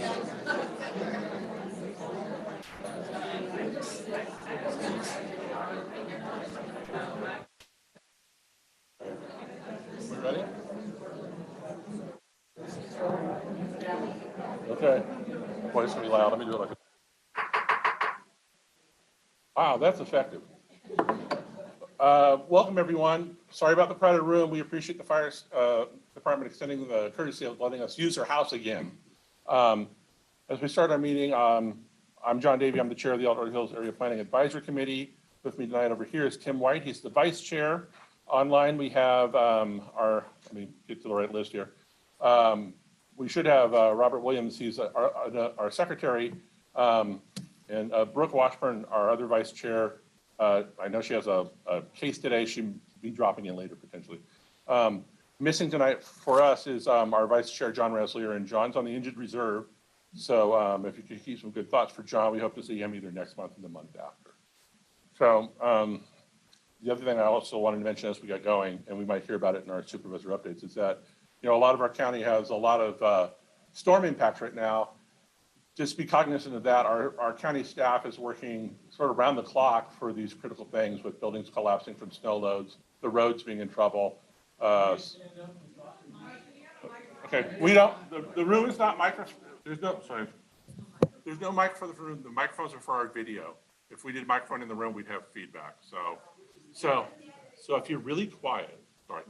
Ready? Okay. Boy, it's gonna be loud. Let me do it like. Wow, that's effective. Welcome, everyone. Sorry about the crowded room. We appreciate the fire department extending the courtesy of letting us use their house again. As we start our meeting, I'm John Davey. I'm the chair of the Eldorado Hills Area Planning Advisory Committee. With me tonight over here is Tim White. He's the vice chair. Online, we have let me get to the right list here. We should have Robert Williams. He's our secretary, and Brook Washburn, our other vice chair. I know she has a case today. She'll be dropping in later potentially. Missing tonight for us is our vice chair, John Reslier, and John's on the injured reserve. So if you could keep some good thoughts for John, we hope to see him either next month or the month after. So the other thing I also wanted to mention as we got going, and we might hear about it in our supervisor updates, is that, you know, a lot of our county has a lot of storm impacts right now. Just be cognizant of that. Our county staff is working sort of around the clock for these critical things with buildings collapsing from snow loads, the roads being in trouble. Okay, we don't, the room is not micro, there's no mic for the room. The microphones are for our video. If we did microphone in the room, we'd have feedback. So if you're really quiet, sorry.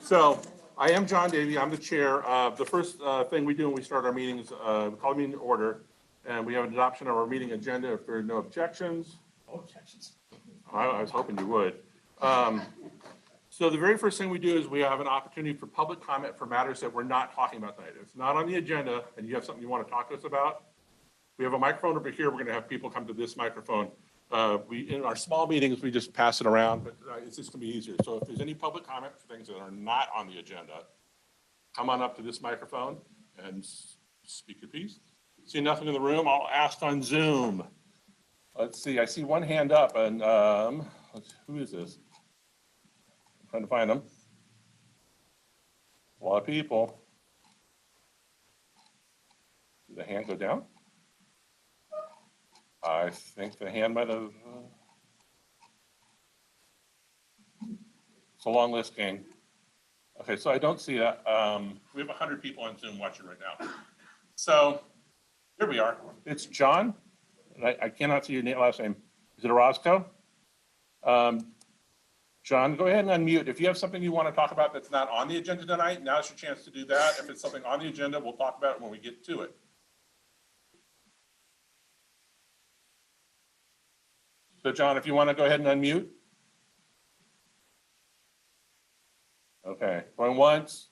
So I am John Davey. I'm the chair. The first thing we do when we start our meetings, we call a meeting to order, and we have an adoption of our meeting agenda if there are no objections. No objections. I was hoping you would. So the very first thing we do is we have an opportunity for public comment for matters that we're not talking about tonight. If it's not on the agenda and you have something you want to talk to us about, we have a microphone over here. We're going to have people come to this microphone. In our small meetings, we just pass it around, but it's just going to be easier. So if there's any public comment for things that are not on the agenda, come on up to this microphone and speak your piece. See nothing in the room, I'll ask on Zoom. Let's see, I see one hand up, and who is this? I'm trying to find them. A lot of people. Did the hand go down? I think the hand might have. It's a long list, gang. Okay, so I don't see that. We have 100 people on Zoom watching right now. So here we are. It's John. And I cannot see your last name. Is it Orozco? John, go ahead and unmute. If you have something you want to talk about that's not on the agenda tonight, now's your chance to do that. If it's something on the agenda, we'll talk about it when we get to it. So John, if you want to go ahead and unmute. Okay, going once,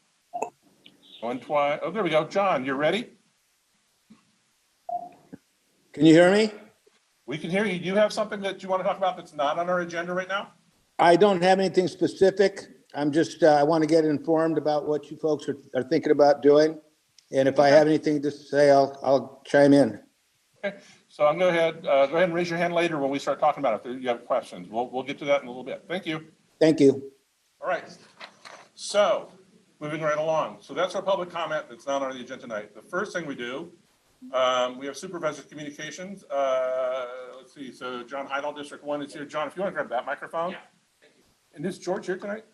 going twice. Oh, there we go. John, you're ready? Can you hear me? We can hear you. Do you have something that you want to talk about that's not on our agenda right now? I don't have anything specific. I'm just, I want to get informed about what you folks are thinking about doing. And if I have anything to say, I'll chime in. Okay, so I'm going to go ahead and raise your hand later when we start talking about it. If you have questions, we'll get to that in a little bit. Thank you. Thank you. All right. So moving right along. So that's our public comment that's not on the agenda tonight. The first thing we do, we have supervisor communications. Let's see. So John Heidel, District 1 is here. John, if you want to grab that microphone. Yeah. And is George here tonight?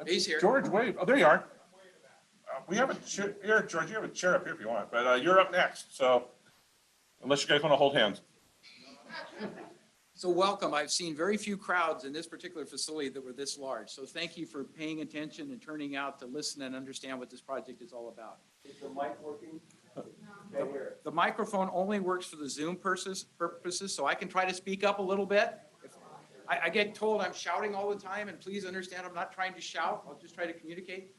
He's here. George, wave. Oh, there you are. We have a chair here, George. You have a chair up here if you want, but you're up next. So unless you guys want to hold hands. So welcome. I've seen very few crowds in this particular facility that were this large. So thank you for paying attention and turning out to listen and understand what this project is all about. Is the mic working? The microphone only works for the Zoom purposes, so I can try to speak up a little bit. I get told I'm shouting all the time, and please understand I'm not trying to shout. I'll just try to communicate.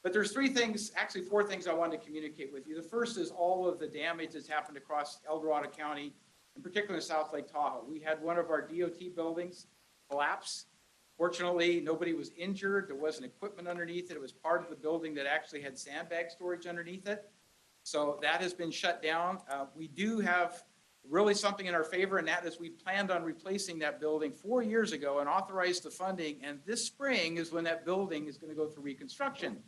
But there's three things, actually four things I wanted to communicate with you. The first is all of the damage that's happened across El Dorado County, in particular South Lake Tahoe. We had one of our DOT buildings collapse. Fortunately, nobody was injured. There wasn't equipment underneath it. It was part of the building that actually had sandbag storage underneath it. So that has been shut down. We do have really something in our favor, and that is we planned on replacing that building 4 years ago and authorized the funding. And this spring is when that building is going to go through reconstruction.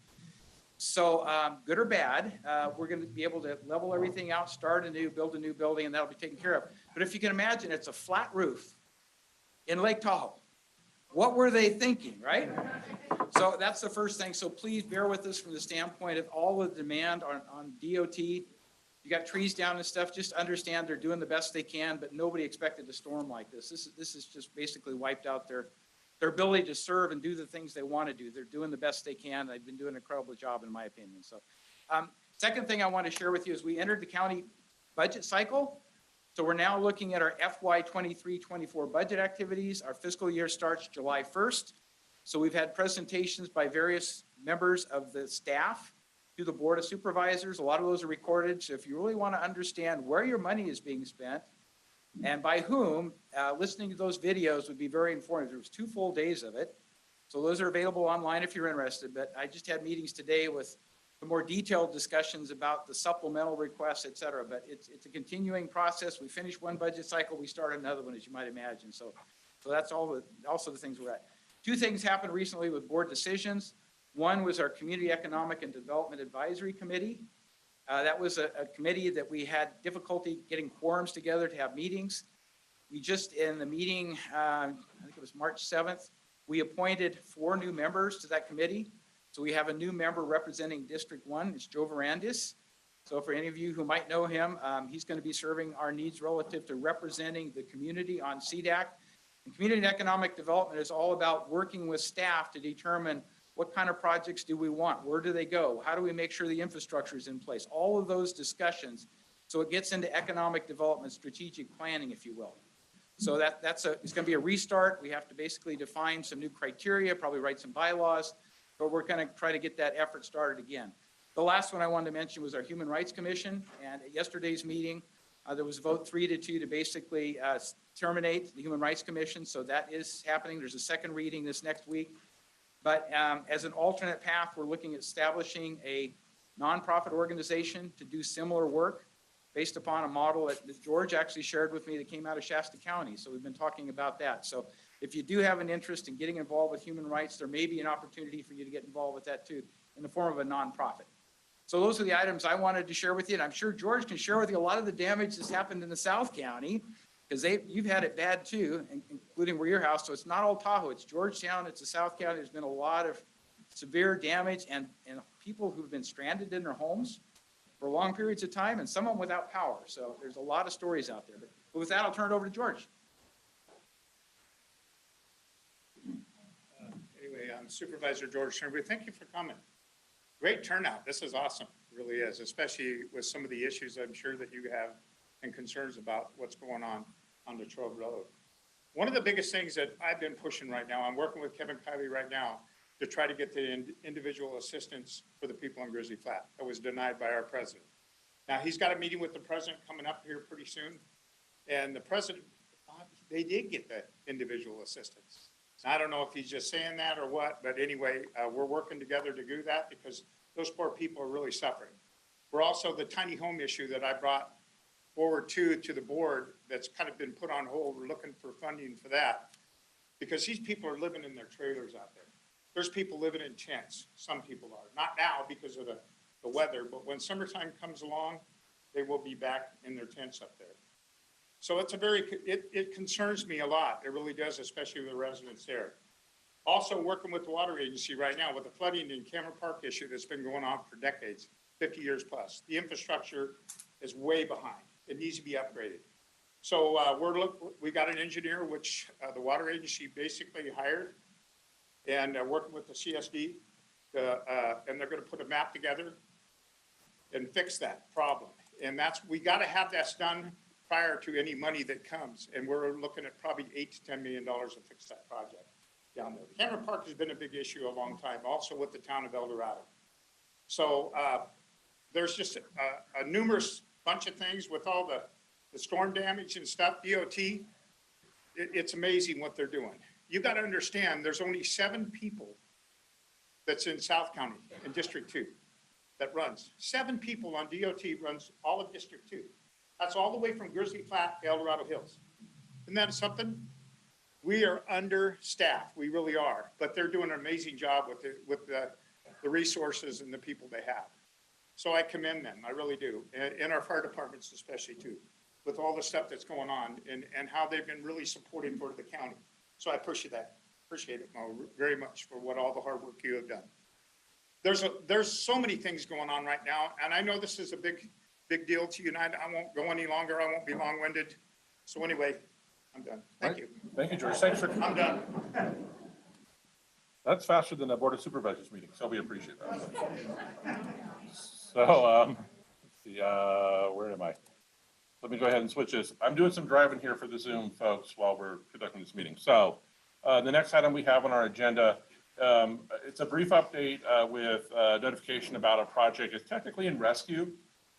So good or bad, we're going to be able to level everything out, start anew, build a new building, and that'll be taken care of. But if you can imagine, it's a flat roof in Lake Tahoe. What were they thinking, right? So that's the first thing. So please bear with us from the standpoint of all the demand on DOT. You got trees down and stuff, just understand they're doing the best they can, but nobody expected a storm like this. This is just basically wiped out their ability to serve and do the things they want to do. They're doing the best they can. They've been doing an incredible job, in my opinion. So second thing I want to share with you is we entered the county budget cycle. So we're now looking at our FY 23-24 budget activities. Our fiscal year starts July 1st. So we've had presentations by various members of the staff to the Board of Supervisors. A lot of those are recorded. So if you really want to understand where your money is being spent and by whom, listening to those videos would be very informative. There was 2 full days of it. So those are available online if you're interested. But I just had meetings today with the more detailed discussions about the supplemental requests, et cetera. But it's a continuing process. We finished one budget cycle. We started another one, as you might imagine. So that's also the things we're at. 2 things happened recently with board decisions. One was our Community Economic and Development Advisory Committee. That was a committee that we had difficulty getting quorums together to have meetings. We just, in the meeting, I think it was March 7th, we appointed 4 new members to that committee. So we have a new member representing District 1, it's Joe Verandis. So for any of you who might know him, he's going to be serving our needs relative to representing the community on CDAC. And community and economic development is all about working with staff to determine what kind of projects do we want? Where do they go? How do we make sure the infrastructure is in place? All of those discussions. So it gets into economic development, strategic planning, if you will. So it's going to be a restart. We have to basically define some new criteria, probably write some bylaws, but we're going to try to get that effort started again. The last one I wanted to mention was our Human Rights Commission. And at yesterday's meeting, there was a vote 3-2 to basically terminate the Human Rights Commission. So that is happening. There's a second reading this next week. But as an alternate path, we're looking at establishing a nonprofit organization to do similar work based upon a model that George actually shared with me that came out of Shasta County. So we've been talking about that. So if you do have an interest in getting involved with human rights, there may be an opportunity for you to get involved with that too in the form of a nonprofit. So those are the items I wanted to share with you. And I'm sure George can share with you a lot of the damage that's happened in the South County, because you've had it bad too, including where your house. So it's not all Tahoe, it's Georgetown, it's the South County. There's been a lot of severe damage and people who've been stranded in their homes for long periods of time, and some of them without power. So there's a lot of stories out there. But with that, I'll turn it over to George. Anyway, I'm Supervisor George Turnbury. Thank you for coming. Great turnout. This is awesome. It really is, especially with some of the issues I'm sure that you have and concerns about what's going on the Trail Road. One of the biggest things that I've been pushing right now, I'm working with Kevin Kiley right now to try to get the individual assistance for the people in Grizzly Flat that was denied by our president. Now, he's got a meeting with the president coming up here pretty soon. And the president, they did get the individual assistance. I don't know if he's just saying that or what, but anyway, we're working together to do that because those poor people are really suffering. We're also the tiny home issue that I brought forward to the board that's kind of been put on hold. We're looking for funding for that because these people are living in their trailers out there. There's people living in tents. Some people are. Not now because of the weather, but when summertime comes along, they will be back in their tents up there. So it concerns me a lot. It really does, especially with the residents there. Also working with the water agency right now with the flooding in Cameron Park issue that's been going on for decades, 50 years plus. The infrastructure is way behind. It needs to be upgraded. So we got an engineer, which the water agency basically hired, and working with the CSD, and they're going to put a map together and fix that problem. And we got to have that done prior to any money that comes. And we're looking at probably $8 to $10 million to fix that project down there. Cameron Park has been a big issue a long time, also with the town of El Dorado. So there's just a numerous bunch of things with all the storm damage and stuff. DOT, it's amazing what they're doing. You got to understand, there's only 7 people that's in South County in District 2 that runs. 7 people on DOT runs all of District 2. That's all the way from Grizzly Flat to El Dorado Hills. Isn't that something? We are understaffed. We really are. But they're doing an amazing job with the the resources and the people they have. So I commend them, I really do, and our fire departments especially too, with all the stuff that's going on and how they've been really supporting for the county. So I appreciate it, Mo, very much for what all the hard work you have done. There's so many things going on right now, and I know this is a big deal to you, and I won't go any longer. I won't be long-winded. So anyway, I'm done. Thank you. Thank you, George. Thanks for. I'm done. That's faster than a Board of Supervisors meeting, so we appreciate that. So, let's see, where am I? Let me go ahead and switch this. I'm doing some driving here for the Zoom folks while we're conducting this meeting. So, the next item we have on our agenda, it's a brief update with notification about a project. It's technically in rescue.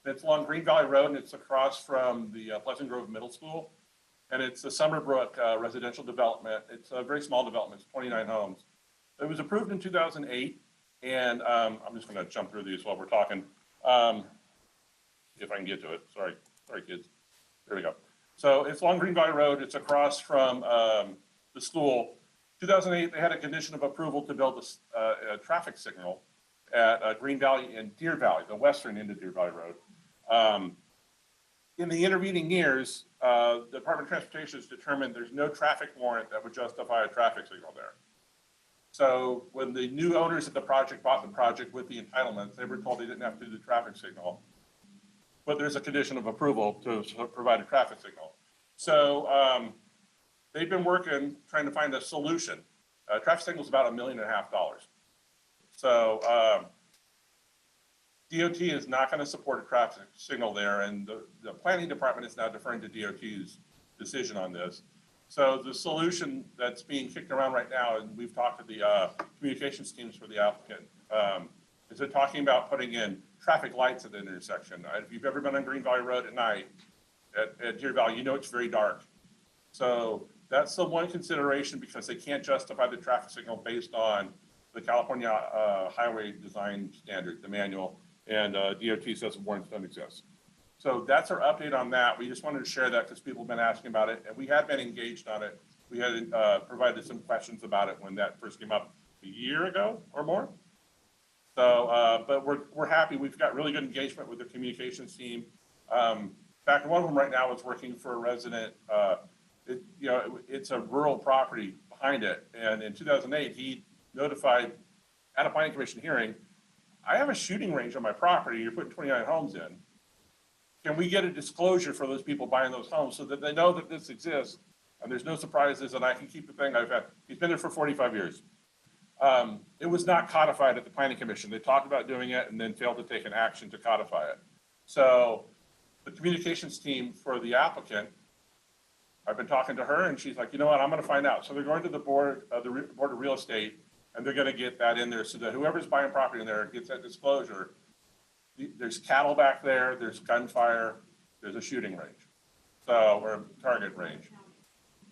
It's along Green Valley Road, and it's across from the Pleasant Grove Middle School. And it's the Summer Brook residential development. It's a very small development. It's 29 homes. It was approved in 2008, and I'm just going to jump through these while we're talking. If I can get to it. Sorry, kids. There we go. So it's along Green Valley Road. It's across from the school. 2008, they had a condition of approval to build a traffic signal at Green Valley and Deer Valley, the western end of Deer Valley Road. In the intervening years, the Department of Transportation has determined there's no traffic warrant that would justify a traffic signal there. So when the new owners of the project bought the project with the entitlements, they were told they didn't have to do the traffic signal. But there's a condition of approval to provide a traffic signal. So they've been working, trying to find a solution. Traffic signal is about $1.5 million. So DOT is not going to support a traffic signal there, and the planning department is now deferring to DOT's decision on this. So the solution that's being kicked around right now, and we've talked to the communications teams for the applicant, is they're talking about putting in traffic lights at the intersection. If you've ever been on Green Valley Road at night at Deer Valley, you know it's very dark. So that's the one consideration, because they can't justify the traffic signal based on the California Highway Design Standard, the manual, and DOT says warrants don't exist. So that's our update on that. We just wanted to share that because people have been asking about it, and we had been engaged on it. We had provided some questions about it when that first came up a year ago or more. So, but we're happy. We've got really good engagement with the communications team. In fact, one of them right now is working for a resident. It's a rural property behind it, and in 2008, he notified at a planning commission hearing, I have a shooting range on my property. You're putting 29 homes in. Can we get a disclosure for those people buying those homes so that they know that this exists and there's no surprises and I can keep the thing I've had? He's been there for 45 years. It was not codified at the planning commission. They talked about doing it and then failed to take an action to codify it. So the communications team for the applicant, I've been talking to her and she's like, you know what, I'm going to find out. So they're going to the board of real estate, and they're going to get that in there so that whoever's buying property in there gets that disclosure. There's cattle back there, there's gunfire, there's a shooting range, or a target range.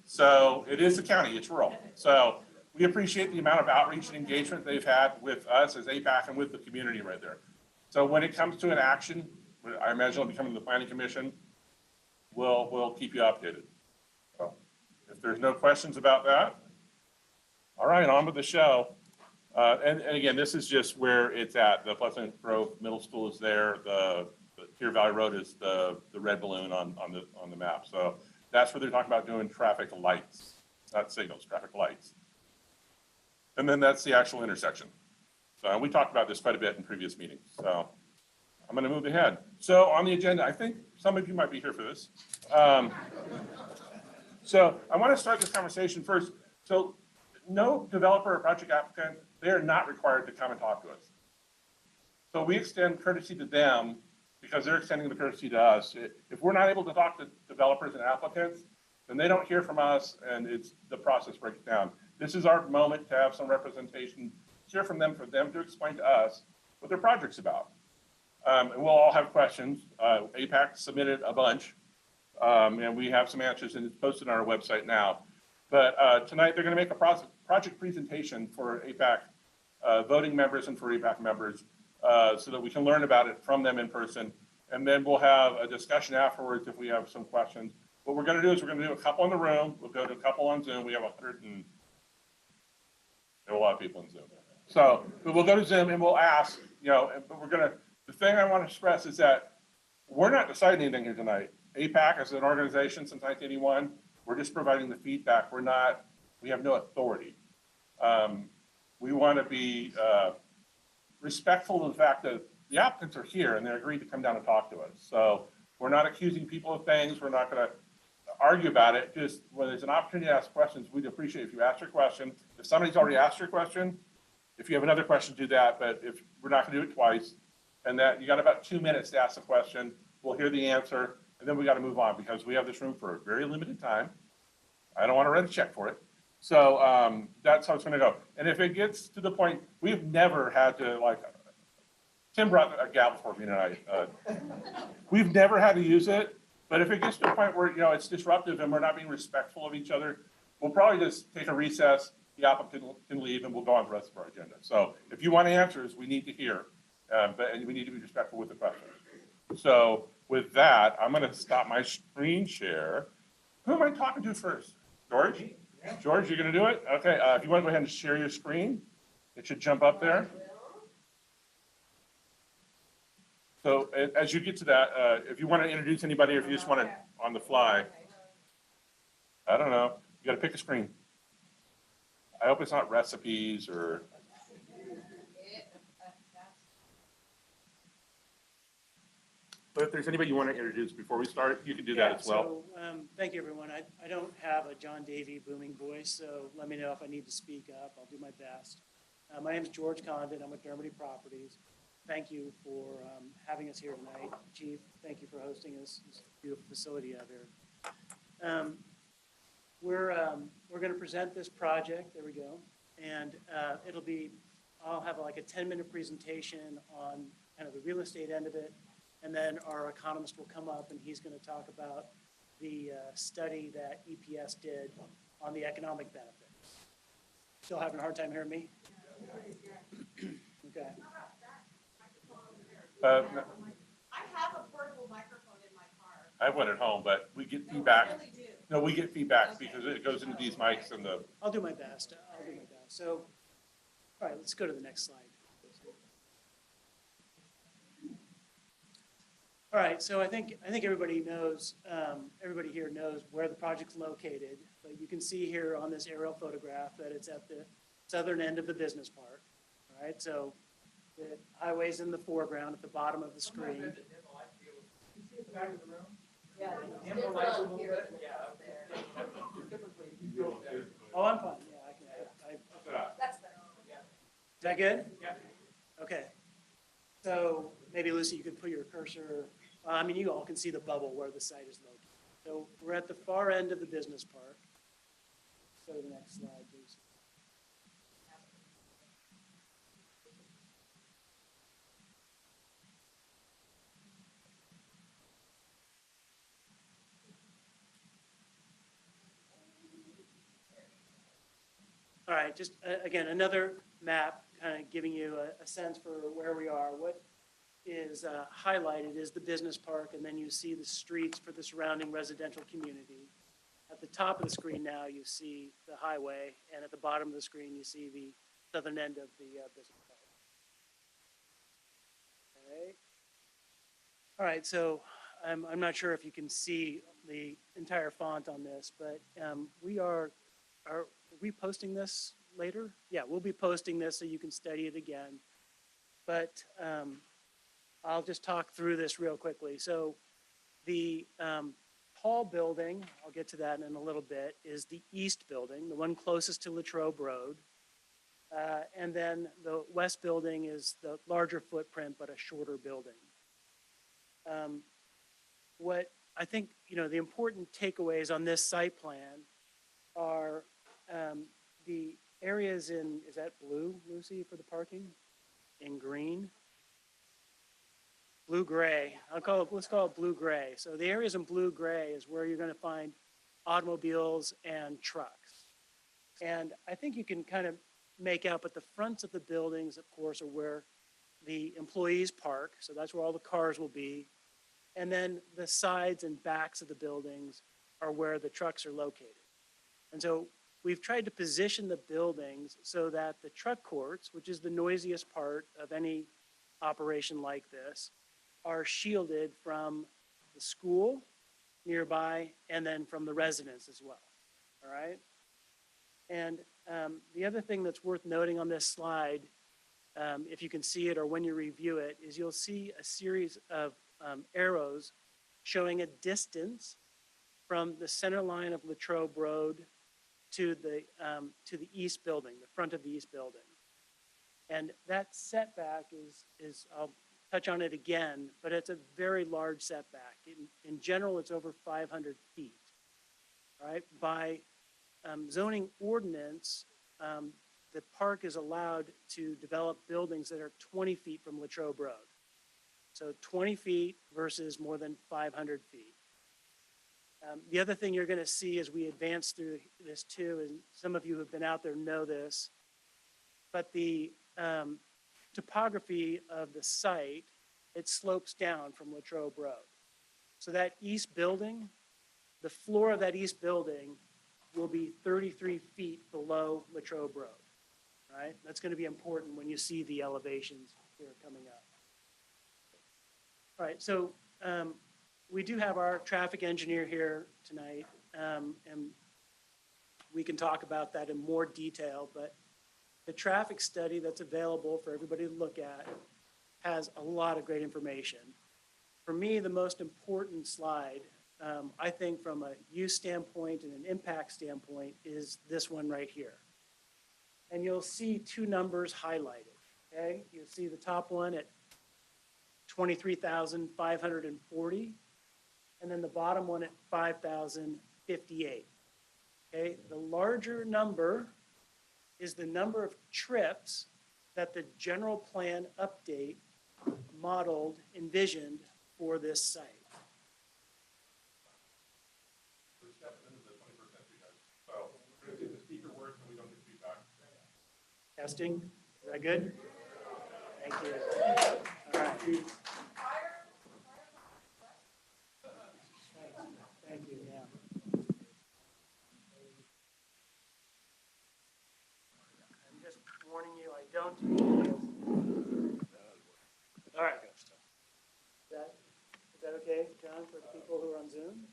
So it is the county, it's rural. So we appreciate the amount of outreach and engagement they've had with us as APAC and with the community right there. So when it comes to an action, I imagine it'll be coming to the planning commission, we'll keep you updated. So if there's no questions about that, all right, on with the show. And again, this is just where it's at. The Pleasant Grove Middle School is there. The Deer Valley Road is the red balloon on the map. So that's where they're talking about doing traffic lights, not signals, traffic lights. And then that's the actual intersection. So we talked about this quite a bit in previous meetings. So I'm going to move ahead. So on the agenda, I think some of you might be here for this. So I want to start this conversation first. So no developer or project applicant, they are not required to come and talk to us. So we extend courtesy to them because they're extending the courtesy to us. If we're not able to talk to developers and applicants, then they don't hear from us and the process breaks down. This is our moment to have some representation, hear from them, for them to explain to us what their project's about. And we'll all have questions. APAC submitted a bunch, and we have some answers, and it's posted on our website now. But tonight they're going to make a project presentation for APAC voting members and for APAC members so that we can learn about it from them in person. And then we'll have a discussion afterwards if we have some questions. What we're going to do is we're going to do a couple in the room. We'll go to a couple on Zoom. We have a lot of people in Zoom. So, but we'll go to Zoom and we'll ask, but the thing I want to stress is that we're not deciding anything here tonight. APAC as an organization since 1981, we're just providing the feedback. We have no authority. We want to be respectful of the fact that the applicants are here and they agreed to come down and talk to us. So we're not accusing people of things. We're not going to argue about it. Just when there's an opportunity to ask questions, we'd appreciate if you ask your question. If somebody's already asked your question, if you have another question, do that. But if we're not going to do it twice, and that you got about 2 minutes to ask the question, we'll hear the answer, and then we got to move on because we have this room for a very limited time. I don't want to write a check for it. So that's how it's going to go. And if it gets to the point, we've never had to, Tim brought a gavel for me tonight. We've never had to use it, but if it gets to a point where, it's disruptive and we're not being respectful of each other, we'll probably just take a recess, the applicant can leave, and we'll go on the rest of our agenda. So if you want answers, we need to hear, and we need to be respectful with the questions. So with that, I'm going to stop my screen share. Who am I talking to first? George? George, you're going to do it? Okay, if you want to go ahead and share your screen, it should jump up there. So as you get to that, if you want to introduce anybody, or if you just want to on the fly, I don't know, you got to pick a screen. I hope it's not recipes or. But if there's anybody you want to introduce before we start, you can do that as well. So, thank you, everyone. I don't have a John Davey booming voice, so let me know if I need to speak up. I'll do my best. My name is George Condon. I'm with Dermody Properties. Thank you for having us here tonight. Chief, thank you for hosting us. It's a beautiful facility out here. We're going to present this project. There we go. And I'll have like a 10-minute presentation on kind of the real estate end of it. And then our economist will come up and he's going to talk about the study that EPS did on the economic benefits. Still having a hard time hearing me? Okay. I have a portable microphone in my car. I have one at home, but we get feedback. I really do. No, we get feedback because it goes into these mics and the. I'll do my best. So, all right, let's go to the next slide. All right, so I think everybody knows, everybody here knows where the project's located, but you can see here on this aerial photograph that it's at the southern end of the business park. All right, so the highway's in the foreground at the bottom of the screen. Yeah, it's different here. Oh, I'm fine. Yeah, I can. That's better. Is that good? Yeah. Okay. So maybe Lucy, you could put your cursor. You all can see the bubble where the site is located. So we're at the far end of the business park. Go to the next slide, please. All right, just again, another map kind of giving you a sense for where we are. What is highlighted is the business park, and then you see the streets for the surrounding residential community. At the top of the screen now, you see the highway, and at the bottom of the screen, you see the southern end of the business park. Okay. All right, so I'm not sure if you can see the entire font on this, but are we posting this later? Yeah, we'll be posting this so you can study it again. But I'll just talk through this real quickly. So the tall building, I'll get to that in a little bit, is the east building, the one closest to Latrobe Road. And then the west building is the larger footprint, but a shorter building. What I think, the important takeaways on this site plan are the areas in, is that blue, Lucy, for the parking? In green? Blue-gray. Let's call it blue-gray. So the areas in blue-gray is where you're going to find automobiles and trucks. And I think you can kind of make out, but the fronts of the buildings, of course, are where the employees park. So that's where all the cars will be. And then the sides and backs of the buildings are where the trucks are located. And so we've tried to position the buildings so that the truck courts, which is the noisiest part of any operation like this, are shielded from the school nearby and then from the residents as well, all right? And the other thing that's worth noting on this slide, if you can see it or when you review it, is you'll see a series of arrows showing a distance from the center line of Latrobe Road to the east building, the front of the east building. And that setback is I'll touch on it again, but it's a very large setback. In general, it's over 500 feet, right? By zoning ordinance, the park is allowed to develop buildings that are 20 feet from Latrobe Road. So 20 feet versus more than 500 feet. The other thing you're going to see as we advance through this too, and some of you who have been out there know this, but the topography of the site, it slopes down from Latrobe Road. So that east building, the floor of that east building will be 33 feet below Latrobe Road, right? That's going to be important when you see the elevations here coming up. All right, so we do have our traffic engineer here tonight, and we can talk about that in more detail, but the traffic study that's available for everybody to look at has a lot of great information. For me, the most important slide, I think from a use standpoint and an impact standpoint, is this one right here. And you'll see two numbers highlighted, okay? You'll see the top one at 23,540, and then the bottom one at 5,058, okay? The larger number is the number of trips that the general plan update modeled, envisioned for this site. We're stepping into the 21st century, guys. So we're going to see if the speaker works and we don't get feedback. Testing, is that good? Thank you. All right. Thank you, yeah. I'm just warning you, I don't do videos. All right. Is that okay, John, for the people who are on Zoom?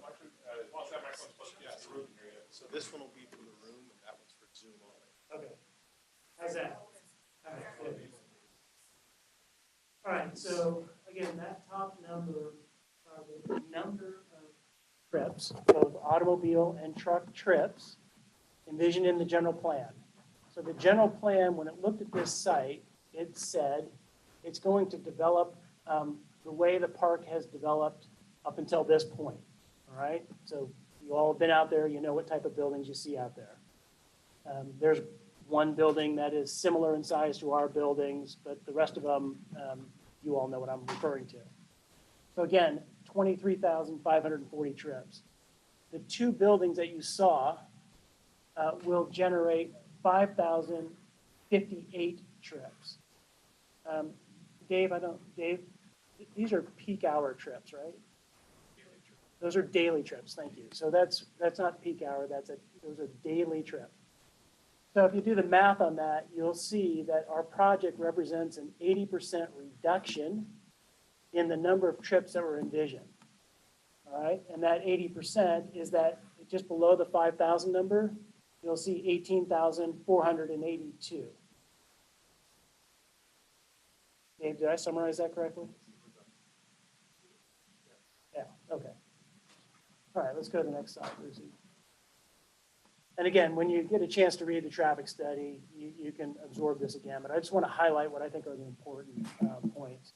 Actually, once that microphone's supposed to, yeah, the room here, yeah. So this one will be from the room, and that one's for Zoom only. Okay. How's that? All right, good. All right, so again, that top number are the number of trips, both automobile and truck trips, envisioned in the general plan. So the general plan, when it looked at this site, it said it's going to develop the way the park has developed up until this point, all right? So you all have been out there, you know what type of buildings you see out there. There's one building that is similar in size to our buildings, but the rest of them, you all know what I'm referring to. So again, 23,540 trips. The two buildings that you saw will generate 5,058 trips. Dave, these are peak hour trips, right? Those are daily trips, thank you. So that's not peak hour, those are daily trips. So if you do the math on that, you'll see that our project represents an 80% reduction in the number of trips that were envisioned. All right, and that 80% is that just below the 5,000 number, you'll see 18,482. Dave, did I summarize that correctly? Yeah, okay. All right, let's go to the next slide, Lucy. And again, when you get a chance to read the traffic study, you can absorb this again, but I just want to highlight what I think are the important points.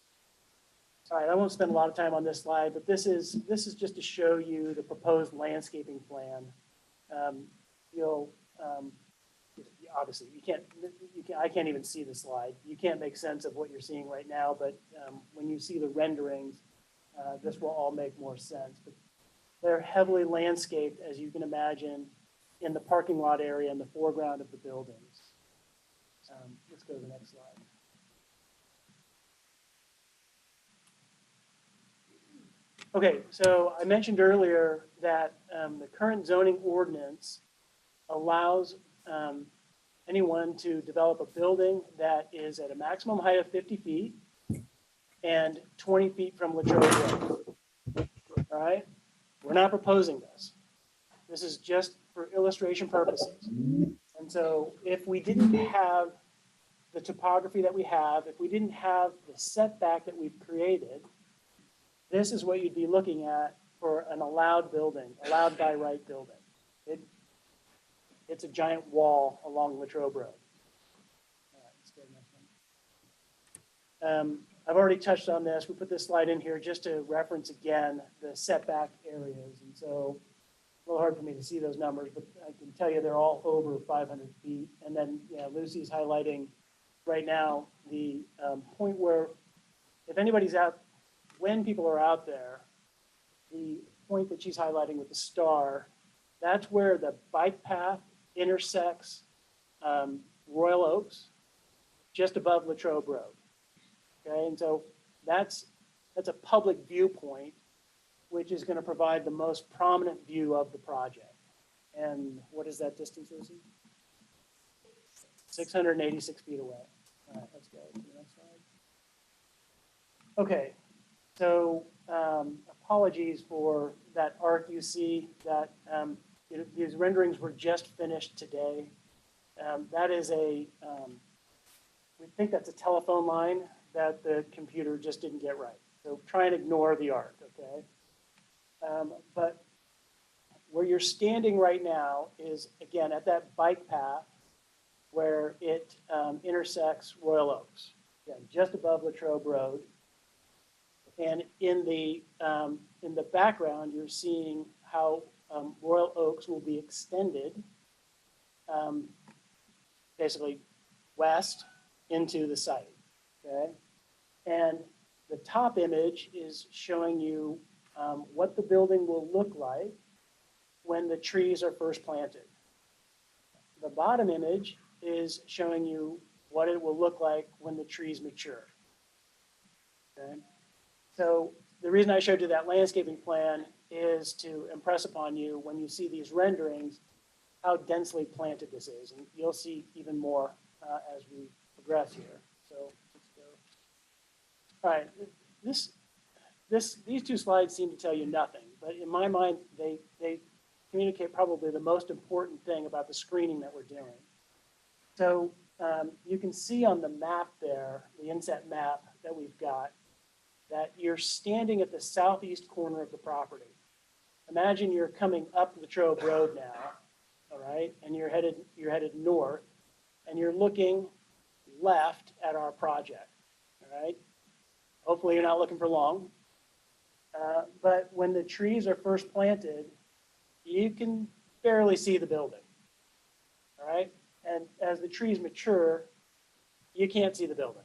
All right, I won't spend a lot of time on this slide, but this is just to show you the proposed landscaping plan. Obviously, I can't even see the slide. You can't make sense of what you're seeing right now, but when you see the renderings, this will all make more sense. But they're heavily landscaped, as you can imagine, in the parking lot area in the foreground of the buildings. Let's go to the next slide. Okay, so I mentioned earlier that the current zoning ordinance allows anyone to develop a building that is at a maximum height of 50 feet and 20 feet from Latrobe Road. All right? We're not proposing this. This is just for illustration purposes. And so if we didn't have the topography that we have, if we didn't have the setback that we've created, this is what you'd be looking at for an allowed building, allowed by right building. It's a giant wall along Latrobe Road. All right, let's go to the next one. I've already touched on this. We put this slide in here just to reference again the setback areas. And so a little hard for me to see those numbers, but I can tell you they're all over 500 feet. And then Lucy's highlighting right now the point where if anybody's out, when people are out there, the point that she's highlighting with the star, that's where the bike path intersects Royal Oaks, just above Latrobe Road. Okay, and so that's a public viewpoint, which is going to provide the most prominent view of the project. And what is that distance, Lucy? 686 feet away. All right, let's go to the next slide. Okay, so apologies for that arc you see. That these renderings were just finished today. That is we think that's a telephone line that the computer just didn't get right. So try and ignore the arc, okay? But where you're standing right now is, again, at that bike path where it intersects Royal Oaks, again, just above Latrobe Road. And in the background, you're seeing how Royal Oaks will be extended basically west into the site, okay? And the top image is showing you what the building will look like when the trees are first planted. The bottom image is showing you what it will look like when the trees mature. Okay? So the reason I showed you that landscaping plan is to impress upon you, when you see these renderings, how densely planted this is. And you'll see even more as we progress here. So let's go. All right, these two slides seem to tell you nothing, but in my mind, they communicate probably the most important thing about the screening that we're doing. So you can see on the map there, the inset map that we've got, that you're standing at the southeast corner of the property. Imagine you're coming up Latrobe Road now, all right, and you're headed north, and you're looking left at our project, all right? Hopefully you're not looking for long. But when the trees are first planted, you can barely see the building, all right? And as the trees mature, you can't see the building.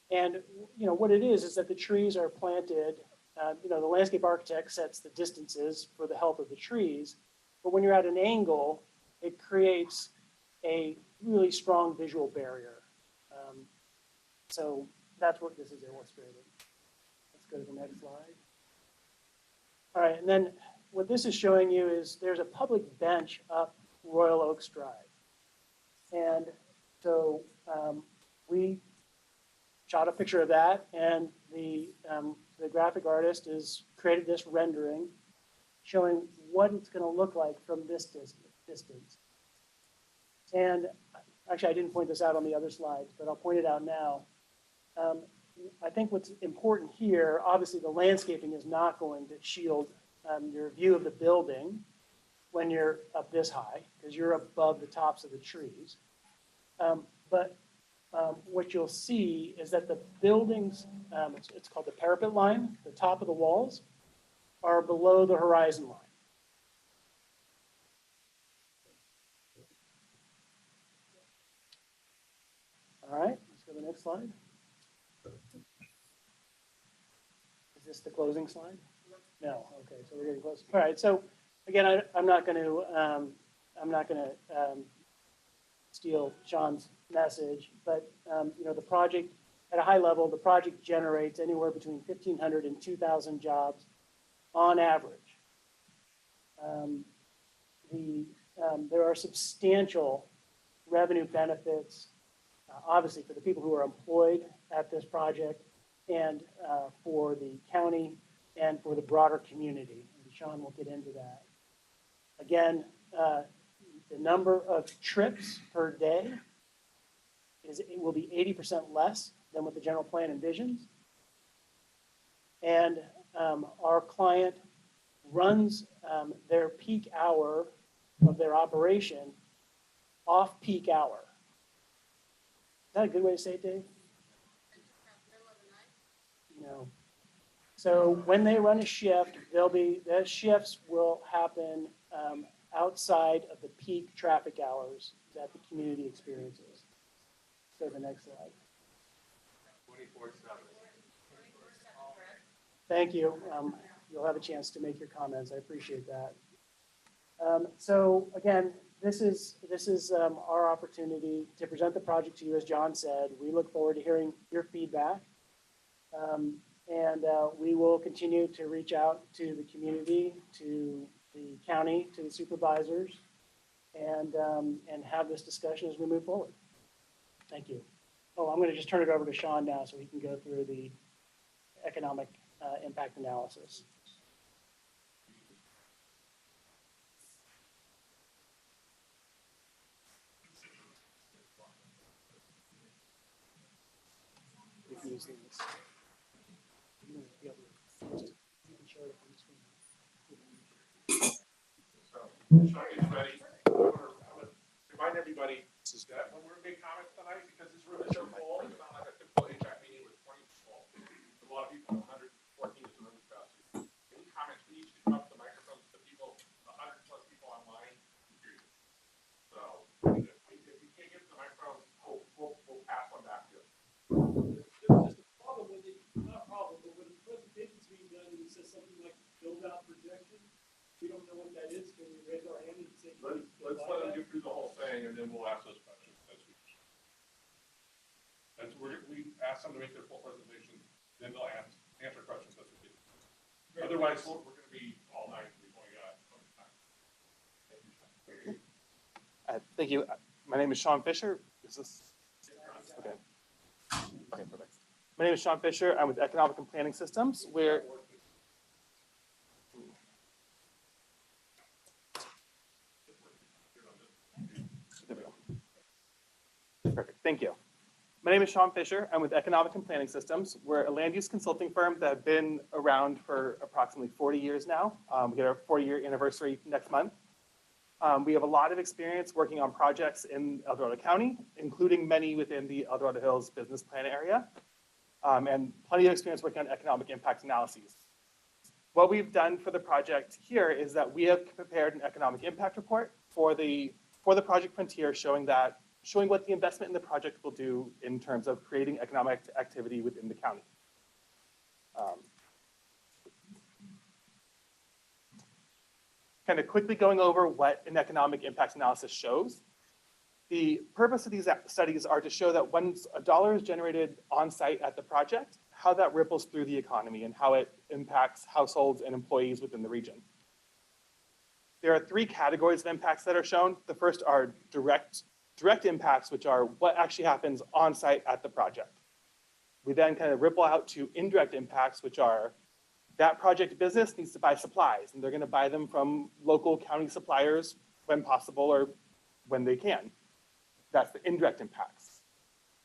And what it is that the trees are planted, the landscape architect sets the distances for the health of the trees, but when you're at an angle, it creates a really strong visual barrier. So that's what this is illustrating. Let's go to the next slide. All right, and then what this is showing you is there's a public bench up Royal Oaks Drive. And so we shot a picture of that, and the graphic artist has created this rendering showing what it's going to look like from this distance. And actually, I didn't point this out on the other slides, but I'll point it out now. I think what's important here, obviously the landscaping is not going to shield your view of the building when you're up this high, because you're above the tops of the trees. But what you'll see is that the buildings, it's called the parapet line, the top of the walls, are below the horizon line. All right, let's go to the next slide. Is this the closing slide? No. Okay, so we're getting close. All right. So again, I'm not going to steal Sean's message, but the project at a high level, the project generates anywhere between 1,500 and 2,000 jobs on average. There are substantial revenue benefits, obviously for the people who are employed at this project and for the county and for the broader community. And Sean will get into that. Again, the number of trips per day it will be 80% less than what the general plan envisions. And our client runs their peak hour of their operation off peak hour. Is that a good way to say it, Dave? No. So when they run a shift, their shifts will happen outside of the peak traffic hours that the community experiences. Go to the next slide. 24/7. Thank you. You'll have a chance to make your comments. I appreciate that. So again, this is our opportunity to present the project to you, as John said. We look forward to hearing your feedback. And we will continue to reach out to the community, to the county, to the supervisors, and have this discussion as we move forward. Thank you. Oh, I'm going to just turn it over to Sean now so he can go through the economic impact analysis. You can use these. You can be able to- you can share it on the screen. So, Sean is ready. I would remind everybody that when we're making comments tonight, because this room is so full, it's not like a typical HVAC meeting with 20 people. A lot of people, 114 is the room capacity. Any comments, please come up to the microphones to people, 100 plus people online. So, if you can't get to the microphone, we'll pass one back to you. There's just a problem with it, not a problem, but when the presentation's being done and it says something like build out projection, we don't know what that is, can we raise our hand and say? Let's let them get through the whole thing and then we'll ask those questions. We ask them to make their full presentation, then they'll answer questions as we do. Otherwise, we're going to be all night before we got time. Thank you. My name is Sean Fisher. Is this? Okay. Okay, perfect. My name is Sean Fisher. I'm with Economic and Planning Systems. There we go. Perfect. Thank you. My name is Sean Fisher. I'm with Economic and Planning Systems. We're a land use consulting firm that have been around for approximately 40 years now. We get our 40-year anniversary next month. We have a lot of experience working on projects in El Dorado County, including many within the El Dorado Hills business plan area, and plenty of experience working on economic impact analyses. What we've done for the project here is that we have prepared an economic impact report for the Project Frontier showing what the investment in the project will do in terms of creating economic activity within the county. Kind of quickly going over what an economic impact analysis shows. The purpose of these studies are to show that once a dollar is generated on site at the project, how that ripples through the economy and how it impacts households and employees within the region. There are three categories of impacts that are shown. The first are direct impacts, which are what actually happens on site at the project. We then kind of ripple out to indirect impacts, which are that project business needs to buy supplies, and they're going to buy them from local county suppliers when possible or when they can. That's the indirect impacts.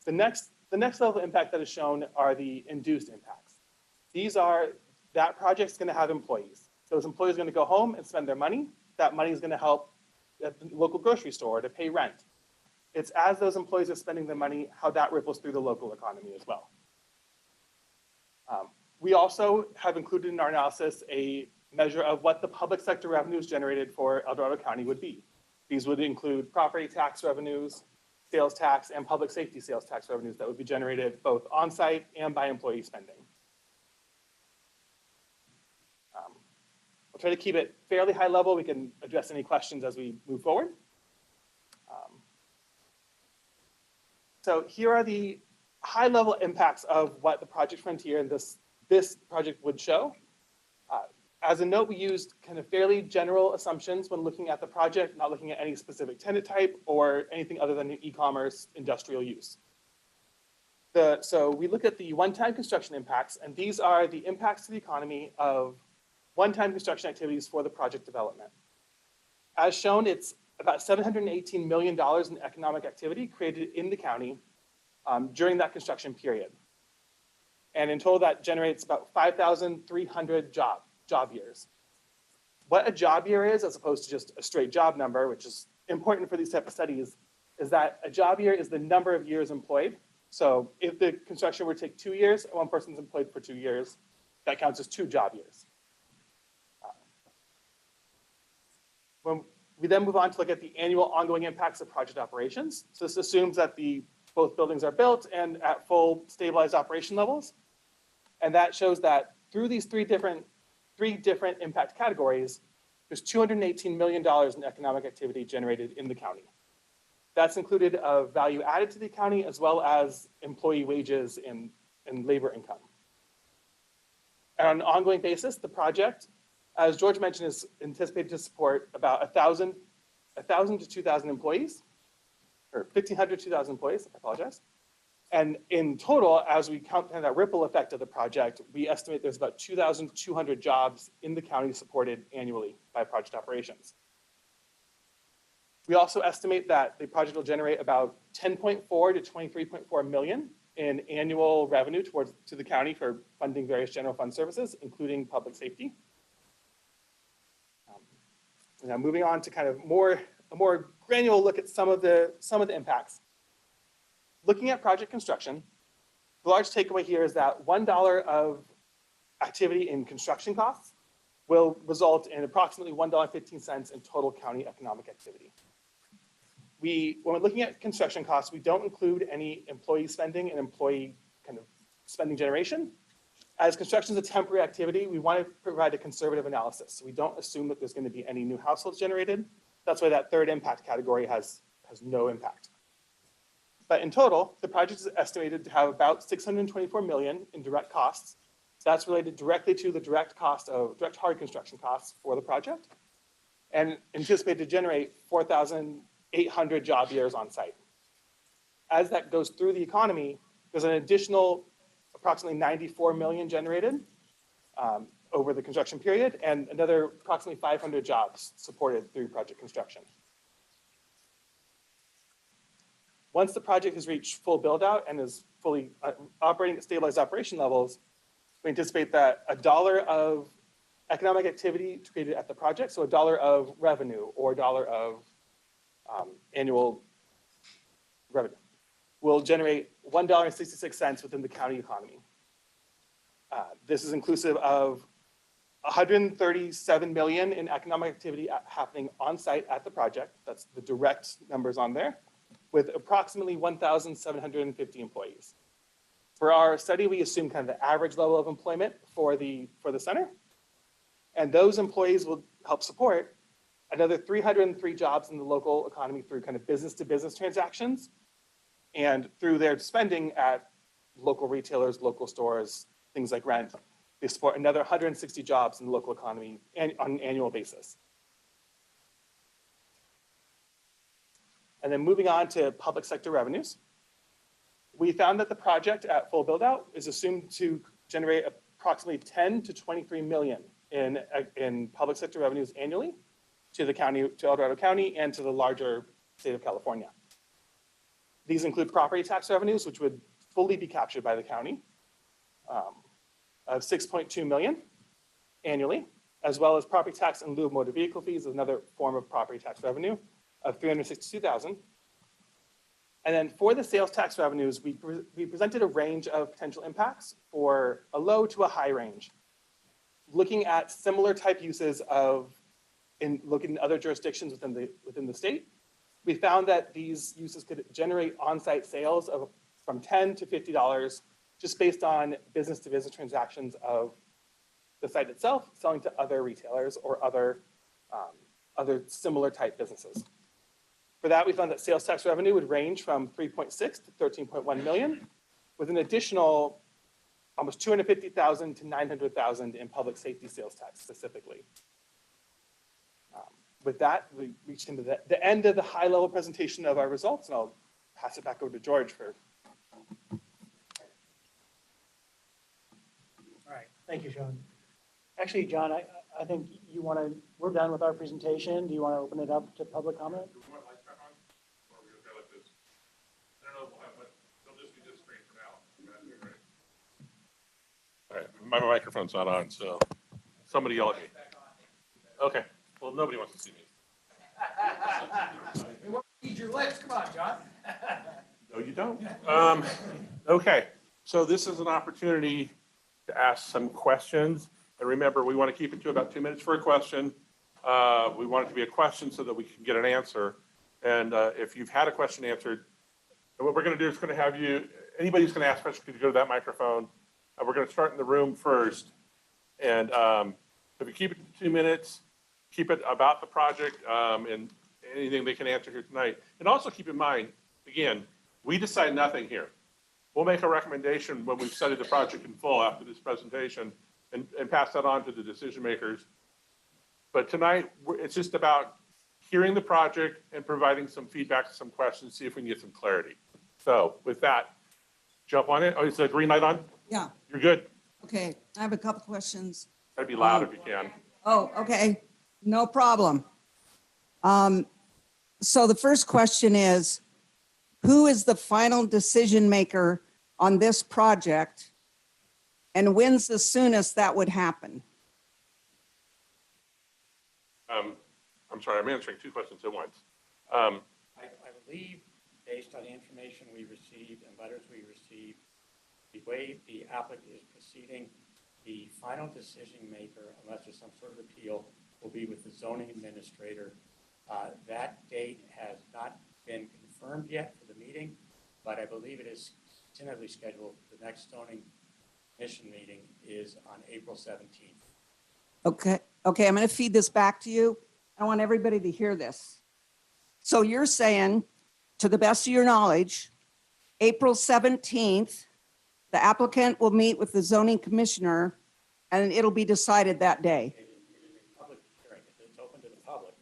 The next level of impact that is shown are the induced impacts. These are that project's going to have employees. Those employees are going to go home and spend their money. That money is going to help at the local grocery store to pay rent. It's as those employees are spending the money, how that ripples through the local economy as well. We also have included in our analysis a measure of what the public sector revenues generated for El Dorado County would be. These would include property tax revenues, sales tax, and public safety sales tax revenues that would be generated both on-site and by employee spending. I'll try to keep it fairly high level. We can address any questions as we move forward. So here are the high-level impacts of what the Project Frontier and this project would show. as a note, we used kind of fairly general assumptions when looking at the project, not looking at any specific tenant type or anything other than e-commerce industrial use. So we look at the one-time construction impacts, and these are the impacts to the economy of one-time construction activities for the project development. As shown, it's about $718 million in economic activity created in the county during that construction period. And in total, that generates about 5,300 job years. What a job year is, as opposed to just a straight job number, which is important for these type of studies, is that a job year is the number of years employed. So if the construction were to take 2 years and one person's employed for 2 years, that counts as 2 job years. When we then move on to look at the annual ongoing impacts of project operations. So this assumes that both buildings are built and at full stabilized operation levels. And that shows that through these three different impact categories, there's $218 million in economic activity generated in the county. That's included of value added to the county, as well as employee wages and labor income. And on an ongoing basis, the project, as George mentioned, is anticipated to support about 1,000 to 2,000 employees, or 1,500 to 2,000 employees, I apologize. And in total, as we count kind of that ripple effect of the project, we estimate there's about 2,200 jobs in the county supported annually by project operations. We also estimate that the project will generate about 10.4 to 23.4 million in annual revenue to the county for funding various general fund services, including public safety. Now moving on to kind of a more granular look at some of the impacts. Looking at project construction, the large takeaway here is that $1 of activity in construction costs will result in approximately $1.15 in total county economic activity. When we're looking at construction costs, we don't include any employee spending and employee kind of spending generation. As construction is a temporary activity, we want to provide a conservative analysis. So we don't assume that there's going to be any new households generated. That's why that third impact category has no impact. But in total, the project is estimated to have about $624 million in direct costs. That's related directly to the direct hard construction costs for the project, and anticipated to generate 4,800 job years on site. As that goes through the economy, there's an additional approximately 94 million generated over the construction period, and another approximately 500 jobs supported through project construction. Once the project has reached full build out and is fully operating at stabilized operation levels, we anticipate that $1 of economic activity created at the project, so $1 of revenue or $1 of annual revenue, will generate $1.66 within the county economy. This is inclusive of 137 million in economic activity happening on site at the project. That's the direct numbers on there, with approximately 1,750 employees. For our study, we assume kind of the average level of employment for the center. And those employees will help support another 303 jobs in the local economy through kind of business to business transactions and through their spending at local retailers, local stores, things like rent. They support another 160 jobs in the local economy on an annual basis. And then moving on to public sector revenues. We found that the project at full build out is assumed to generate approximately 10 to 23 million in public sector revenues annually to the county, to El Dorado County, and to the larger state of California. These include property tax revenues, which would fully be captured by the county, of 6.2 million annually, as well as property tax in lieu of motor vehicle fees, another form of property tax revenue of 362,000. And then for the sales tax revenues, we presented a range of potential impacts for a low to a high range, looking at similar type uses looking at other jurisdictions within the state. We found that these uses could generate on-site sales of from $10 to $50 just based on business-to-business transactions of the site itself, selling to other retailers or other similar type businesses. For that, we found that sales tax revenue would range from 3.6 to 13.1 million, with an additional almost 250,000 to 900,000 in public safety sales tax specifically. With that, we reached into the end of the high-level presentation of our results, and I'll pass it back over to George for. All right, thank you, Sean. Actually, John, I think you want to, we're done with our presentation. Do you want to open it up to public comment? Do we want lights back on? Or are we okay like this? I don't know, but they'll just be this screen for now. All right, my microphone's not on, so somebody yell at me. Okay, well, nobody wants to see me. Need your legs, come on, John. No, you don't. Okay, so this is an opportunity to ask some questions. And remember, we want to keep it to about 2 minutes for a question. We want it to be a question so that we can get an answer. And if you've had a question answered, what we're going to do is going to have you, anybody who's going to ask questions, could go to that microphone. We're going to start in the room first. And if you keep it to 2 minutes, keep it about the project and anything they can answer here tonight. And also keep in mind, again, we decide nothing here. We'll make a recommendation when we've studied the project in full after this presentation and pass that on to the decision makers. But tonight, it's just about hearing the project and providing some feedback, some questions, see if we can get some clarity. So with that, jump on it. Oh, is the green light on? Yeah, You're good. okay. I have a couple questions. Gotta be loud if you can. Oh, okay, no problem. So the first question is, who is the final decision maker on this project? And when's the soonest that would happen? I'm sorry, I'm answering two questions at once. I believe, based on the information we received and letters we received, the way the applicant is proceeding, the final decision maker, unless there's some sort of appeal, will be with the zoning administrator. That date has not been confirmed yet for the meeting, but I believe it is tentatively scheduled. The next zoning commission meeting is on April 17th. Okay, I'm going to feed this back to you. I want everybody to hear this. So you're saying, to the best of your knowledge, April 17th, the applicant will meet with the zoning commissioner and it'll be decided that day. It is a public hearing. It's open to the public,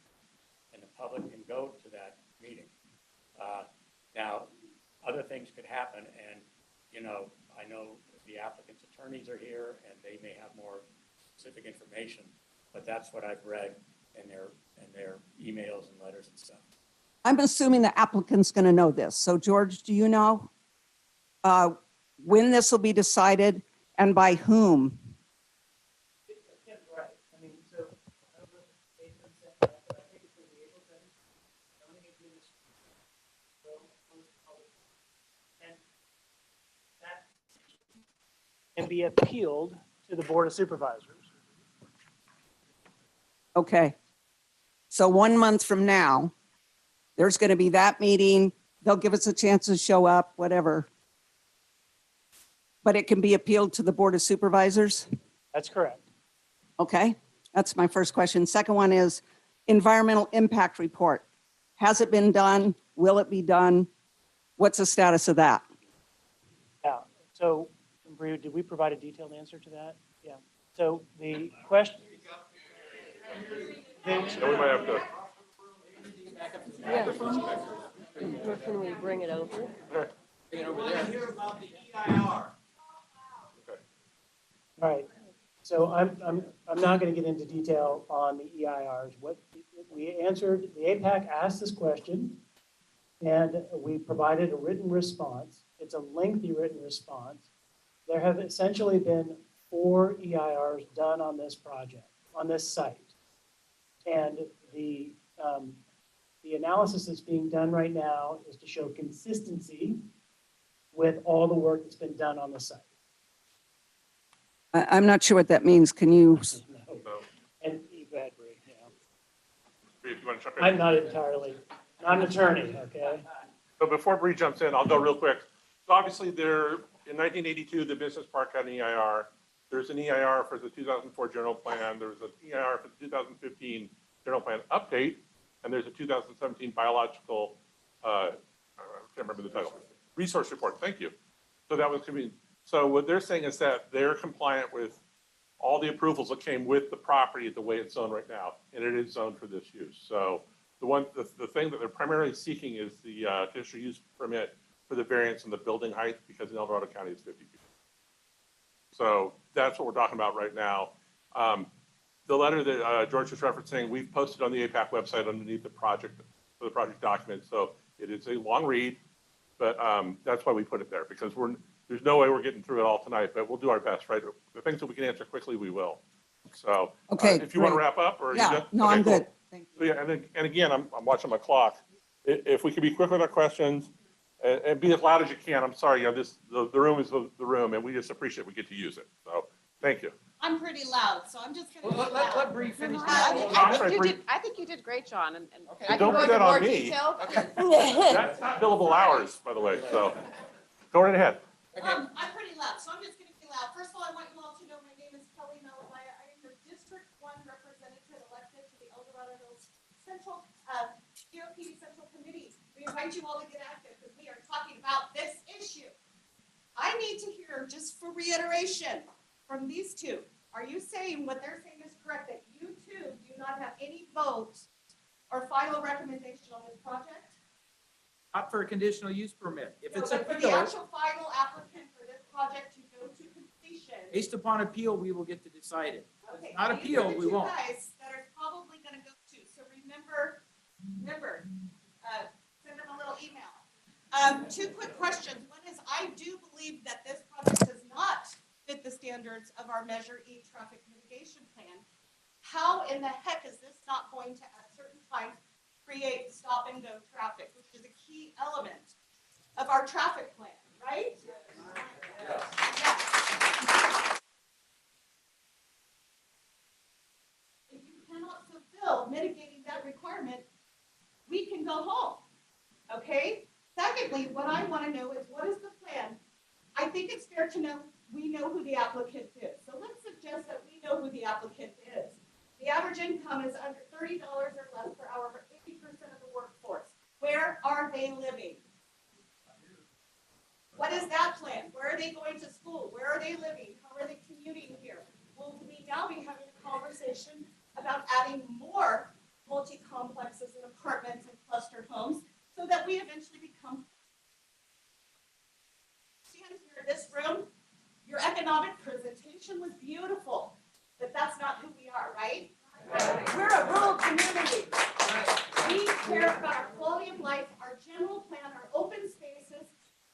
and the public can go to that meeting. Now, other things could happen, and, you know, I know the applicant's attorneys are here, and they may have more specific information, but that's what I've read in their emails and letters and stuff. I'm assuming the applicant's going to know this. So George, do you know when this will be decided and by whom? Ken's right. I mean, so, I don't know if it's been set yet, but I think it's going to be April 7th. Zoning administrator will host public. And that can be appealed to the Board of Supervisors. Okay. So 1 month from now, there's going to be that meeting. They'll give us a chance to show up, whatever. But it can be appealed to the Board of Supervisors? That's correct. Okay, that's my first question. Second one is environmental impact report. Has it been done? Will it be done? What's the status of that? Yeah, so, Bree, did we provide a detailed answer to that? Yeah, so the question. Yeah, we might have to. Yeah. Or can we bring it over? Bring it over there. Hear about the EIR. All right, so I'm not going to get into detail on the EIRs. What we answered, the APAC asked this question, and we provided a written response. It's a lengthy written response. There have essentially been 4 EIRs done on this project, on this site. And the analysis that's being done right now is to show consistency with all the work that's been done on the site. I'm not sure what that means. Can you? No. And go ahead, Bree. Yeah. Bree, if you want to jump in. I'm not an attorney, okay? So before Bree jumps in, I'll go real quick. So obviously in 1982, the business park had an EIR. There's an EIR for the 2004 general plan. There's an EIR for the 2015 general plan update. And there's a 2017 biological, I can't remember the title, resource report. Thank you. So that was So what they're saying is that they're compliant with all the approvals that came with the property the way it's zoned right now, and it is zoned for this use. So the thing that they're primarily seeking is the conditional use permit for the variance in the building height, because in El Dorado County it's 50 feet. So that's what we're talking about right now. The letter that George was referencing, we've posted on the APAC website underneath the project, for the project document. So it is a long read, but that's why we put it there, because there's no way we're getting through it all tonight, but we'll do our best, right? The things that we can answer quickly, we will. So Okay, if you want to great. wrap up, or you Yeah, good? no, Okay, I'm cool. good. Thank you. So, yeah, and again, I'm watching my clock. If we can be quick with our questions and be as loud as you can, I'm sorry, the room is the room, and we just appreciate we get to use it. So, thank you. I'm pretty loud, so I'm just gonna. Let Bree finish. I think you did great, John, and Okay. I can Don't go put into that on more me. detail. That's not billable hours, by the way, so go right ahead. I'm pretty loud, so I'm just gonna be loud. First of all, I want you all to know my name is Kelly Malavaya. I am the District 1 representative elected to the El Dorado Hills Central, GOP Central Committee. We invite you all to get active because we are talking about this issue. I need to hear, just for reiteration, from these two. Are you saying what they're saying is correct, that you two do not have any vote or final recommendation on this project? Not for a conditional use permit. If it's No, but for the appealed, actual final applicant for this project to go to completion. based upon appeal, we will get to decide it. If Okay, it's not these are appealed, the we two won't. guys that are probably gonna go to, so remember, send them a little email. Two quick questions. One is, I do believe that this project does not fit the standards of our Measure E traffic mitigation plan. How in the heck is this not going to, at certain times, create stop and go traffic, which is a key element of our traffic plan, right? Yes. If you cannot fulfill mitigating that requirement, we can go home, okay? Secondly, what I want to know is, what is the plan? I think it's fair to know, we know who the applicant is. So let's suggest that we know who the applicant is. The average income is under $30 or less per hour for 80% of the workforce. Where are they living? What is that plan? Where are they going to school? Where are they living? How are they commuting here? Will we now be having a conversation about adding more multi-complexes and apartments and clustered homes so that we eventually become, stand here in this room, your economic presentation was beautiful, but that's not who we are, right? We're a rural community. We care about our quality of life, our general plan, our open spaces,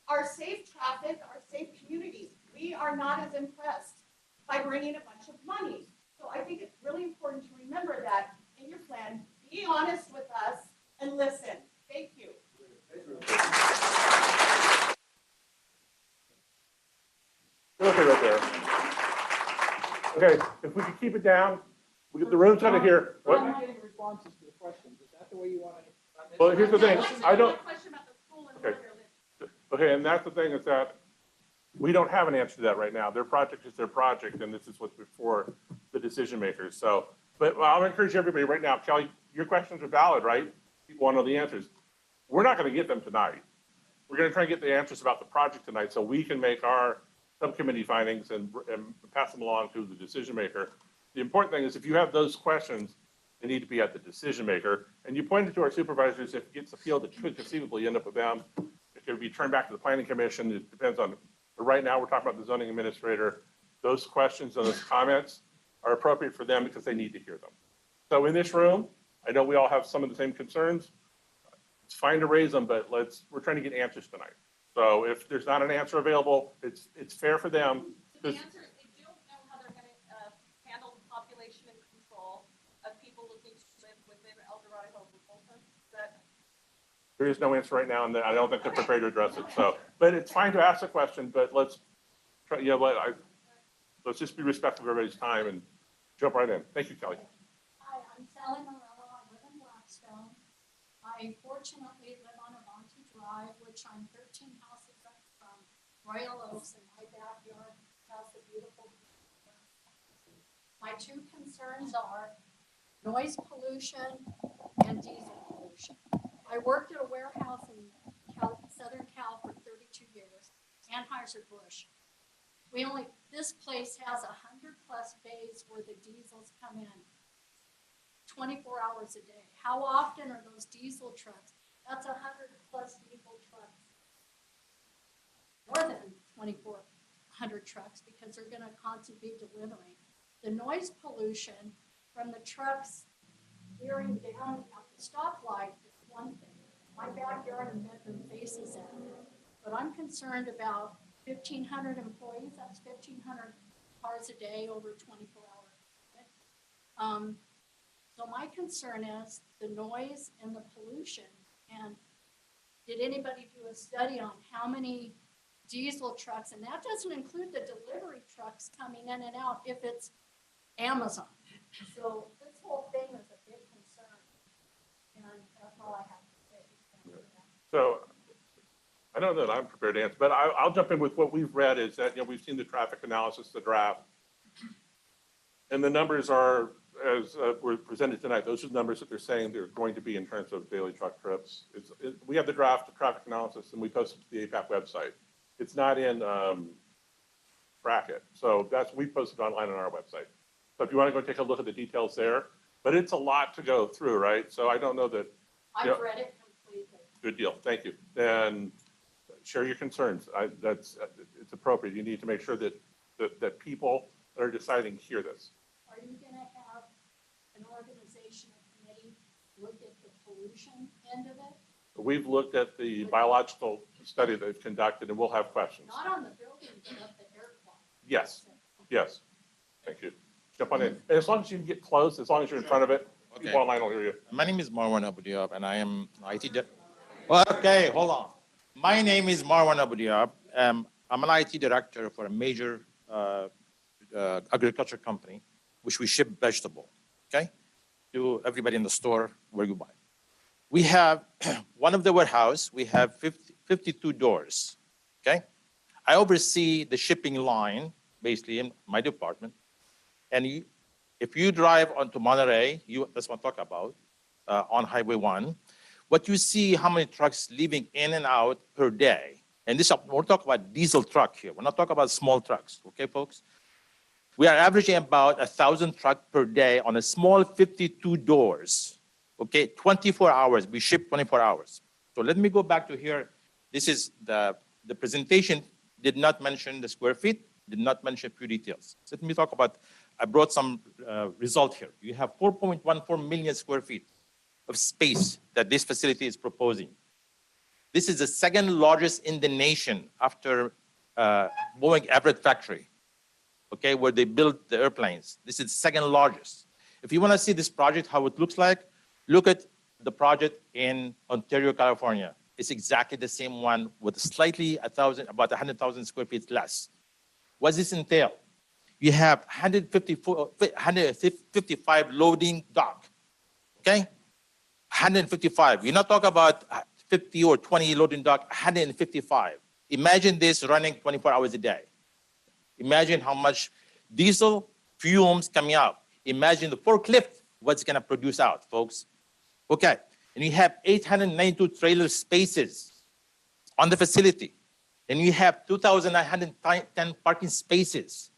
our safe traffic, our safe communities. We are not as impressed by bringing a bunch of money. So I think it's really important to remember that in your plan. Be honest with us and listen. Thank you. Okay, right there. Okay, if we could keep it down, the room's gonna hear. I'm What? not getting responses to the questions. Is that the way you want to? Well, here's the thing. I don't. Answer my question about the school and where Okay. they're living. Okay, and that's the thing, is that we don't have an answer to that right now. Their project is their project, and this is what's before the decision makers. So, but I'll encourage everybody right now, Kelly, your questions are valid, right? People want to know the answers. We're not going to get them tonight. We're going to try and get the answers about the project tonight so we can make our subcommittee findings and pass them along to the decision maker. The important thing is, if you have those questions, they need to be at the decision maker. And you pointed to our supervisors, if it gets appealed, it could conceivably end up with them. It could be turned back to the planning commission. It depends on, but right now we're talking about the zoning administrator. Those questions and those comments are appropriate for them because they need to hear them. So in this room, I know we all have some of the same concerns. It's fine to raise them, but we're trying to get answers tonight. So if there's not an answer available, it's fair for them. So the answer is, they don't know how they're going to handle the population and control of people looking to live within El Dorado Hills and Fulton. There is no answer right now, and I don't think they're prepared to address it. So, but it's fine to ask the question, but let's try, let's just be respectful of everybody's time and jump right in. Thank you, Kelly. Hi, I'm Sally Morello. I live in Blackstone. I fortunately live on Avanti Drive, which I'm 13 houses up from Royal Oaks, and my backyard has a beautiful view. My two concerns are noise pollution and diesel pollution. I worked at a warehouse in Southern Cal for 32 years, Anheuser-Busch. This place has 100+ bays where the diesels come in 24 hours a day. How often are those diesel trucks? That's 100+ diesel trucks. More than 2,400 trucks because they're gonna constantly be delivering. The noise pollution from the trucks bearing down at the stoplight is one thing. My backyard and bedroom faces that. But I'm concerned about 1,500 employees, that's 1,500 cars a day over 24 hours. So my concern is the noise and the pollution. And did anybody do a study on how many diesel trucks, and that doesn't include the delivery trucks coming in and out if it's Amazon. So this whole thing is a big concern. And that's all I have to say. So I don't know that I'm prepared to answer, but I'll jump in with what we've read is that, we've seen the traffic analysis, the draft. And the numbers are, as were presented tonight, those are the numbers that they're saying they're going to be in terms of daily truck trips. We have the draft, the traffic analysis, and we posted to the APAC website. It's not in bracket. So we posted online on our website. So if you want to go take a look at the details there, but it's a lot to go through, right? So I don't know that. I've read it completely. Good deal. Thank you. And share your concerns. It's appropriate. You need to make sure that people that are deciding hear this. Are you gonna have an organization or committee look at the pollution end of it? We've looked at the biological study they've conducted, and we'll have questions. Not on the building, but of the air quality. Yes, yes. Thank you. Jump on in. And as long as you can get close, as long as you're in front of it, people online will hear you. My name is Marwan Abu Diab, and I am IT. Okay, hold on. My name is Marwan Abu Diab. I'm an IT director for a major agriculture company, which we ship vegetable, okay, to everybody in the store where you buy. We have one of the warehouse, we have 52 doors, okay? I oversee the shipping line, basically in my department. And if you drive onto Monterey, that's what I'm talking about, on Highway 1, what you see how many trucks leaving in and out per day. And we're talking about diesel truck here. We're not talking about small trucks, okay, folks? We are averaging about 1,000 trucks per day on a small 52 doors, okay? 24 hours, we ship 24 hours. So let me go back to here. This is the presentation did not mention the square feet, did not mention few details. So let me talk about, I brought some result here. You have 4.14 million square feet of space that this facility is proposing. This is the second largest in the nation after Boeing Everett factory, okay, where they build the airplanes. This is second largest. If you want to see this project, how it looks like, look at the project in Ontario, California. It's exactly the same one with slightly about 100,000 square feet less. What does this entail? You have 155 loading dock, okay? 155. You're not talking about 50 or 20 loading dock, 155. Imagine this running 24 hours a day. Imagine how much diesel fumes coming out. Imagine the forklift, what's gonna produce out, folks. Okay, and you have 892 trailer spaces on the facility. And you have 2,910 parking spaces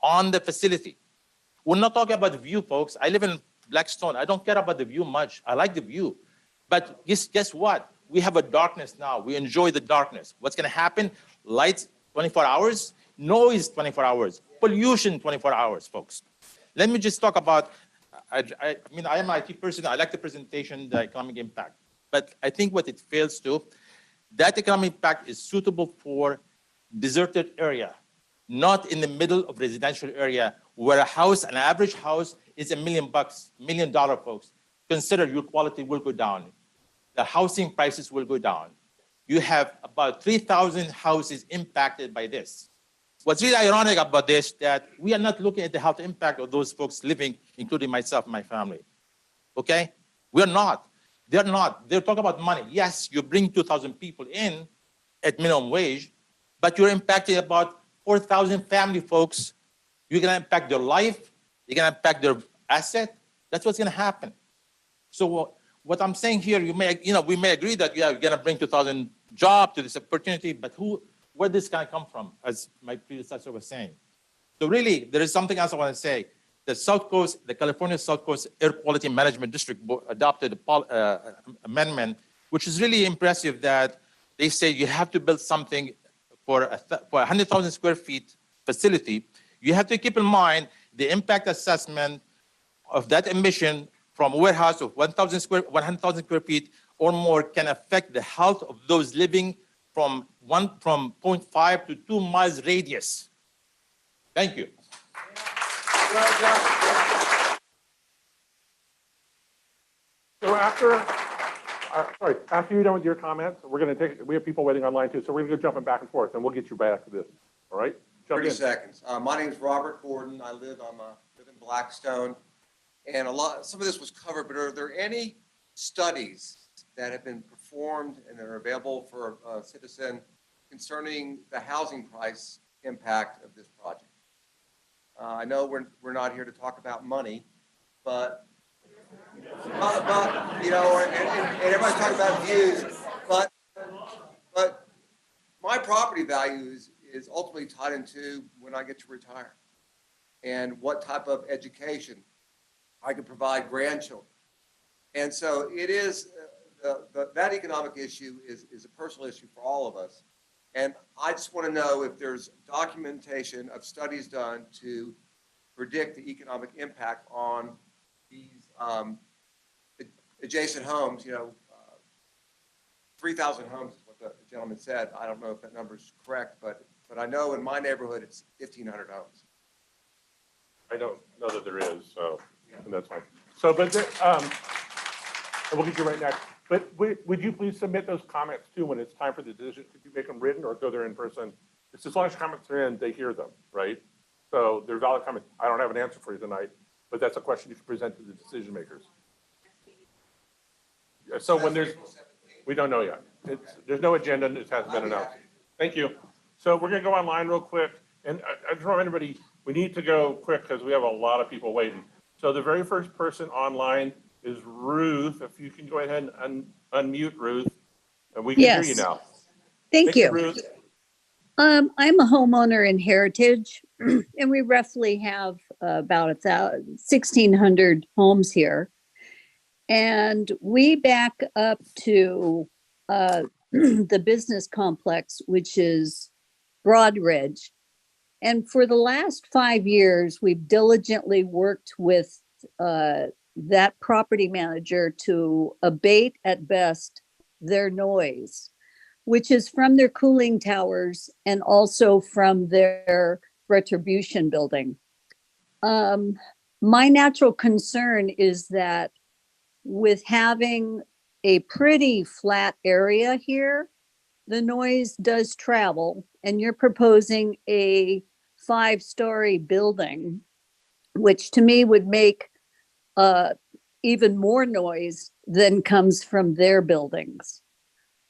on the facility. We're not talking about the view, folks. I live in Blackstone. I don't care about the view much. I like the view. But guess what? We have a darkness now. We enjoy the darkness. What's gonna happen? Lights 24 hours, noise 24 hours, pollution 24 hours, folks. Let me just talk about, I mean, I am an IT person. I like the presentation, the economic impact. But I think what it fails to, that economic impact is suitable for deserted area, not in the middle of residential area where a house, an average house is $1 million, $1 million, folks. Consider your quality will go down. The housing prices will go down. You have about 3,000 houses impacted by this. What's really ironic about this, that we are not looking at the health impact of those folks living, including myself and my family, okay? We're not. They're not. They're talking about money. Yes, you bring 2,000 people in at minimum wage, but you're impacting about 4,000 family folks. You're gonna impact their life. You're gonna impact their asset. That's what's gonna happen. So what I'm saying here, we may agree that, yeah, we're gonna bring 2,000 jobs to this opportunity, but who where this can come from, as my predecessor was saying. So really, there is something else I want to say. The California South Coast Air Quality Management District adopted an amendment, which is really impressive, that they say you have to build something for a 100,000 square feet facility. You have to keep in mind the impact assessment of that emission from a warehouse of 100,000 square feet or more can affect the health of those living from 0.5 to 2 miles radius. Thank you. So after you're done with your comments, we have people waiting online too, so we're gonna go jumping back and forth, and we'll get you back to this, all right? Jump 30 in. seconds. My name is Robert Gordon. I live in Blackstone. And some of this was covered, but are there any studies that have been performed and that are available for a citizen concerning the housing price impact of this project? I know we're not here to talk about money, but you know, and everybody's talking about views, but my property value is ultimately tied into when I get to retire and what type of education I can provide grandchildren. And so it is, that economic issue is a personal issue for all of us. And I just want to know if there's documentation of studies done to predict the economic impact on these adjacent homes. You know, 3,000 homes is what the gentleman said. I don't know if that number is correct, but I know in my neighborhood it's 1,500 homes. I don't know that there is, so that's fine. So, but, and we'll get you right next. But would you please submit those comments too when it's time for the decision? Could you make them written or go there in person? It's as long as comments are in, they hear them, right? So they're valid comments. I don't have an answer for you tonight, but that's a question you can present to the decision makers. So when we don't know yet. There's no agenda, and it hasn't been announced. Thank you. So we're gonna go online real quick. And I just want everybody, we need to go quick because we have a lot of people waiting. So the very first person online is Ruth. If you can go ahead and unmute Ruth, and we can hear you now. Thank you. Ruth. I'm a homeowner in Heritage, and we roughly have about 1,600 homes here. And we back up to the business complex, which is Broadridge. And for the last 5 years, we've diligently worked with that property manager to abate at best their noise, which is from their cooling towers and also from their retribution building. My natural concern is that with having a pretty flat area here, the noise does travel, and you're proposing a 5-story building, which to me would make even more noise than comes from their buildings.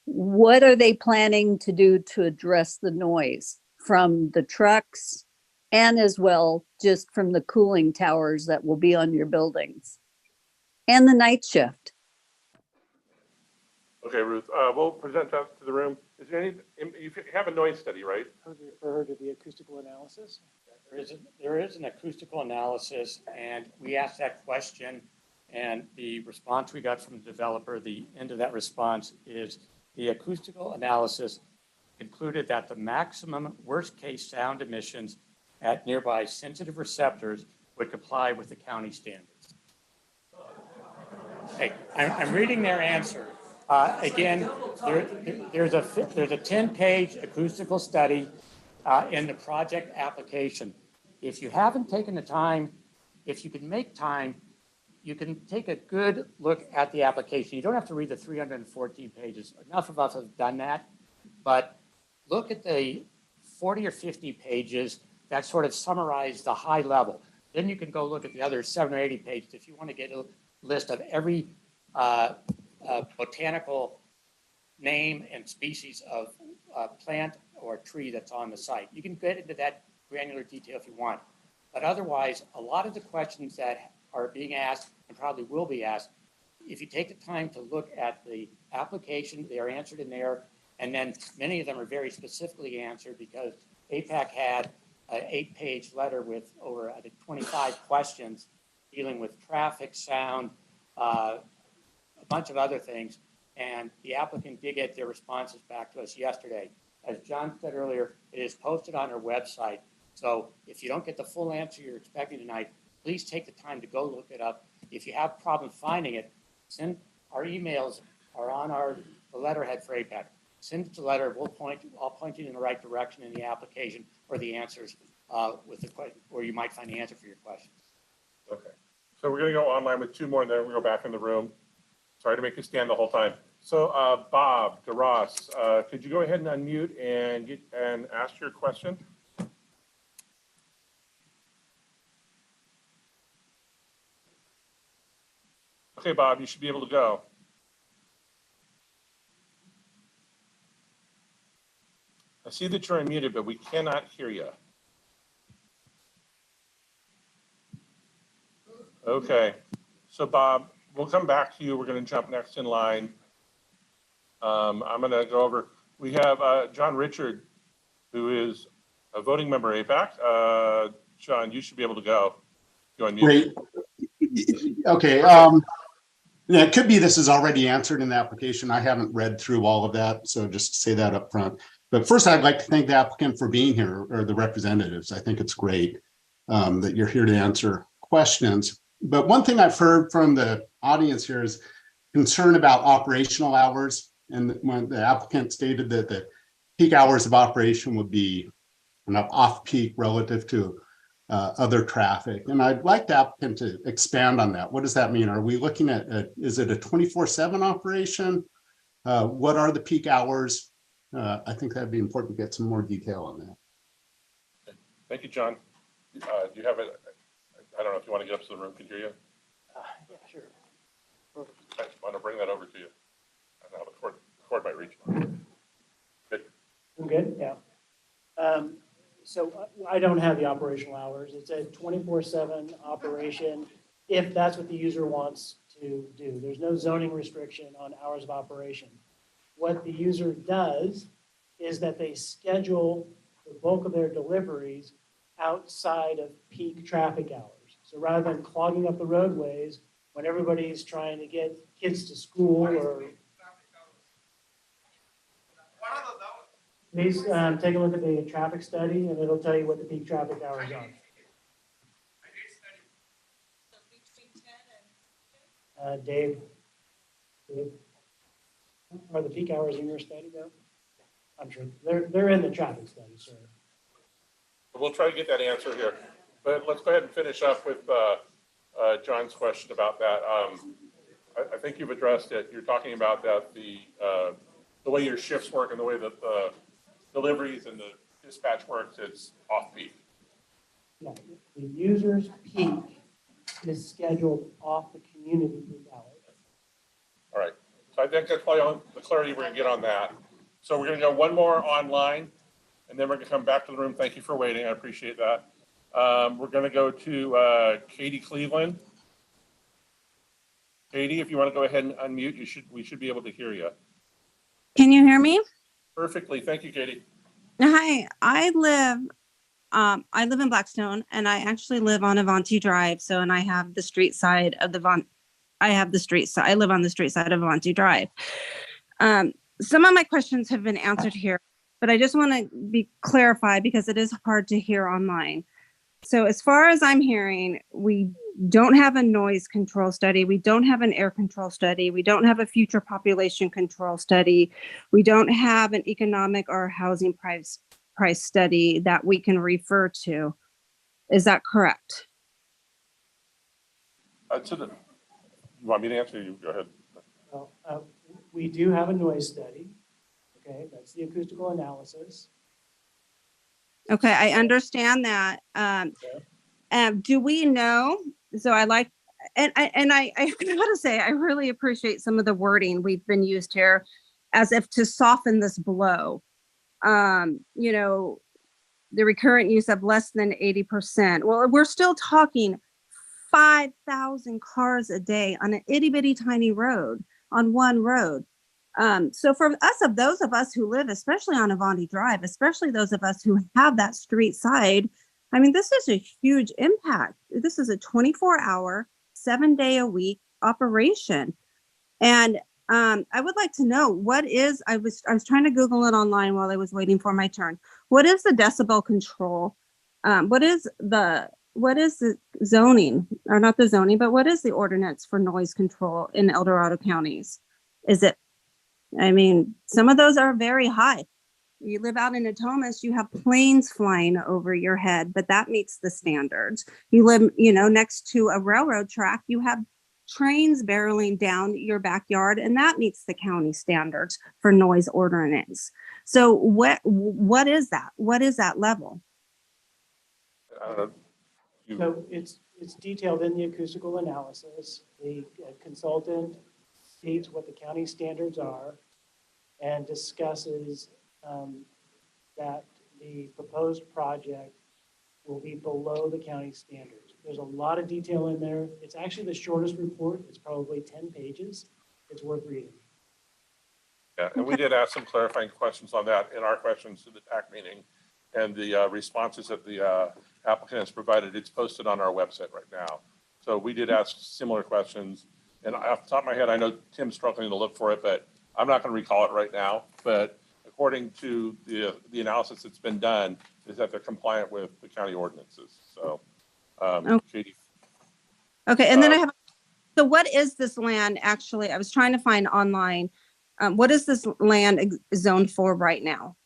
What are they planning to do to address the noise from the trucks and as well just from the cooling towers that will be on your buildings and the night shift? Okay, Ruth, we'll present that to the room. Is there any, you have a noise study, right? I would refer to the acoustical analysis. There is an acoustical analysis, and we asked that question, and the response we got from the developer, the end of that response is the acoustical analysis concluded that the maximum worst-case sound emissions at nearby sensitive receptors would comply with the county standards. Hey, I'm reading their answer. Again, there's a 10-page acoustical study in the project application. If you haven't taken the time, if you can make time, you can take a good look at the application. You don't have to read the 314 pages. Enough of us have done that. But look at the 40 or 50 pages that sort of summarize the high level. Then you can go look at the other 7 or 80 pages if you want to get a list of every botanical name and species of plant or tree that's on the site. You can get into that granular detail if you want. But otherwise, a lot of the questions that are being asked and probably will be asked, if you take the time to look at the application, they are answered in there. And then many of them are very specifically answered because APAC had an 8-page letter with over, I think, 25 questions dealing with traffic, sound, a bunch of other things. And the applicant did get their responses back to us yesterday. As John said earlier, it is posted on our website. So if you don't get the full answer you're expecting tonight, please take the time to go look it up. If you have problems finding it, send our emails are on the letterhead for APAC. Send it to the letter. I'll point you in the right direction in the application or the answers or you might find the answer for your questions. Okay. So we're going to go online with 2 more, and then we'll go back in the room. Sorry to make you stand the whole time. So Bob, DeRoss, could you go ahead and unmute and ask your question? Okay, Bob, you should be able to go. I see that you're unmuted, but we cannot hear you. Okay, so Bob, we'll come back to you. We're going to jump next in line. I'm going to go over. We have John Richard, who is a voting member APAC. John, you should be able to go. Go on mute. Great. Okay. Yeah, it could be this is already answered in the application. I haven't read through all of that, so just say that up front. But first, I'd like to thank the applicant for being here, or the representatives. I think it's great that you're here to answer questions. But one thing I've heard from the audience here is concern about operational hours. And when the applicant stated that the peak hours of operation would be off-peak relative to other traffic. And I'd like the applicant to expand on that. What does that mean? Are we looking at, is it a 24/7 operation? What are the peak hours? I think that'd be important to get some more detail on that. Thank you, John. Do you have it? I don't know if you want to get up so the room can hear you. Yeah, sure. I want to bring that over to you. I don't know how the cord might reach. Good. I'm good, yeah. So I don't have the operational hours. It's a 24/7 operation if that's what the user wants to do. There's no zoning restriction on hours of operation. What the user does is that they schedule the bulk of their deliveries outside of peak traffic hours. So rather than clogging up the roadways when everybody's trying to get kids to school or. Please take a look at the traffic study and it'll tell you what the peak traffic hours are. Dave, are the peak hours in your study though? I'm sure they're in the traffic study, sir. We'll try to get that answer here, but let's go ahead and finish up with John's question about that. I think you've addressed it. You're talking about that the way your shifts work and the way that the deliveries and the dispatch works, it's off peak. Yeah, the user's peak is scheduled off the community peak hours. All right, so I think that's probably the clarity we're gonna get on that. So we're gonna go one more online, and then we're gonna come back to the room. Thank you for waiting, I appreciate that. We're gonna go to Katie Cleveland. Katie, if you wanna go ahead and unmute, we should be able to hear you. Can you hear me? Perfectly, thank you, Katie. Hi, I live in Blackstone, and I actually live on Avanti Drive. So, and I have the street side of I live on the street side of Avanti Drive. Some of my questions have been answered here, but I just want to clarify because it is hard to hear online. So as far as I'm hearing, we don't have a noise control study. We don't have an air control study. We don't have a future population control study. We don't have an economic or housing price study that we can refer to. Is that correct? You want me to answer? You go ahead. Well, we do have a noise study. Okay, that's the acoustical analysis. Okay, I understand that. Do we know? So I like, and I gotta say, I really appreciate some of the wording we've been used here as if to soften this blow. You know, the recurrent use of less than 80%. Well, we're still talking 5,000 cars a day on an itty bitty tiny road, on one road. So for us, of those of us who live, especially on Avanti Drive, especially those of us who have that street side, I mean, this is a huge impact. This is a 24-hour, 7-day-a-week operation. And I would like to know I was trying to Google it online while I was waiting for my turn. What is the decibel control? What is the zoning, or not the zoning, but what is the ordinance for noise control in El Dorado counties? I mean, some of those are very high. You live out in Natomas, you have planes flying over your head, but that meets the standards. You live, next to a railroad track, you have trains barreling down your backyard, and that meets the county standards for noise ordinance. So what is that? What is that level? So it's detailed in the acoustical analysis. The consultant states what the county standards are and discusses that the proposed project will be below the county standards. There's a lot of detail in there. It's actually the shortest report. It's probably 10 pages. It's worth reading. Yeah, and we did ask some clarifying questions on that in our questions to the TAC meeting, and the responses that the applicant has provided, it's posted on our website right now. So we did ask similar questions, and off the top of my head, I know Tim's struggling to look for it, but I'm not going to recall it right now. But according to the analysis that's been done, is that they're compliant with the county ordinances. So, Katie. Okay, and then so what is this land actually? I was trying to find online. What is this land zoned for right now?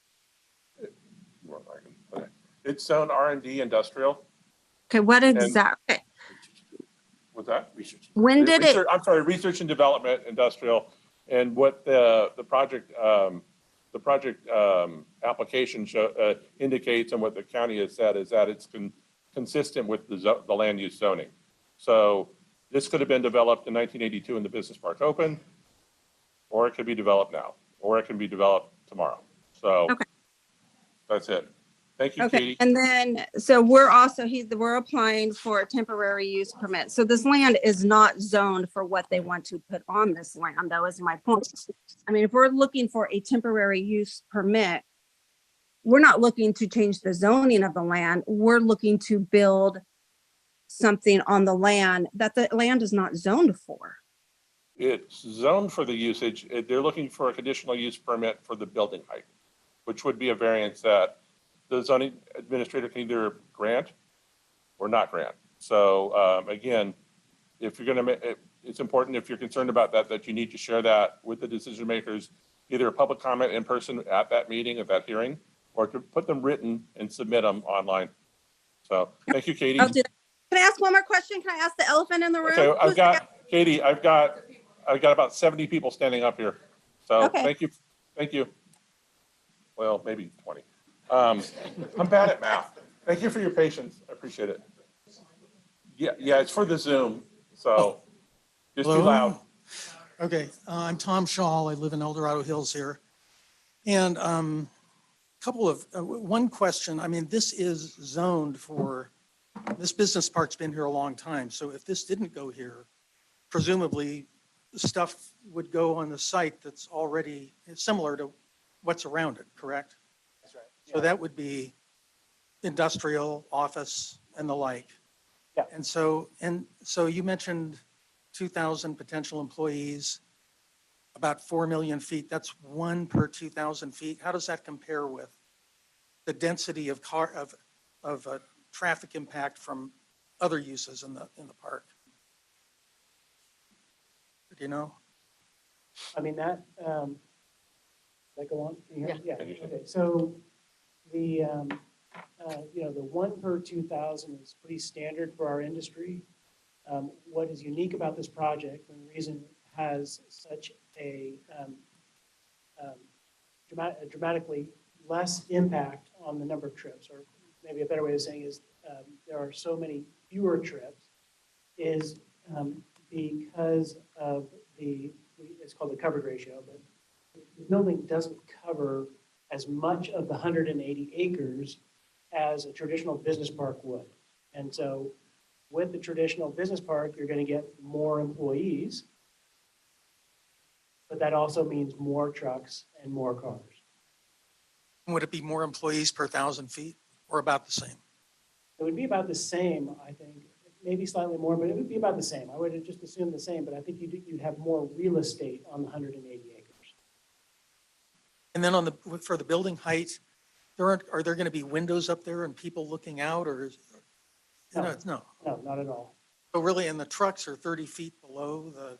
It's zone R&D industrial. Okay, what exactly? What's that? When did it? I'm sorry, research and development industrial. And what the project application indicates, and what the county has said, is that it's consistent with the land use zoning. So this could have been developed in 1982 when the business park opened, or it could be developed now, or it can be developed tomorrow. So that's it. Thank you, Katie. And then, so we're applying for a temporary use permit. So this land is not zoned for what they want to put on this land. That was my point. I mean, if we're looking for a temporary use permit, we're not looking to change the zoning of the land. We're looking to build something on the land that the land is not zoned for. It's zoned for the usage. They're looking for a conditional use permit for the building height, which would be a variance that the zoning administrator can either grant or not grant. So again, if you're going to, it's important, if you're concerned about that you need to share that with the decision makers, either a public comment in person at that meeting, at that hearing, or to put them written and submit them online. So thank you, Katie. Can I ask one more question? Can I ask the elephant in the room? Okay, Katie, I've got about 70 people standing up here. So Thank you. Thank you. Well, maybe 20. I'm bad at math. Thank you for your patience. I appreciate it. Yeah, it's for the Zoom. So just be loud. Okay, I'm Tom Shaw. I live in El Dorado Hills here. And one question. I mean, this is zoned for, this business park's been here a long time. So if this didn't go here, presumably stuff would go on the site that's already similar to what's around it, correct? That's right. So that would be industrial, office, and the like. Yeah. And so you mentioned 2,000 potential employees, about 4 million feet. That's 1 per 2,000 feet. How does that compare with the density of traffic impact from other uses in the park? Do you know? I mean, that, go on? Yeah. Okay. So the, the 1 per 2,000 is pretty standard for our industry. What is unique about this project, and the reason it has such a dramatically less impact on the number of trips, or maybe a better way of saying is there are so many fewer trips, is because of it's called the coverage ratio, but the building doesn't cover as much of the 180 acres as a traditional business park would. And so with the traditional business park, you're going to get more employees. but that also means more trucks and more cars. Would it be more employees per 1,000 feet or about the same? It would be about the same, I think, maybe slightly more, but it would be about the same. I would have just assumed the same, but I think you'd have more real estate on the 180 acres. And then for the building height, are there going to be windows up there and people looking out or? No. No, not at all. So really, and the trucks are 30 feet below the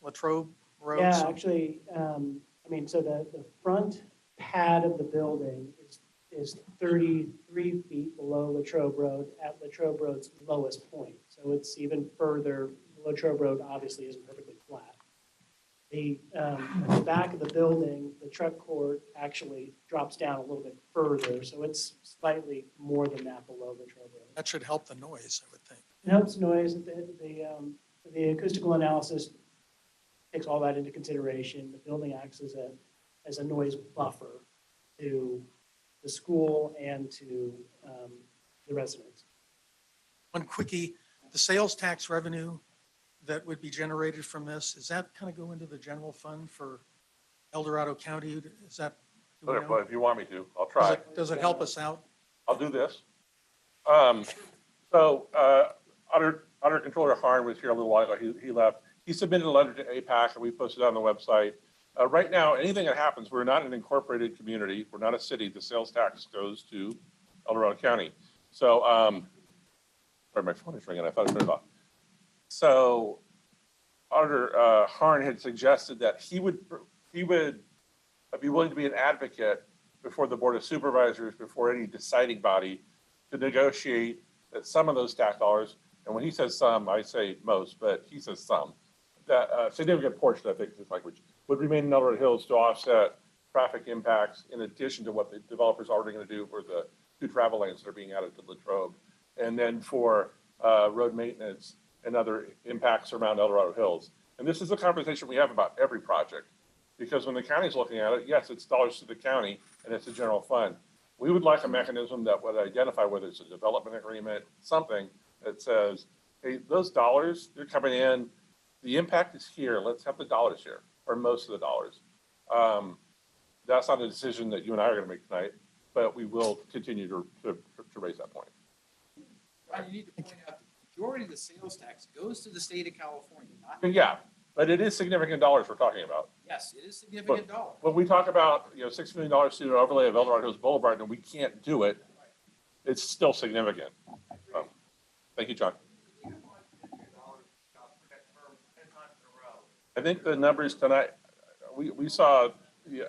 Latrobe Road? Yeah, so- actually, so the front pad of the building is 33 feet below Latrobe Road at Latrobe Road's lowest point. So it's even further, Latrobe Road obviously isn't perfectly flat. At the back of the building, the truck court actually drops down a little bit further, so it's slightly more than that below Latrobe Road. That should help the noise, I would think. It helps noise. The acoustical analysis takes all that into consideration. The building acts as a noise buffer to the school and to the residents. One quickie, the sales tax revenue that would be generated from this, does that kind of go into the general fund for El Dorado County? Is that? do we know? If you want me to, I'll try. Does it help us out? I'll do this. Auditor Controller Harn was here a little while ago. He left. He submitted a letter to APAC and we posted it on the website. Right now, anything that happens, we're not an incorporated community. We're not a city. The sales tax goes to El Dorado County. So, sorry, my phone is ringing. I thought I turned it off. So Auditor Harn had suggested that he would be willing to be an advocate before the Board of Supervisors, before any deciding body, to negotiate that some of those tax dollars, and when he says some, I say most, but he says some, that a significant portion, I think is his language, would remain in El Dorado Hills to offset traffic impacts in addition to what the developer's already going to do for the 2 travel lanes that are being added to Latrobe. And then for road maintenance and other impacts around El Dorado Hills. And this is a conversation we have about every project, because when the county's looking at it, yes, it's dollars to the county and it's a general fund. We would like a mechanism that would identify whether it's a development agreement, something that says, hey, those dollars, they're coming in, the impact is here, let's have the dollars here, or most of the dollars. That's not a decision that you and I are gonna make tonight, but we will continue to raise that point. You need to point out, the majority of the sales tax goes to the state of California, not. Yeah, but it is significant dollars we're talking about. Yes, it is significant dollars. When we talk about, $6 million to an overlay of El Dorado Hills Boulevard and we can't do it, it's still significant. Thank you, John. I think the numbers tonight, we saw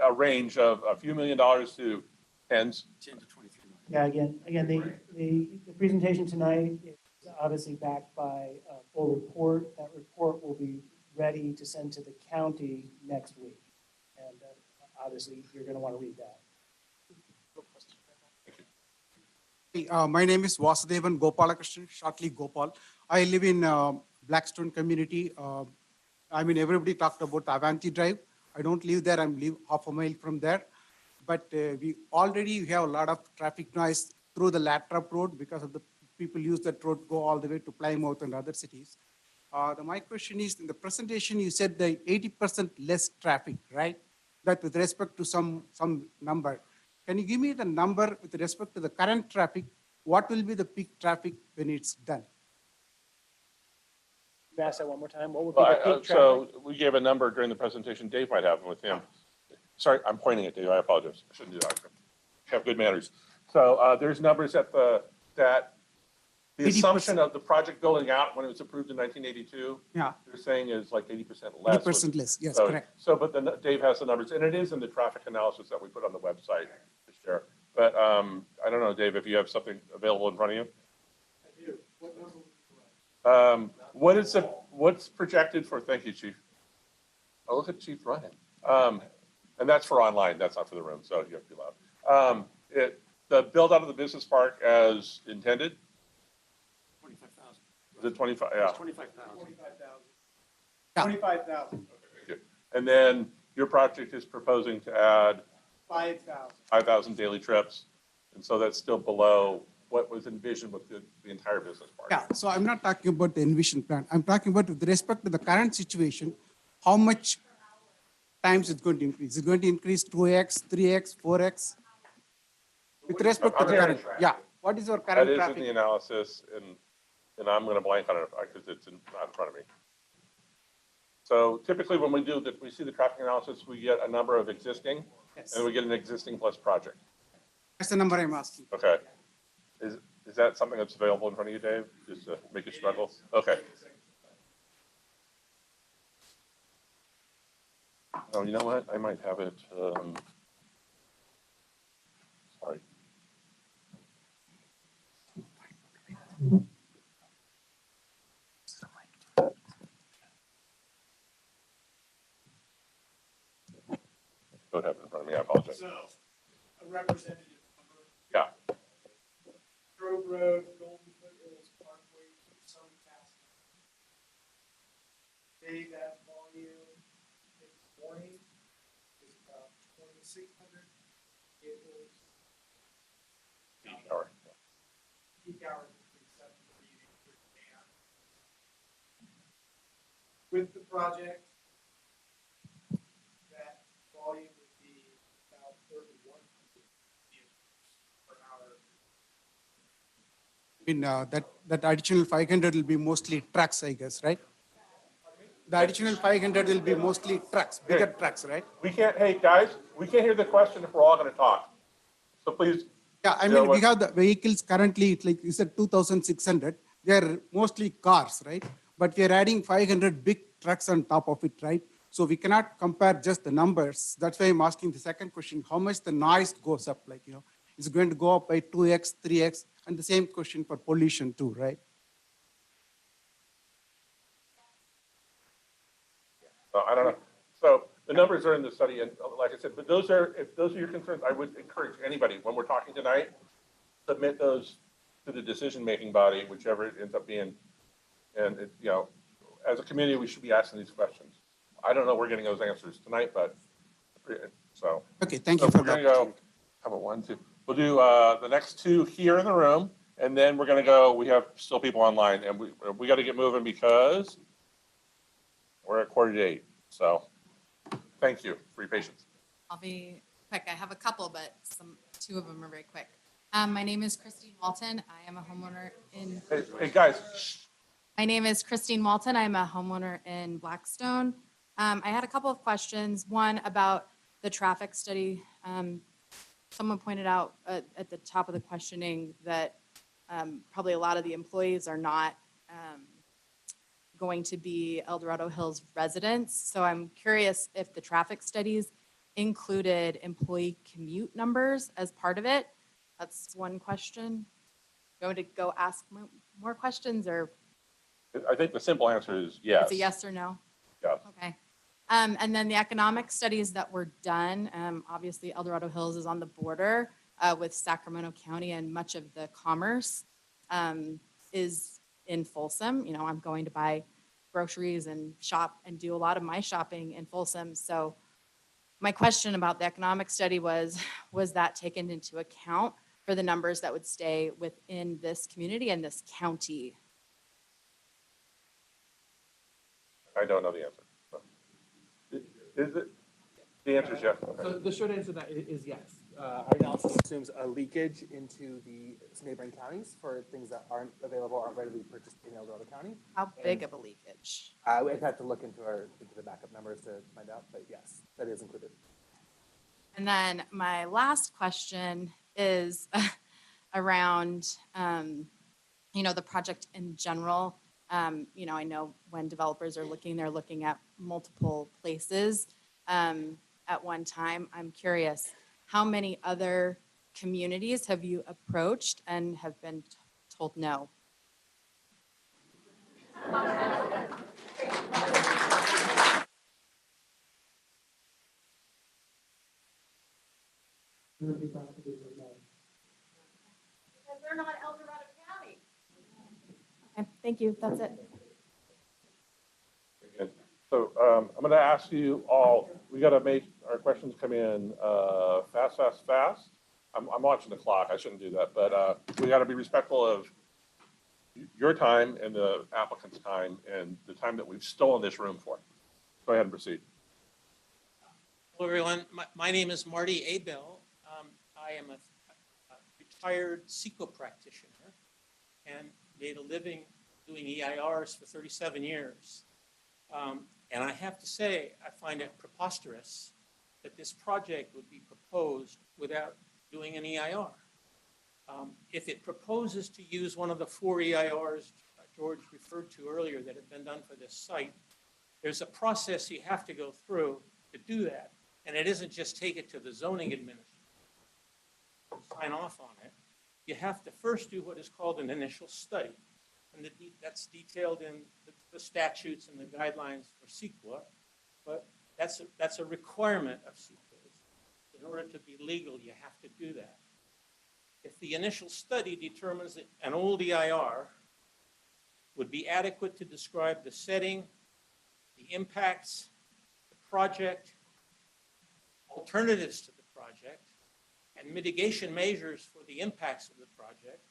a range of a few $1 million to tens. 10 to 23 million. Yeah, again, the presentation tonight is obviously backed by a full report. That report will be ready to send to the county next week. And obviously, you're going to want to read that. My name is Vasudevan Gopalakrishnan, shortly Gopal. I live in Blackstone community. Everybody talked about Avanti Drive. I don't live there. I live half a mile from there. But we already have a lot of traffic noise through the Latrop Road because of the people use that road to go all the way to Plymouth and other cities. My question is, in the presentation, you said the 80% less traffic, right? That with respect to some number. Can you give me the number with respect to the current traffic? What will be the peak traffic when it's done? You ask that one more time. What would be the peak traffic? So we gave a number during the presentation. Dave might have them with him. Sorry, I'm pointing at Dave. I apologize. I shouldn't do that. Have good manners. So there's numbers that the assumption of the project building out when it was approved in 1982. Yeah. They're saying is like 80% less. 80% less, yes, So, correct. So, but then Dave has the numbers, and it is in the traffic analysis that we put on the website to share. But I don't know, Dave, if you have something available in front of you. I do. What number? What's projected for? Thank you, Chief. Oh, look at Chief Ryan. And that's for online. That's not for the room, so you have to be loud. The build out of the business park as intended. 25,000. Was it 25? Yeah. 25,000. 25,000. Okay. And then your project is proposing to add 5,000. 5,000 daily trips, and so that's still below what was envisioned with the entire business park. Yeah, so I'm not talking about the envision plan. I'm talking about with respect to the current situation, how much times it's going to increase? Is it going to increase 2x, 3x, 4x? With respect to the current, yeah. What is your That current is in traffic? the analysis, and I'm gonna blank on it because it's not in front of me. So typically when we see the traffic analysis, we get a number of existing, and we get an existing plus project. That's the number I'm asking. Okay. Is that something that's available in front of you, Dave? Just to make you struggle? Okay. Oh, you know what? I might have it, sorry. Don't have it in front of me, I apologize. So, a representative number. Yeah. Grove Road, Golden Foothills Parkway, some fast. Today, that volume this morning is about 2,600 vehicles. Peak hour. Peak hours between 7:30 and 8:30 a.m. With the project, that volume would be about 3,100 vehicles per hour. In that additional 500 will be mostly trucks, I guess, right? The additional 500 will be mostly trucks, bigger trucks, right? We can't, hey, guys, we can't hear the question if we're all gonna talk. So please. Yeah, I mean, we have the vehicles currently, it's like you said, 2,600. They're mostly cars, right? But we are adding 500 big trucks on top of it, right? So we cannot compare just the numbers. That's why I'm asking the second question, how much the noise goes up, like, is it going to go up by 2x, 3x? And the same question for pollution too, right? I don't know. So the numbers are in the study, and like I said, but if those are your concerns, I would encourage anybody, when we're talking tonight, submit those to the decision-making body, whichever it ends up being. And as a community, we should be asking these questions. I don't know we're getting those answers tonight, but so. Okay, thank you for We're gonna go, how about 1, 2? We'll do the next 2 here in the room, and then we're gonna go, we have still people online, and we gotta get moving because we're at 7:45. So thank you for your patience. I'll be quick. I have a couple, but 2 of them are very quick. My name is Christine Walton. I am a homeowner in. Hey guys. My name is Christine Walton. I'm a homeowner in Blackstone. I had a couple of questions. One about the traffic study. Someone pointed out at the top of the questioning that probably a lot of the employees are not going to be El Dorado Hills residents. So I'm curious if the traffic studies included employee commute numbers as part of it. That's one question. You want me to go ask more questions, or? I think the simple answer is yes. It's a yes or no? Yes. Okay. And then the economic studies that were done, obviously El Dorado Hills is on the border with Sacramento County, and much of the commerce is in Folsom. I'm going to buy groceries and shop and do a lot of my shopping in Folsom. So my question about the economic study was that taken into account for the numbers that would stay within this community and this county? I don't know the answer. Is it? The answer is yes. Okay. So the short answer to that is yes. Our analysis assumes a leakage into the neighboring counties for things that aren't available, aren't readily purchased in El Dorado County. How big of a leakage? We'd have to look into the backup numbers to find out, but yes, that is included. And then my last question is around, the project in general. I know when developers are looking, they're looking at multiple places at one time. I'm curious, how many other communities have you approached and have been told no? Because they're not El Dorado County. Okay, thank you. That's it. Good. So I'm going to ask you all, we got to make our questions come in fast. I'm watching the clock. I shouldn't do that, but we got to be respectful of your time and the applicant's time and the time that we've stolen this room for. Go ahead and proceed. Hello, everyone. My name is Marty Abel. I am a retired CEQA practitioner and made a living doing EIRs for 37 years. And I have to say, I find it preposterous that this project would be proposed without doing an EIR. If it proposes to use one of the 4 EIRs George referred to earlier that have been done for this site, there's a process you have to go through to do that. And it isn't just take it to the zoning administrator, sign off on it. You have to first do what is called an initial study. And that's detailed in the statutes and the guidelines for CEQA. But that's a requirement of CEQA. In order to be legal, you have to do that. If the initial study determines that an old EIR would be adequate to describe the setting, the impacts, the project, alternatives to the project, and mitigation measures for the impacts of the project,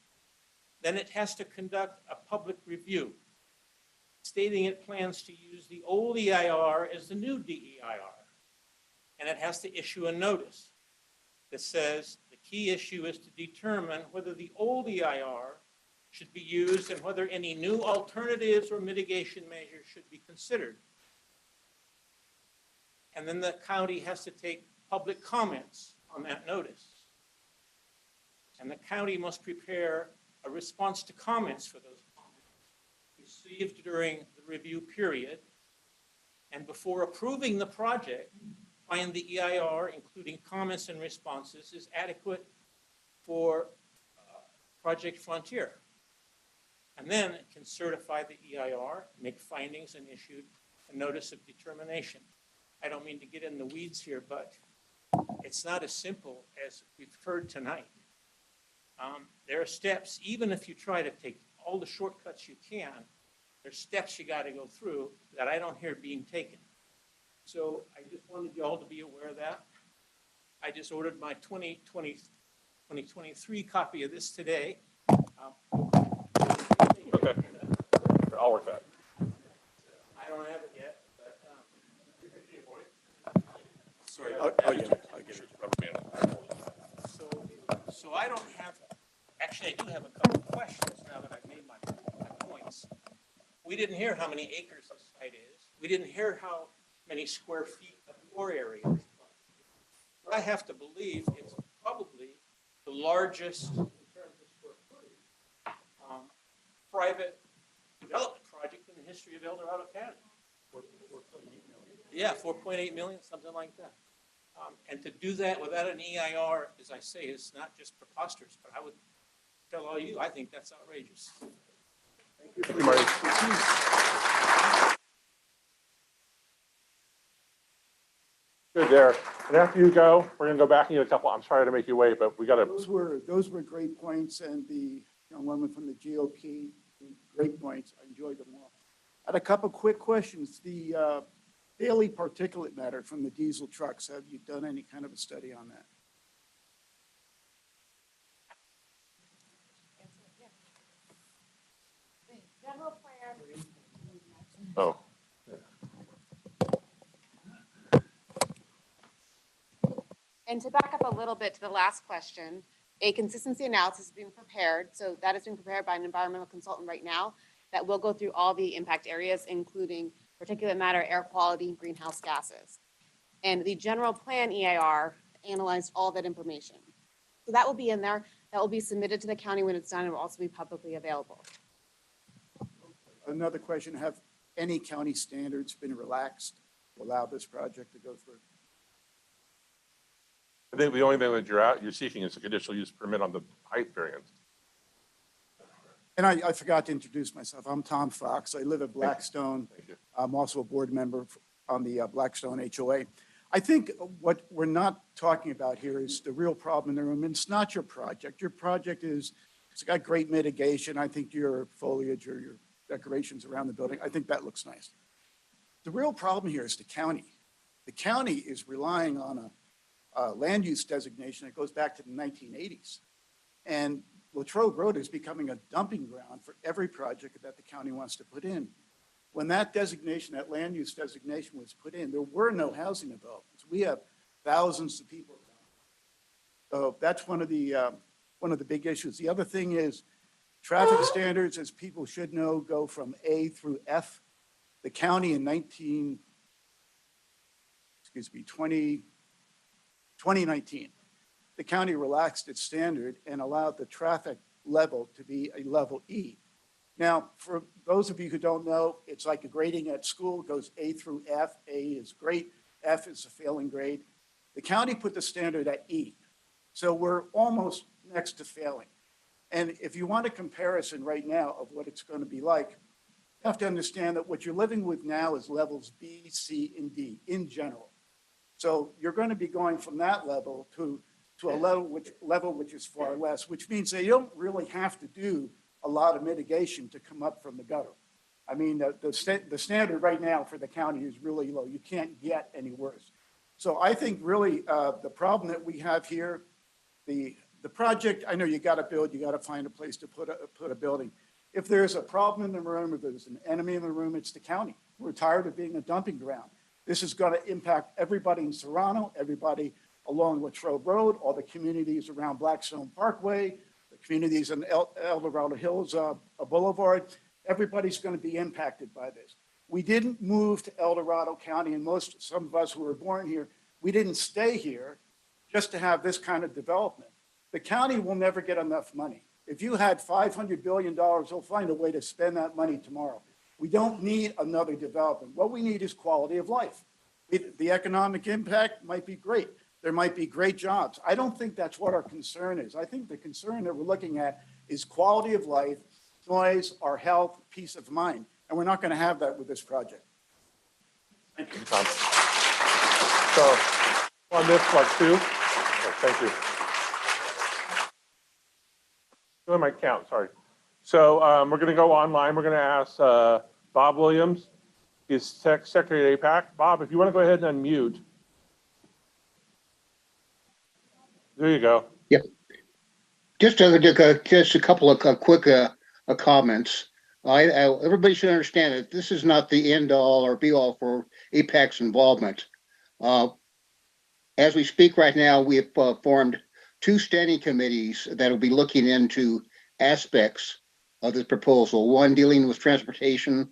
then it has to conduct a public review, stating it plans to use the old EIR as the new DEIR. And it has to issue a notice that says the key issue is to determine whether the old EIR should be used and whether any new alternatives or mitigation measures should be considered. And then the county has to take public comments on that notice. And the county must prepare a response to comments for those comments received during the review period. And before approving the project, find the EIR, including comments and responses, is adequate for Project Frontier. And then it can certify the EIR, make findings, and issue a notice of determination. I don't mean to get in the weeds here, but it's not as simple as we've heard tonight. There are steps, even if you try to take all the shortcuts you can, there's steps you got to go through that I don't hear being taken. So I just wanted you all to be aware of that. I just ordered my 2023 copy of this today. Okay, I'll work that. I don't have it yet, but. Sorry, I'll get it. So I don't have, actually, I do have a couple of questions now that I've made my points. We didn't hear how many acres the site is. We didn't hear how many square feet of floor area. But I have to believe it's probably the largest in terms of square footage private development project in the history of El Dorado County. 4.8 million. Yeah, 4.8 million, something like that. And to do that without an EIR, as I say, is not just preposterous, but I would tell all you, I think that's outrageous. Thank you. Thank you, Marty. Good there. And after you go, we're going to go back and get a couple. I'm sorry to make you wait, but we got to. Those were great points, and the young woman from the GOP, great points. I enjoyed them all. I had a couple quick questions. The daily particulate matter from the diesel trucks, have you done any kind of a study on that? General plan. Oh. And to back up a little bit to the last question, a consistency analysis is being prepared. So that is being prepared by an environmental consultant right now that will go through all the impact areas, including particulate matter, air quality, greenhouse gases. And the general plan EIR analyzed all that information. So that will be in there. That will be submitted to the county when it's done. It will also be publicly available. Another question, have any county standards been relaxed to allow this project to go through? I think the only thing that you're seeking is a conditional use permit on the height variance. And I forgot to introduce myself. I'm Tom Fox. I live at Blackstone. Thank you. I'm also a board member on the Blackstone HOA. I think what we're not talking about here is the real problem in the room. And it's not your project. Your project it's got great mitigation. I think your foliage or your decorations around the building, I think that looks nice. The real problem here is the county. The county is relying on a land use designation that goes back to the 1980s. And Latrobe Road is becoming a dumping ground for every project that the county wants to put in. When that designation, that land use designation was put in, there were no housing developments. We have thousands of people. So that's one of the big issues. The other thing is traffic standards, as people should know, go from A through F. The county in 2019, the county relaxed its standard and allowed the traffic level to be a level E. Now, for those of you who don't know, it's like a grading at school. It goes A through F. A is great, F is a failing grade. The county put the standard at E. So we're almost next to failing. And if you want a comparison right now of what it's going to be like, you have to understand that what you're living with now is levels B, C, and D in general. So you're going to be going from that level to a level which is far less, which means they don't really have to do a lot of mitigation to come up from the gutter. I mean, the standard right now for the county is really low. You can't get any worse. So I think really the problem that we have here, the project, I know you got to build, you got to find a place to put a building. If there's a problem in the room, if there's an enemy in the room, it's the county. We're tired of being a dumping ground. This is going to impact everybody in Serrano, everybody along Latrobe Road, all the communities around Blackstone Parkway, the communities in El Dorado Hills Boulevard. Everybody's going to be impacted by this. We didn't move to El Dorado County, and some of us who were born here, we didn't stay here just to have this kind of development. The county will never get enough money. If you had $500 billion, they'll find a way to spend that money tomorrow. We don't need another development. What we need is quality of life. The economic impact might be great. There might be great jobs. I don't think that's what our concern is. I think the concern that we're looking at is quality of life, noise, our health, peace of mind. And we're not going to have that with this project. Thank you. So on this one too. Thank you. Doing my count, sorry. So we're going to go online. We're going to ask Bob Williams, he's Secretary at APAC. Bob, if you want to go ahead and unmute. There you go. Yep. Just a couple of quick comments. Everybody should understand that this is not the end all or be all for APAC's involvement. As we speak right now, we have formed 2 standing committees that will be looking into aspects of this proposal. One dealing with transportation,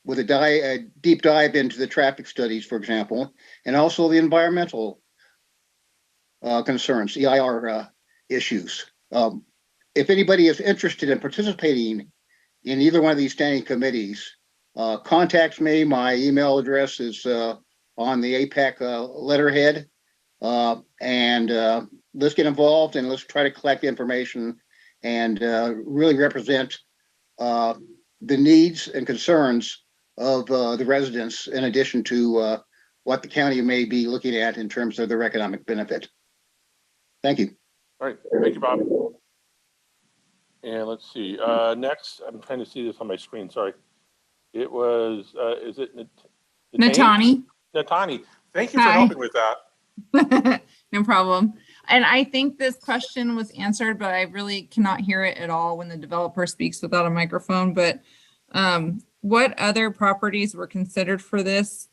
with a deep dive into the traffic studies, for example, and also the environmental concerns, EIR issues. If anybody is interested in participating in either one of these standing committees, contact me. My email address is on the APAC letterhead. And let's get involved and let's try to collect information and really represent the needs and concerns of the residents, in addition to what the county may be looking at in terms of their economic benefit. Thank you. All right, thank you, Bob. And let's see, next, I'm trying to see this on my screen, sorry. It was, is it Natani? Natani, thank you for Hi. helping with that. No problem. And I think this question was answered, but I really cannot hear it at all when the developer speaks without a microphone. But what other properties were considered for this?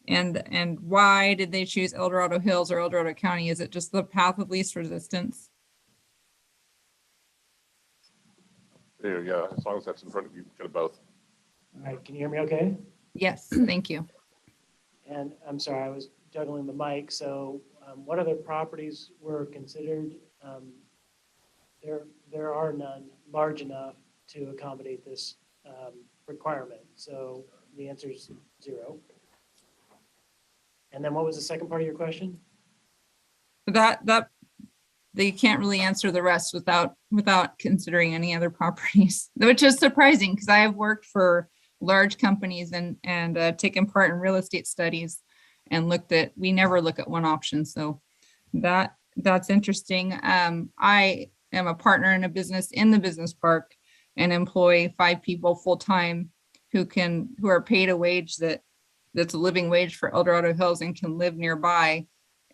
And why did they choose El Dorado Hills or El Dorado County? Is it just the path of least resistance? There you go, as long as that's in front of you, get both. All right, can you hear me okay? Yes, thank you. And I'm sorry, I was juggling the mic. So what other properties were considered? There are none large enough to accommodate this requirement. So the answer is 0. And then what was the second part of your question? That they can't really answer the rest without considering any other properties, which is surprising because I have worked for large companies and taken part in real estate studies and we never look at one option. So that's interesting. I am a partner in a business in the business park and employ 5 people full-time who are paid a wage that's a living wage for El Dorado Hills and can live nearby.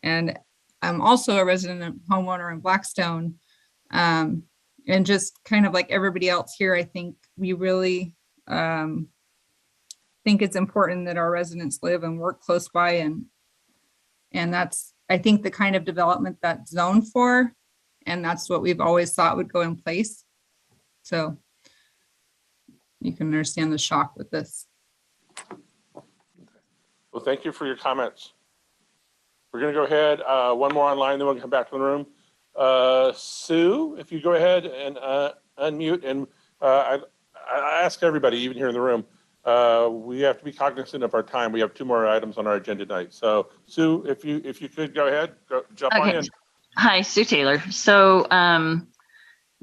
And I'm also a resident homeowner in Blackstone. And just kind of like everybody else here, I think we really think it's important that our residents live and work close by. And And that's, I think, the kind of development that's zoned for, and that's what we've always thought would go in place. So you can understand the shock with this. Well, thank you for your comments. We're going to go ahead, one more online, then we'll come back to the room. Sue, if you go ahead and unmute, and I ask everybody, even here in the room, we have to be cognizant of our time. We have 2 more items on our agenda tonight. So Sue, if you could go ahead, jump on in. Hi, Sue Taylor. So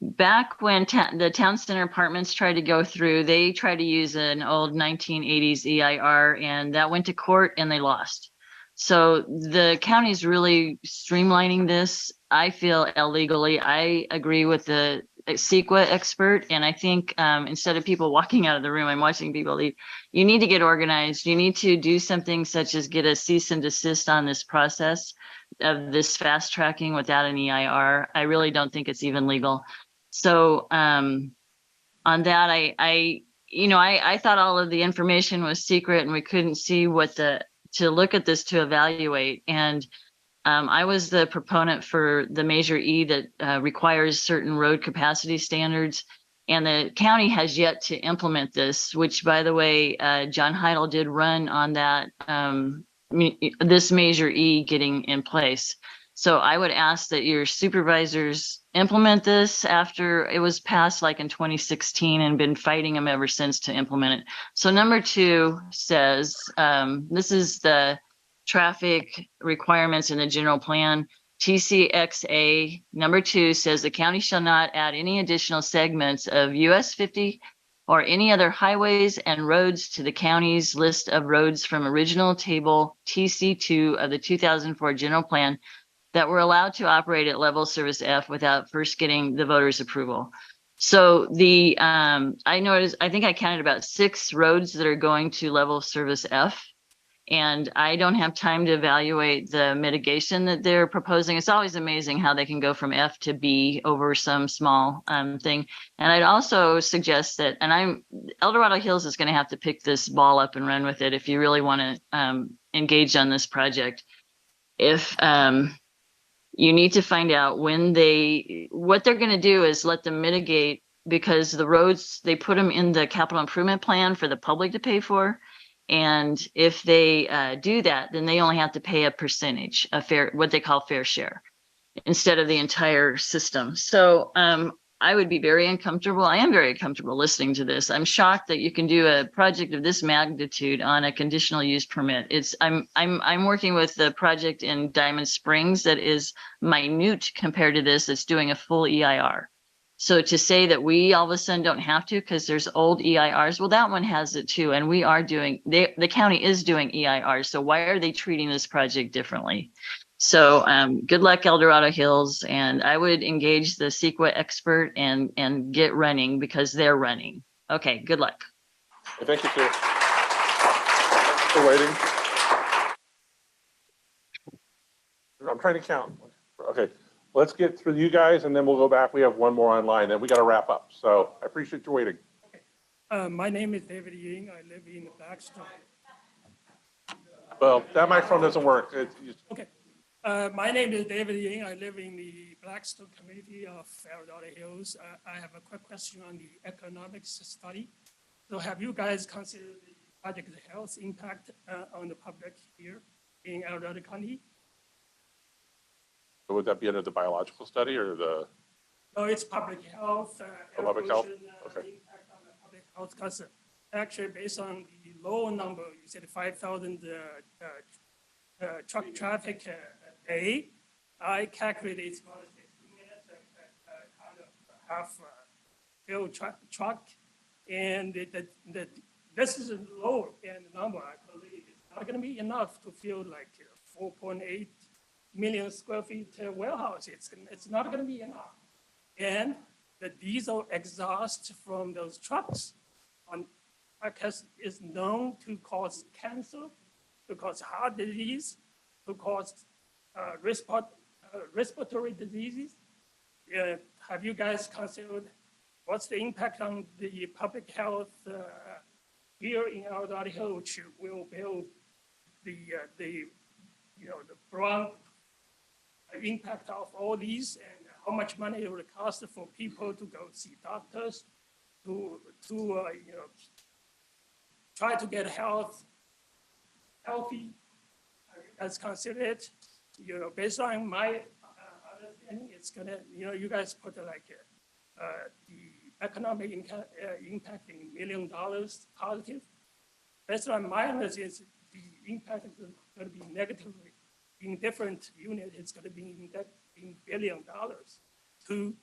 back when the town center apartments tried to go through, they tried to use an old 1980s EIR, and that went to court and they lost. So the county's really streamlining this, I feel, illegally. I agree with the CEQA expert, and I think instead of people walking out of the room, I'm watching people leave. You need to get organized. You need to do something such as get a cease and desist on this process of this fast tracking without an EIR. I really don't think it's even legal. So on that, I thought all of the information was secret and we couldn't see to look at this to evaluate. And I was the proponent for the Measure E that requires certain road capacity standards. And the county has yet to implement this, which, by the way, John Heidel did run on that, this Measure E getting in place. So I would ask that your supervisors implement this after it was passed, like in 2016, and been fighting them ever since to implement it. So number 2 says, this is the traffic requirements in the general plan. TCXA number 2 says the county shall not add any additional segments of US 50 or any other highways and roads to the county's list of roads from original table TC2 of the 2004 general plan that were allowed to operate at level service F without first getting the voters' approval. So I noticed, I think I counted about 6 roads that are going to level service F. And I don't have time to evaluate the mitigation that they're proposing. It's always amazing how they can go from F to B over some small thing. And I'd also suggest that, and El Dorado Hills is going to have to pick this ball up and run with it if you really want to engage on this project. If you need to find out what they're going to do is let them mitigate, because the roads, they put them in the capital improvement plan for the public to pay for. And if they do that, then they only have to pay a percentage, what they call fair share, instead of the entire system. So I would be very uncomfortable. I am very comfortable listening to this. I'm shocked that you can do a project of this magnitude on a conditional use permit. I'm working with the project in Diamond Springs that is minute compared to this, that's doing a full EIR. So to say that we all of a sudden don't have to because there's old EIRs, well, that one has it too. And we are the county is doing EIRs. So why are they treating this project differently? So good luck, El Dorado Hills. And I would engage the CEQA expert and get running, because they're running. Okay, good luck. Thank you, Sue. Thanks for waiting. I'm trying to count. Okay. Let's get through you guys, and then we'll go back. We have one more online, and we got to wrap up. So I appreciate you waiting. My name is David Ying. I live in Blackstone. Well, that microphone doesn't work. Okay. My name is David Ying. I live in the Blackstone community of El Dorado Hills. I have a quick question on the economics study. So have you guys considered the project's health impact on the public here in El Dorado County? Would that be under the biological study or the? No, it's public health. Public health? Okay. Impact on the public health, because actually based on the low number, you said 5,000 truck traffic a day, I calculated it's about 15 minutes, kind of half filled truck. And this is a low end number, I believe. It's not going to be enough to fill like 4.8 million square feet warehouse. It's not going to be enough. And the diesel exhaust from those trucks is known to cause cancer, to cause heart disease, to cause respiratory diseases. Have you guys considered what's the impact on the public health here in El Dorado, which will build the the broad impact of all these and how much money it would cost for people to go see doctors, to try to get healthy, as considered, based on my understanding, it's gonna, you guys put like the economic impact in $1 million positive. Based on my understanding, the impact is gonna be negatively in different units. It's gonna be in $1 billion to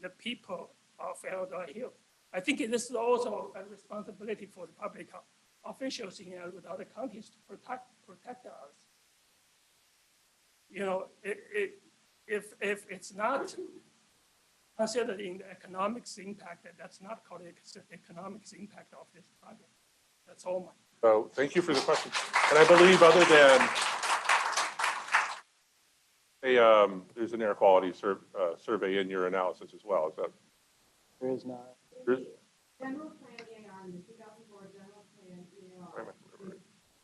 the people of El Dorado. I think this is also a responsibility for the public officials in other counties to protect us. If it's not considered in the economics impact, that's not called economics impact of this project. That's all my. So thank you for the question. And I believe other than there's an air quality survey in your analysis as well. Is that? There is not. General plan AR in the 2004 general plan AR,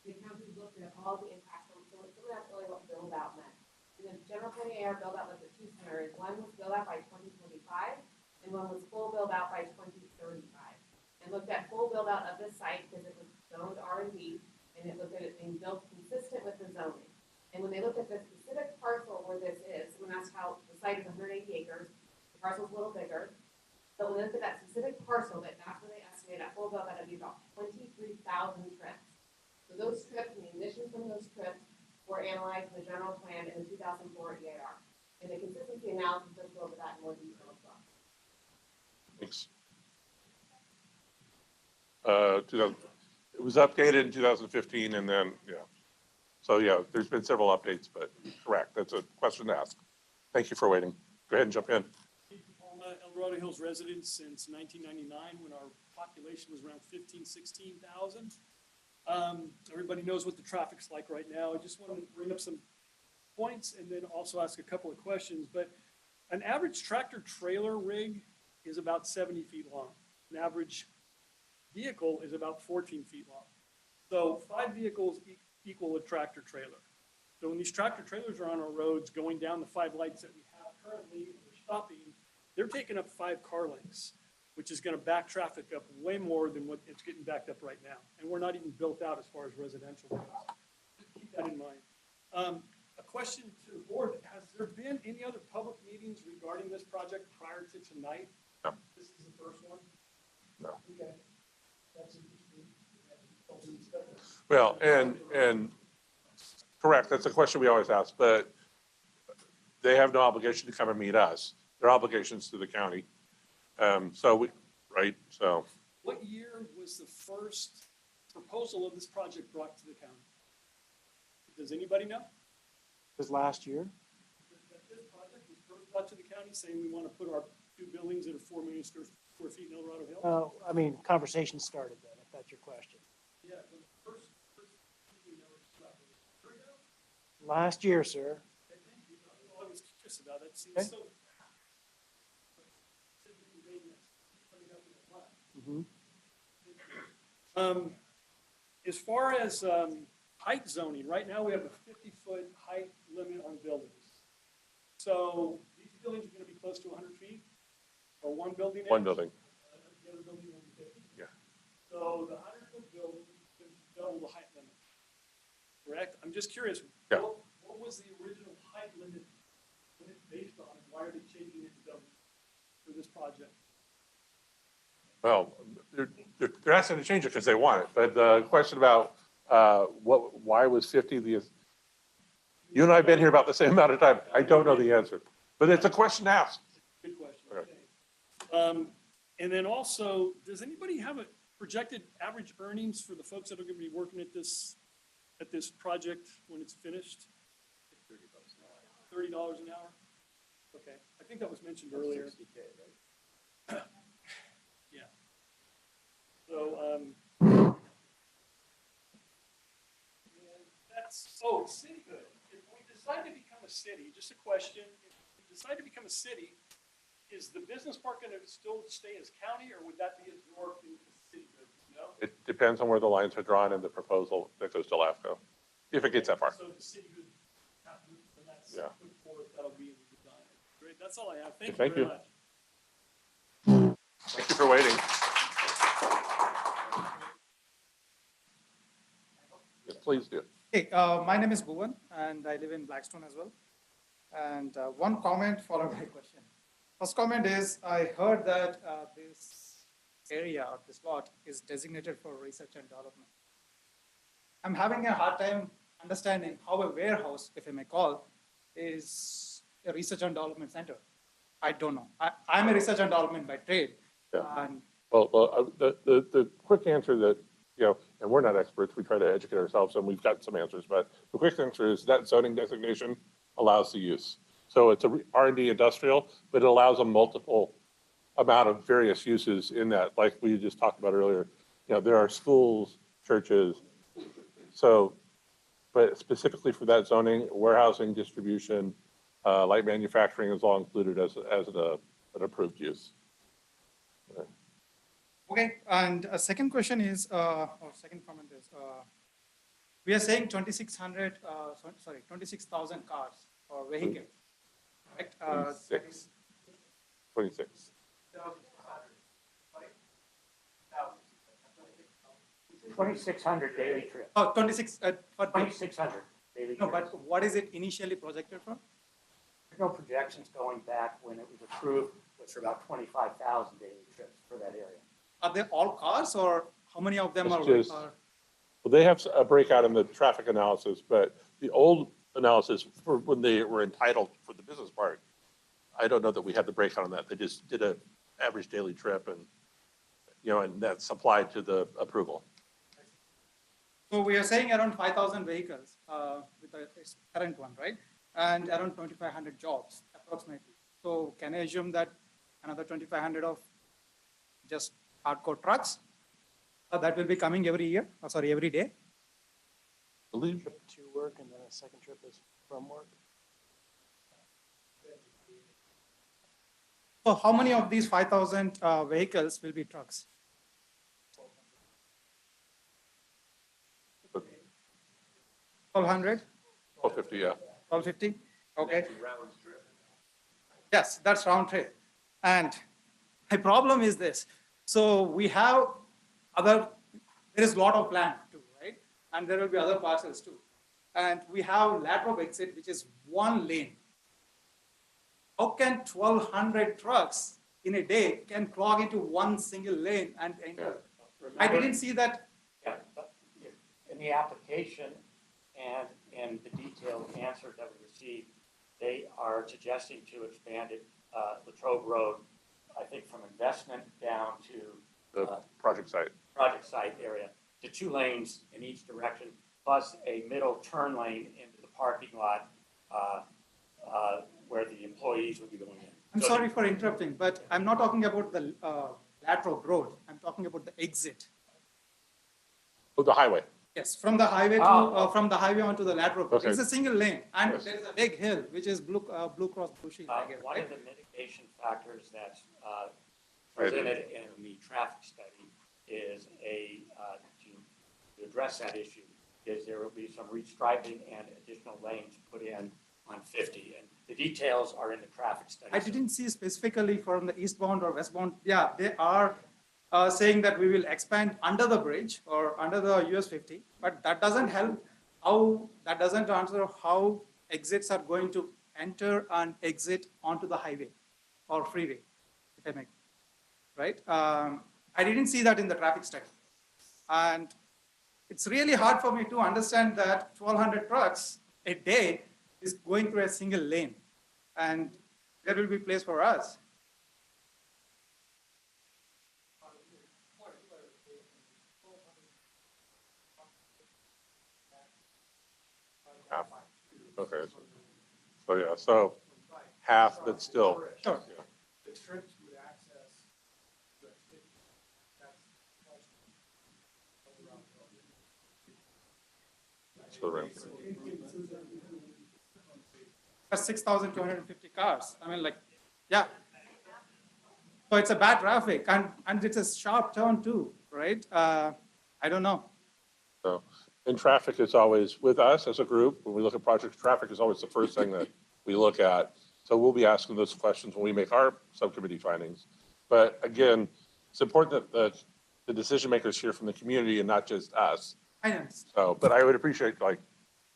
the county looked at all the impacts. So that's really what build out meant. And the general plan AR build out looked at two scenarios. One was build out by 2025, and one was full build out by 2035. And looked at full build out of this site because it was zoned R&D, and it looked at it being built consistent with the zoning. And when they looked at the specific parcel where this is, when asked how the site is 180 acres, the parcel's a little bigger. But when they looked at that specific parcel, that's where they estimate at full build out to be about 23,000 trips. So those trips and the emissions from those trips were analyzed in the general plan in the 2004 EAR. And the consistency analysis does go over that in more detail as well. Thanks. It was updated in 2015 and then, yeah. So yeah, there's been several updates, but correct. That's a question to ask. Thank you for waiting. Go ahead and jump in. El Dorado Hills resident since 1999 when our population was around 16,000. Everybody knows what the traffic's like right now. I just want to bring up some points and then also ask a couple of questions. But an average tractor trailer rig is about 70 feet long. An average vehicle is about 14 feet long. So 5 vehicles equal a tractor trailer. So when these tractor trailers are on our roads going down the 5 lights that we have currently, and they're stopping, they're taking up 5 car lengths, which is going to back traffic up way more than what it's getting backed up right now. And we're not even built out as far as residential goes. Keep that in mind. A question to the board, has there been any other public meetings regarding this project prior to tonight? No. This is the first one? No. Okay. That's interesting. Well, and correct, that's a question we always ask, but they have no obligation to come and meet us. Their obligations to the county. Right, so. What year was the first proposal of this project brought to the county? Does anybody know? It was last year. That this project was first brought to the county saying we want to put our 2 buildings that are 4 million square feet in El Dorado Hills? I mean, conversation started then, if that's your question. Yeah, the first you know, Last year, sir. okay, thank you. I was curious about it. Seems Okay. so. As far as height zoning, right now we have a 50-foot height limit on buildings. So these buildings are going to be close to 100 feet, or one building? One building. The other building will be 50. Yeah. So the 100-foot building is double the height limit, correct? I'm just curious, Yeah. what was the original height limit based on? Why are they changing it to double for this project? Well, they're asking to change it because they want it, but the question about why was 50 you and I have been here about the same amount of time. I don't know the answer, but it's a question to ask. Good question. Okay. And then also, does anybody have a projected average earnings for the folks that are going to be working at this project when it's finished? $30 an hour. Okay, I think that was mentioned earlier. 60K, right? Yeah. So, cityhood. If we decide to become a city, just a question, if we decide to become a city, is the business park going to still stay as county, or would that be absorbed into cityhood? No? It depends on where the lines are drawn in the proposal that goes to LAFCO, if it gets that far. So the cityhood Yeah. put forth, that'll be in the design. Great, that's all I have. Thank you Thank very you. much. Thank you for waiting. Yes, please do. Hey, my name is Bhuvan, and I live in Blackstone as well. And one comment followed by question. First comment is, I heard that this area or this lot is designated for research and development. I'm having a hard time understanding how a warehouse, if I may call, is a research and development center. I don't know. I'm a research and development by trade. Yeah. And The quick answer that, and we're not experts, we try to educate ourselves and we've got some answers, but the quick answer is that zoning designation allows the use. So it's a R&D industrial, but it allows a multiple amount of various uses in that, like we just talked about earlier. There are schools, churches. So, but specifically for that zoning, warehousing, distribution, light manufacturing is all included as an approved use. okay, and a second question is, or second comment is, we are saying 26,000 cars or vehicles, right? 26. 2,600 daily trips. Oh, 26, for 2,600 daily trips. No, but what is it initially projected for? There's no projections going back when it was approved, was for about 25,000 daily trips for that area. Are they all cars or how many of them It's are? just- Well, they have a breakout in the traffic analysis, but the old analysis for when they were entitled for the business park, I don't know that we had the breakout on that. They just did an average daily trip and, and that's applied to the approval. So we are saying around 5,000 vehicles with the current one, right? And around 2,500 jobs approximately. So can I assume that another 2,500 of just hardcore trucks that will be coming every year, every day? Believe. Trip to work and then a second trip is from work. So how many of these 5,000 vehicles will be trucks? 1,200? 1250, yeah. 1,250? Okay. Yes, that's round trip. And my problem is this. So we have there is a lot of land too, right? And there will be other parcels too. And we have lateral exit, which is one lane. How can 1,200 trucks in a day can clog into one single lane and enter? I didn't see that. Yeah, but in the application and in the detailed answer that we received, they are suggesting to expand it, Latrobe Road, I think from investment down to The project site. area to 2 lanes in each direction, plus a middle turn lane into the parking lot where the employees would be going in. I'm sorry for interrupting, but I'm not talking about the lateral road. I'm talking about the exit. Oh, the highway. Yes, from the highway to from the highway onto the lateral. Okay. It's a single lane, and Yes. there is a big hill which is Blue Cross Blue Shield. I guess, One right? of the mitigation factors that's presented in the traffic study is to address that issue, is there will be some restriping and additional lanes put in on 50. And the details are in the traffic study. I didn't see specifically from the eastbound or westbound. Yeah, they are saying that we will expand under the bridge or under the US 50, but that doesn't help. That doesn't answer how exits are going to enter and exit onto the highway or freeway, if I may. Right? I didn't see that in the traffic study. And it's really hard for me to understand that 1,200 trucks a day is going through a single lane. And there will be place for us. Half. Okay. So yeah, so half, but still. Sure. Yeah. The trips would access the 50. So, right. That's 6,250 cars. I mean, like, yeah. So it's a bad traffic, and it's a sharp turn too, right? I don't know. So, And traffic is always, with us as a group, when we look at projects, traffic is always the first thing that we look at. So we'll be asking those questions when we make our subcommittee findings. But again, it's important that the decision makers hear from the community and not just us. I know. So, but I would appreciate, like,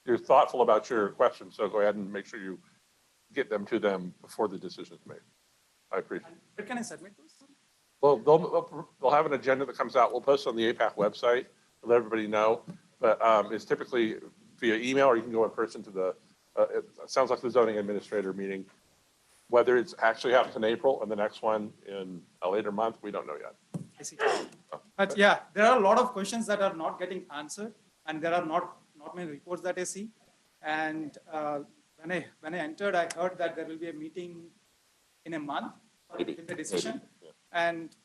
you're thoughtful about your questions, so go ahead and make sure you get them to them before the decision is made. I appreciate it. Where can I submit those? Well, they'll have an agenda that comes out. We'll post it on the APAC website to let everybody know. But it's typically via email, or you can go in person to the, it sounds like the zoning administrator meeting. Whether it's actually happens in April and the next one in a later month, we don't know yet. I see. But yeah, there are a lot of questions that are not getting answered, and there are not many reports that I see. And when I entered, I heard that there will be a meeting in a month with the decision. And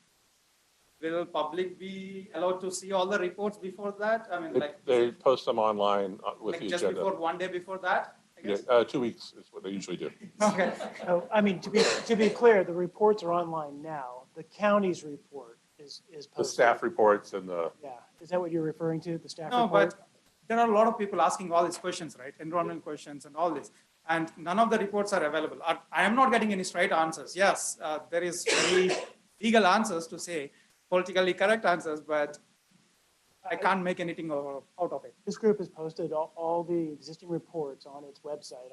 will public be allowed to see all the reports before that? I mean, like They post them online with like the just agenda. before, one day before that, I guess? Yeah, 2 weeks is what they usually do. Okay. So, I mean, to be clear, the reports are online now. The county's report is posted. The staff reports and the, Yeah, is that what you're referring to, the staff No, report? but there are a lot of people asking all these questions, right? Enrollment questions and all this. And none of the reports are available. I am not getting any straight answers. Yes, there is very legal answers to say, politically correct answers, but I can't make anything out of it. This group has posted all the existing reports on its website.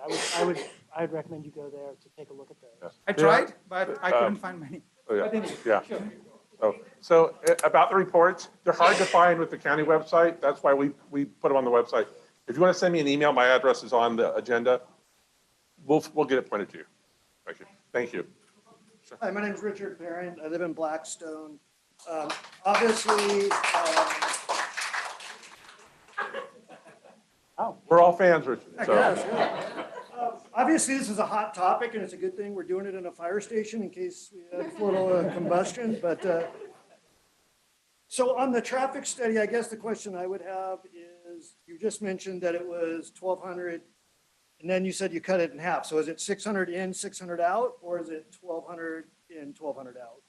I'd recommend you go there to take a look at those. I tried, but I couldn't find many. oh, yeah, But anyway, yeah. sure. So about the reports, they're hard to find with the county website. That's why we put them on the website. If you want to send me an email, my address is on the agenda. We'll get it pointed to you. Thank you. Thank you. Hi, my name is Richard Perrin. I live in Blackstone. Obviously, We're all fans, Richard. I So. guess, yeah. Obviously, this is a hot topic, and it's a good thing we're doing it in a fire station in case we have a little combustion. But so on the traffic study, I guess the question I would have is, you just mentioned that it was 1,200, and then you said you cut it in half. So is it 600 in, 600 out, or is it 1,200 in, 1,200 out?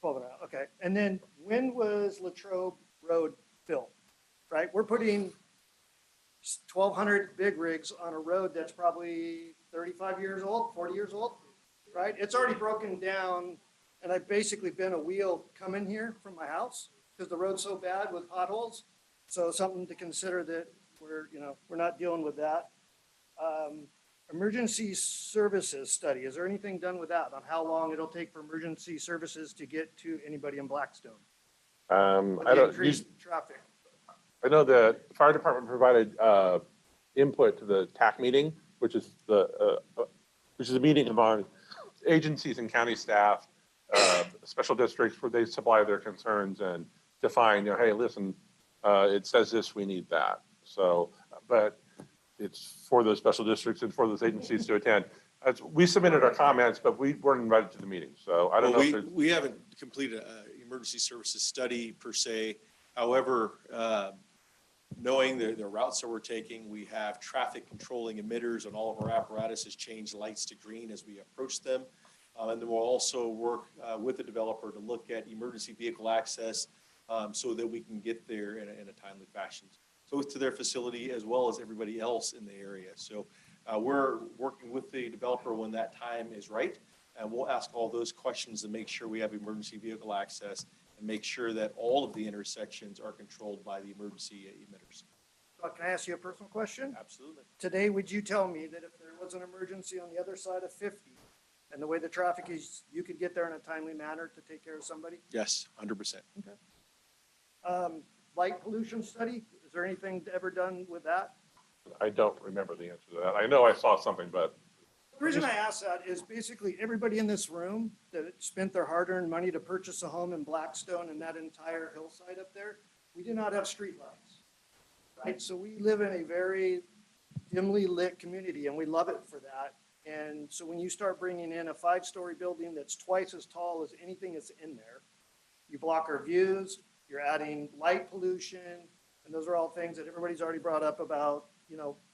1,200 out, okay. And then when was Latrobe Road built, right? We're putting 1,200 big rigs on a road that's probably 35 years old, 40 years old, right? It's already broken down, and I've basically been a wheel coming here from my house because the road's so bad with potholes. So something to consider that we're not dealing with that. Emergency services study, is there anything done with that on how long it'll take for emergency services to get to anybody in Blackstone? With I the don't, increased traffic. I know the fire department provided input to the TAC meeting, which is a meeting among agencies and county staff, special districts where they supply their concerns and define, hey, listen, it says this, we need that. So, but it's for those special districts and for those agencies to attend. We submitted our comments, but we weren't invited to the meeting. So I don't know. If we haven't completed an emergency services study per se. However, knowing the routes that we're taking, we have traffic controlling emitters on all of our apparatuses change lights to green as we approach them. And then we'll also work with the developer to look at emergency vehicle access so that we can get there in a timely fashion, both to their facility as well as everybody else in the area. So we're working with the developer when that time is right, and we'll ask all those questions to make sure we have emergency vehicle access and make sure that all of the intersections are controlled by the emergency emitters. Can I ask you a personal question? Absolutely. Today, would you tell me that if there was an emergency on the other side of 50, and the way the traffic is, you could get there in a timely manner to take care of somebody? Yes, 100%. Okay. Light pollution study, is there anything ever done with that? I don't remember the answer to that. I know I saw something, but. The reason I ask that is basically everybody in this room that spent their hard-earned money to purchase a home in Blackstone and that entire hillside up there, we do not have streetlights, right? So we live in a very dimly lit community, and we love it for that. And so when you start bringing in a 5-story building that's twice as tall as anything that's in there, you block our views, you're adding light pollution, and those are all things that everybody's already brought up about,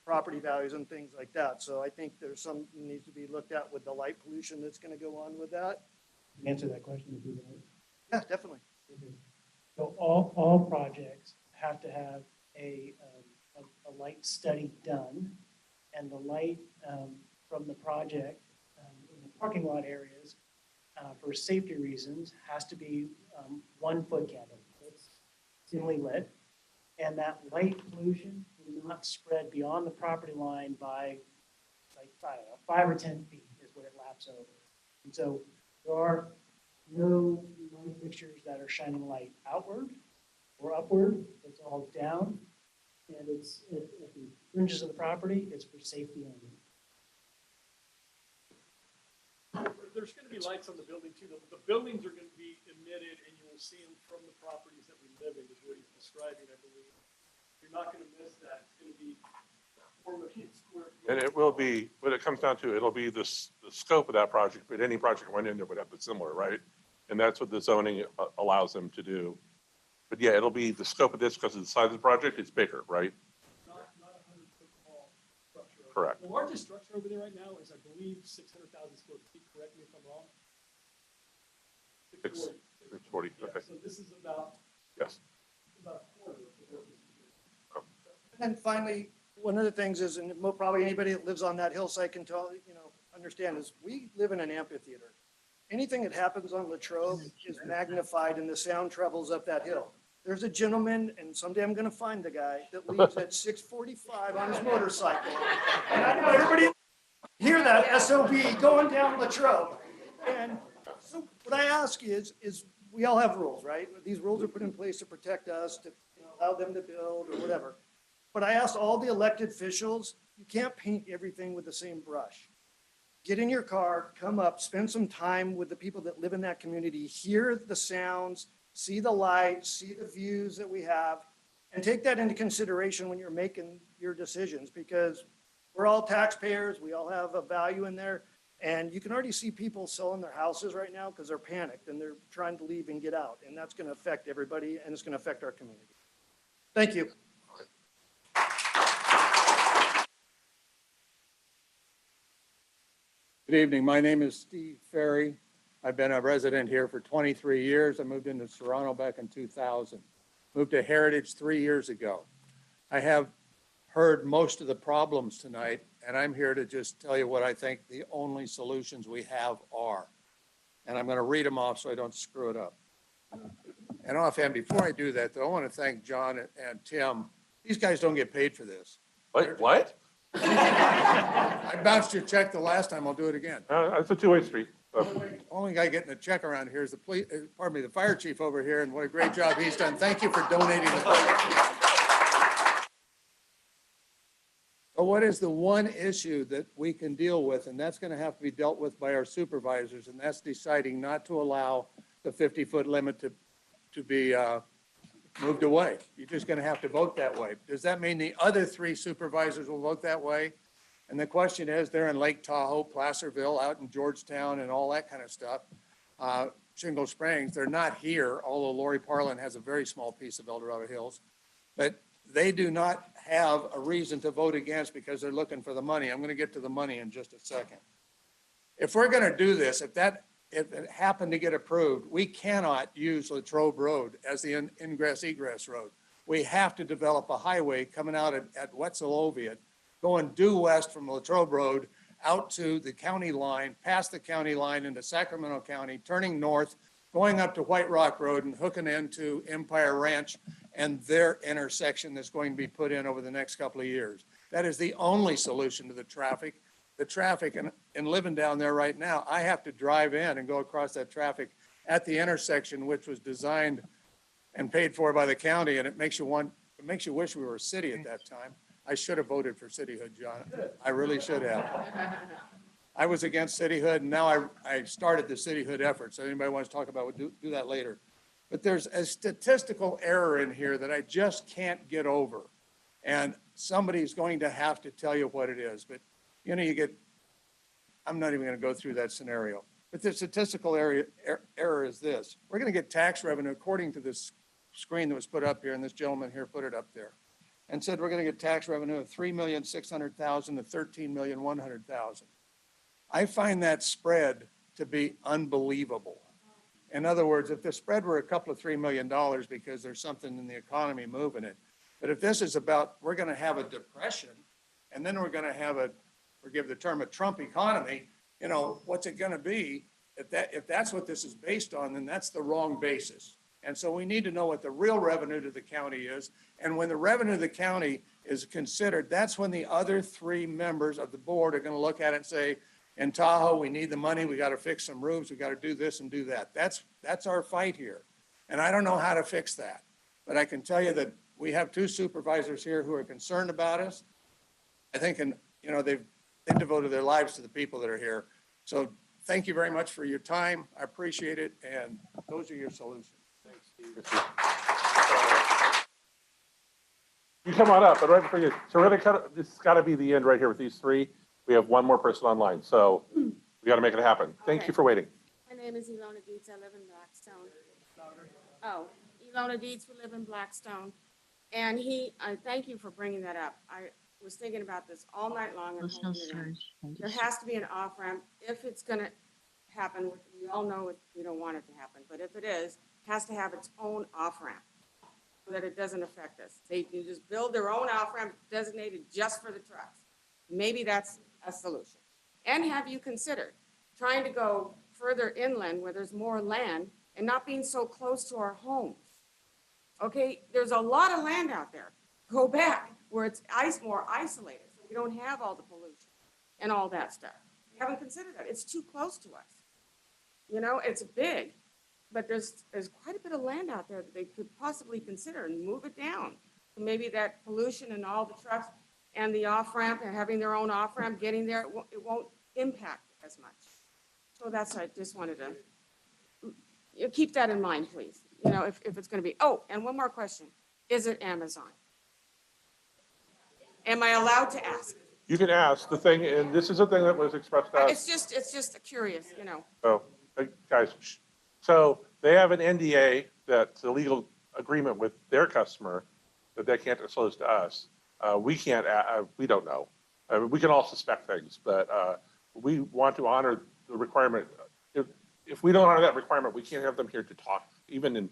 property values and things like that. So I think there's some needs to be looked at with the light pollution that's going to go on with that. Answer that question if you like. Yeah, definitely. So all projects have to have a light study done, and the light from the project in the parking lot areas, for safety reasons, has to be 1 foot candle. It's dimly lit, and that light pollution will not spread beyond the property line by, like, I don't know, 5 or 10 feet is what it laps over. And so there are no light fixtures that are shining light outward or upward. It's all down, and it's at the fringes of the property. It's for safety only. There's going to be lights on the building too. The buildings are going to be emitted, and you will see them from the properties that we live in, is what he's describing, I believe. You're not going to miss that. It's going to be 4 million square feet. And it will be, what it comes down to, it'll be the scope of that project, but any project went in there would have the similar, right? And that's what the zoning allows them to do. But yeah, it'll be the scope of this because of the size of the project, it's bigger, right? Not a 100-foot tall structure. Correct. The largest structure over there right now is, I believe, 600,000 square feet. Correct me if I'm wrong. 640. 640, Yeah, okay. so this is about, Yes. about a quarter of the building. And then finally, one of the things is, and probably anybody that lives on that hillside can tell, understand, is we live in an amphitheater. Anything that happens on Latrobe is magnified and the sound travels up that hill. There's a gentleman, and someday I'm gonna find the guy, that leaves at 6:45 on his motorcycle. And I know everybody hear that SOB going down Latrobe. And so what I ask is we all have rules, right? These rules are put in place to protect us, to allow them to build or whatever. But I asked all the elected officials, you can't paint everything with the same brush. Get in your car, come up, spend some time with the people that live in that community, hear the sounds, see the lights, see the views that we have, and take that into consideration when you're making your decisions, because we're all taxpayers, we all have a value in there, and you can already see people selling their houses right now because they're panicked and they're trying to leave and get out, and that's going to affect everybody, and it's going to affect our community. Thank you. Good evening. My name is Steve Ferry. I've been a resident here for 23 years. I moved into Serrano back in 2000. Moved to Heritage 3 years ago. I have heard most of the problems tonight, and I'm here to just tell you what I think the only solutions we have are. And I'm going to read them off so I don't screw it up. And offhand, before I do that, though, I want to thank John and Tim. These guys don't get paid for this. What? I bounced your check the last time. I'll do it again. It's a two-way street. Only guy getting a check around here is the fire chief over here, and what a great job he's done. Thank you for donating the. But what is the one issue that we can deal with, and that's going to have to be dealt with by our supervisors, and that's deciding not to allow the 50-foot limit to be moved away. You're just going to have to vote that way. Does that mean the other 3 supervisors will vote that way? And the question is, they're in Lake Tahoe, Placerville, out in Georgetown, and all that kind of stuff. Shingle Springs, they're not here, although Lori Parlin has a very small piece of El Dorado Hills. But they do not have a reason to vote against because they're looking for the money. I'm going to get to the money in just a second. If we're going to do this, if it happened to get approved, we cannot use Latrobe Road as the ingress-egress road. We have to develop a highway coming out at Wetzel-Oviatt, going due west from Latrobe Road out to the county line, past the county line into Sacramento County, turning north, going up to White Rock Road and hooking into Empire Ranch and their intersection that's going to be put in over the next couple of years. That is the only solution to the traffic. The traffic, and living down there right now, I have to drive in and go across that traffic at the intersection, which was designed and paid for by the county, and it makes you wish we were a city at that time. I should have voted for cityhood, John. I really should have. I was against cityhood, and now I started the cityhood effort. So anybody wants to talk about it, do that later. But there's a statistical error in here that I just can't get over. And somebody's going to have to tell you what it is. But, I'm not even going to go through that scenario. But the statistical error is this. We're going to get tax revenue according to this screen that was put up here, and this gentleman here put it up there, and said we're going to get tax revenue of $3,600,000 to $13,100,000. I find that spread to be unbelievable. In other words, if the spread were a couple of $3 million because there's something in the economy moving it, But if this is about, we're going to have a depression, and then we're going to have a, forgive the term, a Trump economy, you know, what's it going to be? If that's what this is based on, then that's the wrong basis. And so we need to know what the real revenue to the county is. And when the revenue to the county is considered, that's when the other three members of the board are going to look at it and say, in Tahoe, we need the money. We got to fix some roofs. We got to do this and do that. That's our fight here. And I don't know how to fix that. But I can tell you that we have two supervisors here who are concerned about us. I think, and you know, they've devoted their lives to the people that are here. So thank you very much for your time. I appreciate it. And those are your solutions. Thanks, Steve. You come on up, but right before you, so we're gonna this has got to be the end right here with these three. We have one more person online, so we got to make it happen. Thank you for waiting. My name is Ilona Dietz. I live in Blackstone. Oh, Ilona Dietz, we live in Blackstone. And I thank you for bringing that up. I was thinking about this all night long. And there has to be an off-ramp if it's going to happen. We all know we don't want it to happen, but if it is, it has to have its own off-ramp so that it doesn't affect us. They can just build their own off-ramp designated just for the trucks. Maybe that's a solution. And have you considered trying to go further inland where there's more land and not being so close to our homes? Okay, there's a lot of land out there. Go back where it's more isolated, so we don't have all the pollution and all that stuff. We haven't considered that. It's too close to us. You know, it's big, but there's quite a bit of land out there that they could possibly consider and move it down. So maybe that pollution and all the trucks and the off-ramp and having their own off-ramp, getting there, it won't impact as much. So that's, I just wanted to keep that in mind, please. You know, if it's going to be, oh, and one more question. Is it Amazon? Am I allowed to ask? You can ask the thing, and this is a thing that was expressed to us. It's just curious, you know. So, guys, so they have an NDA that's a legal agreement with their customer that they can't disclose to us. We can't, we don't know. We can all suspect things, but we want to honor the requirement. If we don't honor that requirement, we can't have them here to talk, even in,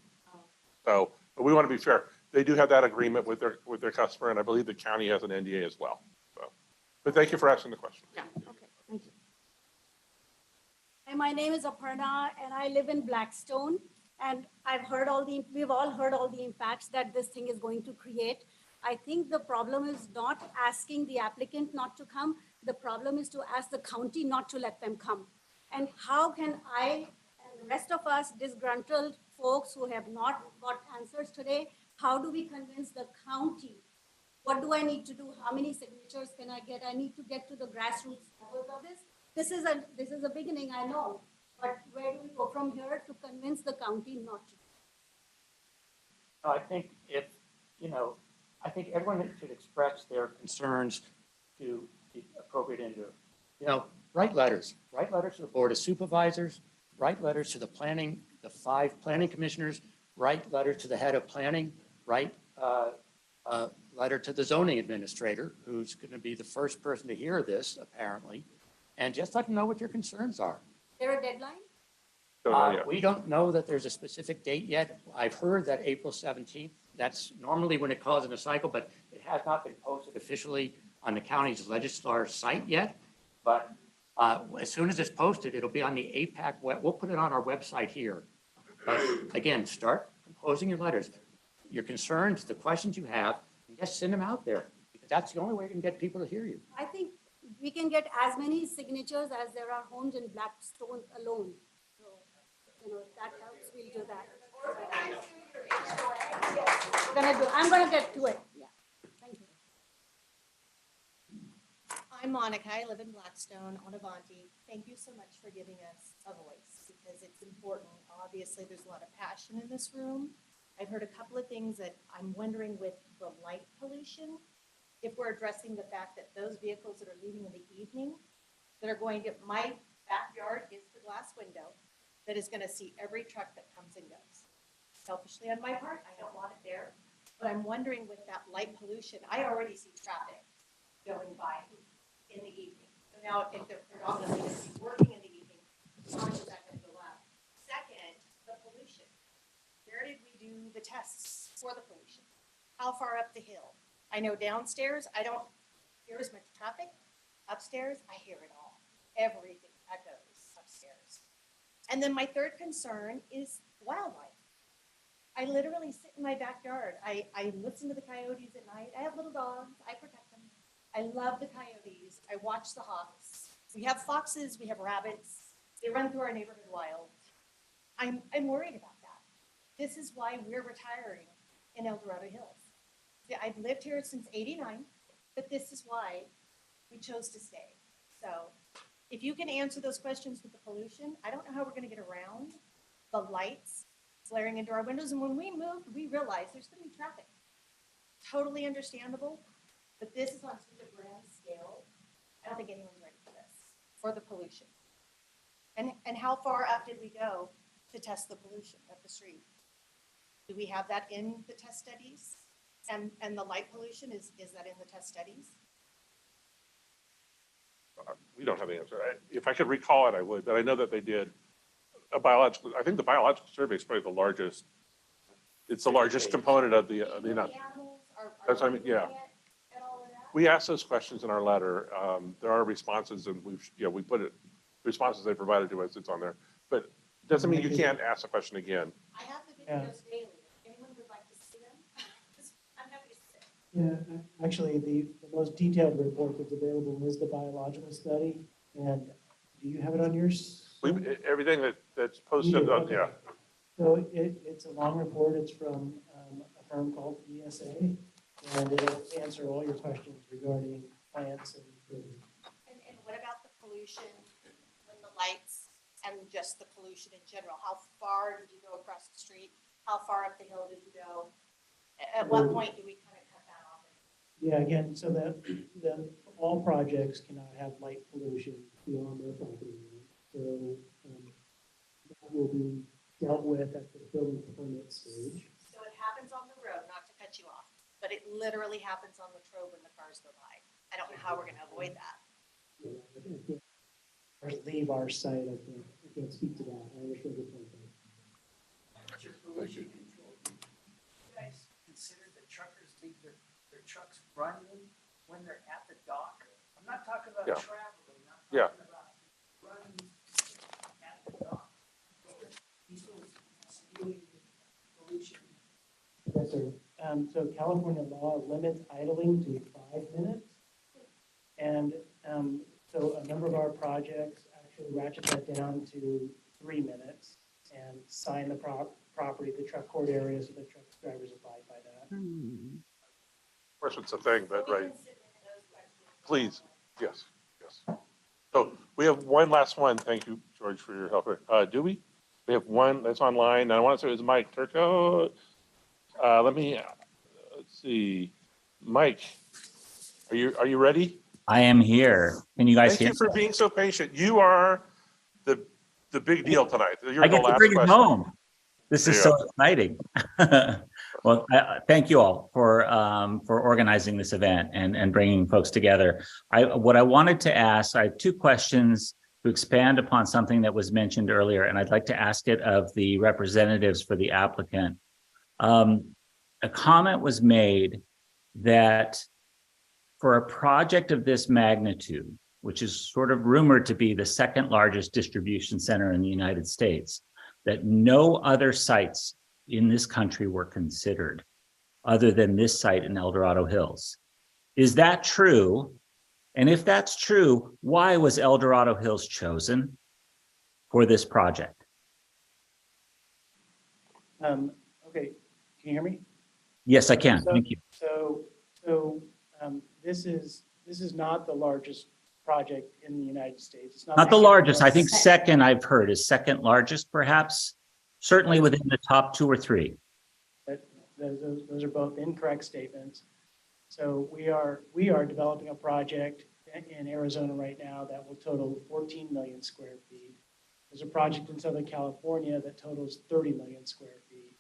so, but we want to be fair. They do have that agreement with their customer, and I believe the county has an NDA as well. So, but thank you for asking the question. Yeah, okay, thank you. Hi, my name is Aparna, and I live in Blackstone. And we've all heard all the impacts that this thing is going to create. I think the problem is not asking the applicant not to come. The problem is to ask the county not to let them come. And how can I and the rest of us disgruntled folks who have not got answers today, how do we convince the county? What do I need to do? How many signatures can I get? I need to get to the grassroots levels of this. This is a beginning, I know, but where do we go from here to convince the county not to? No, I think I think everyone should express their concerns to the appropriate individual. Write letters to the Board of Supervisors, write letters to the 5 planning commissioners, write letters to the head of planning, write a letter to the zoning administrator, who's going to be the first person to hear this, apparently, and just let them know what your concerns are. Is there a deadline? We don't know that there's a specific date yet. I've heard that April 17th, that's normally when it calls in a cycle, but it has not been posted officially on the county's legislature site yet. But as soon as it's posted, it'll be on the APAC we'll put it on our website here. But again, start composing your letters. Your concerns, the questions you have, just send them out there, because that's the only way you can get people to hear you. I think we can get as many signatures as there are homes in Blackstone alone. So, if that helps, we'll do that. I'm gonna get to it. Yeah. Thank you. I'm Monica. I live in Blackstone on Avanti. Thank you so much for giving us a voice, because it's important. Obviously, there's a lot of passion in this room. I've heard a couple of things that I'm wondering with the light pollution, if we're addressing the fact that those vehicles that are leaving in the evening, that are going to, my backyard is the glass window that is going to see every truck that comes and goes. Selfishly on my part, I don't want it there, but I'm wondering with that light pollution, I already see traffic going by in the evening. So now if they're predominantly going to be working in the evening, how much is that going to go up? Second, the pollution. Where did we do the tests for the pollution? how far up the hill? I know downstairs, I don't hear as much traffic. Upstairs, I hear it all. Everything echoes upstairs. And then my third concern is wildlife. I literally sit in my backyard. I listen to the coyotes at night. I have little dogs. I protect them. I love the coyotes. I watch the hawks. We have foxes. We have rabbits. They run through our neighborhood wild. I'm worried about that. This is why we're retiring in El Dorado Hills. Yeah, I've lived here since '89, but this is why we chose to stay. So if you can answer those questions with the pollution, I don't know how we're going to get around the lights flaring into our windows. And when we moved, we realized there's going to be traffic. Totally understandable, but this is on such a grand scale. I don't think anyone's ready for this, for the pollution. And how far up did we go to test the pollution of the street? Do we have that in the test studies? And the light pollution, is that in the test studies? We don't have the answer. If I could recall it, I would, but I know that they did a biological, I think the biological survey is probably the largest. It's the largest component of the, that's what I mean, yeah. We asked those questions in our letter. There are responses and we put it, responses they provided to us, it's on there. But it doesn't mean you can't ask the question again. I have the videos daily. If anyone would like to see them, I'm happy to sit. Yeah, actually, the most detailed report that's available is the biological study. And do you have it on yours? Everything that's posted, yeah. So it's a long report. It's from a firm called ESA, and it'll answer all your questions regarding plants and food. And what about the pollution when the lights and just the pollution in general? How far did you go across the street? How far up the hill did you go? At what point do we kind of cut that off? Yeah, again, so that all projects cannot have light pollution beyond their property line. So that will be dealt with at the building permit stage. So it happens on the road, not to cut you off, but it literally happens on the Latrobe when the cars go by. I don't know how we're going to avoid that. Or leave our site, I can't speak to that. I wish I could point that. You guys consider that truckers leave their trucks running when they're at the dock? I'm not talking about traveling, I'm talking about running at the dock. People spewing pollution. Yes, sir. So California law limits idling to 5 minutes. And so a number of our projects actually ratchet that down to 3 minutes and sign the property, the truck court area, so the truck drivers abide by that. Of course, it's a thing, but right. Please, yes. So we have one last one. Thank you, George, for your help. Do we? We have one that's online. And I want to say it was Mike Turco. Let's see. Mike, are you ready? I am here. Can you guys hear? Thank you for being so patient. You are the big deal tonight. You're I get to bring it home. This is so exciting. Well, thank you all for organizing this event and bringing folks together. What I wanted to ask, I have 2 questions to expand upon something that was mentioned earlier, and I'd like to ask it of the representatives for the applicant. A comment was made that for a project of this magnitude, which is sort of rumored to be the 2nd largest distribution center in the United States, that no other sites in this country were considered other than this site in El Dorado Hills. Is that true? And if that's true, why was El Dorado Hills chosen for this project? Okay, can you hear me? Yes, I can. Thank you. So this is not the largest project in the United States. It's Not the largest. I think second, I've heard, is second largest, perhaps. Certainly within the top 2 or 3. Those are both incorrect statements. So we are developing a project in Arizona right now that will total 14 million square feet. There's a project in Southern California that totals 30 million square feet.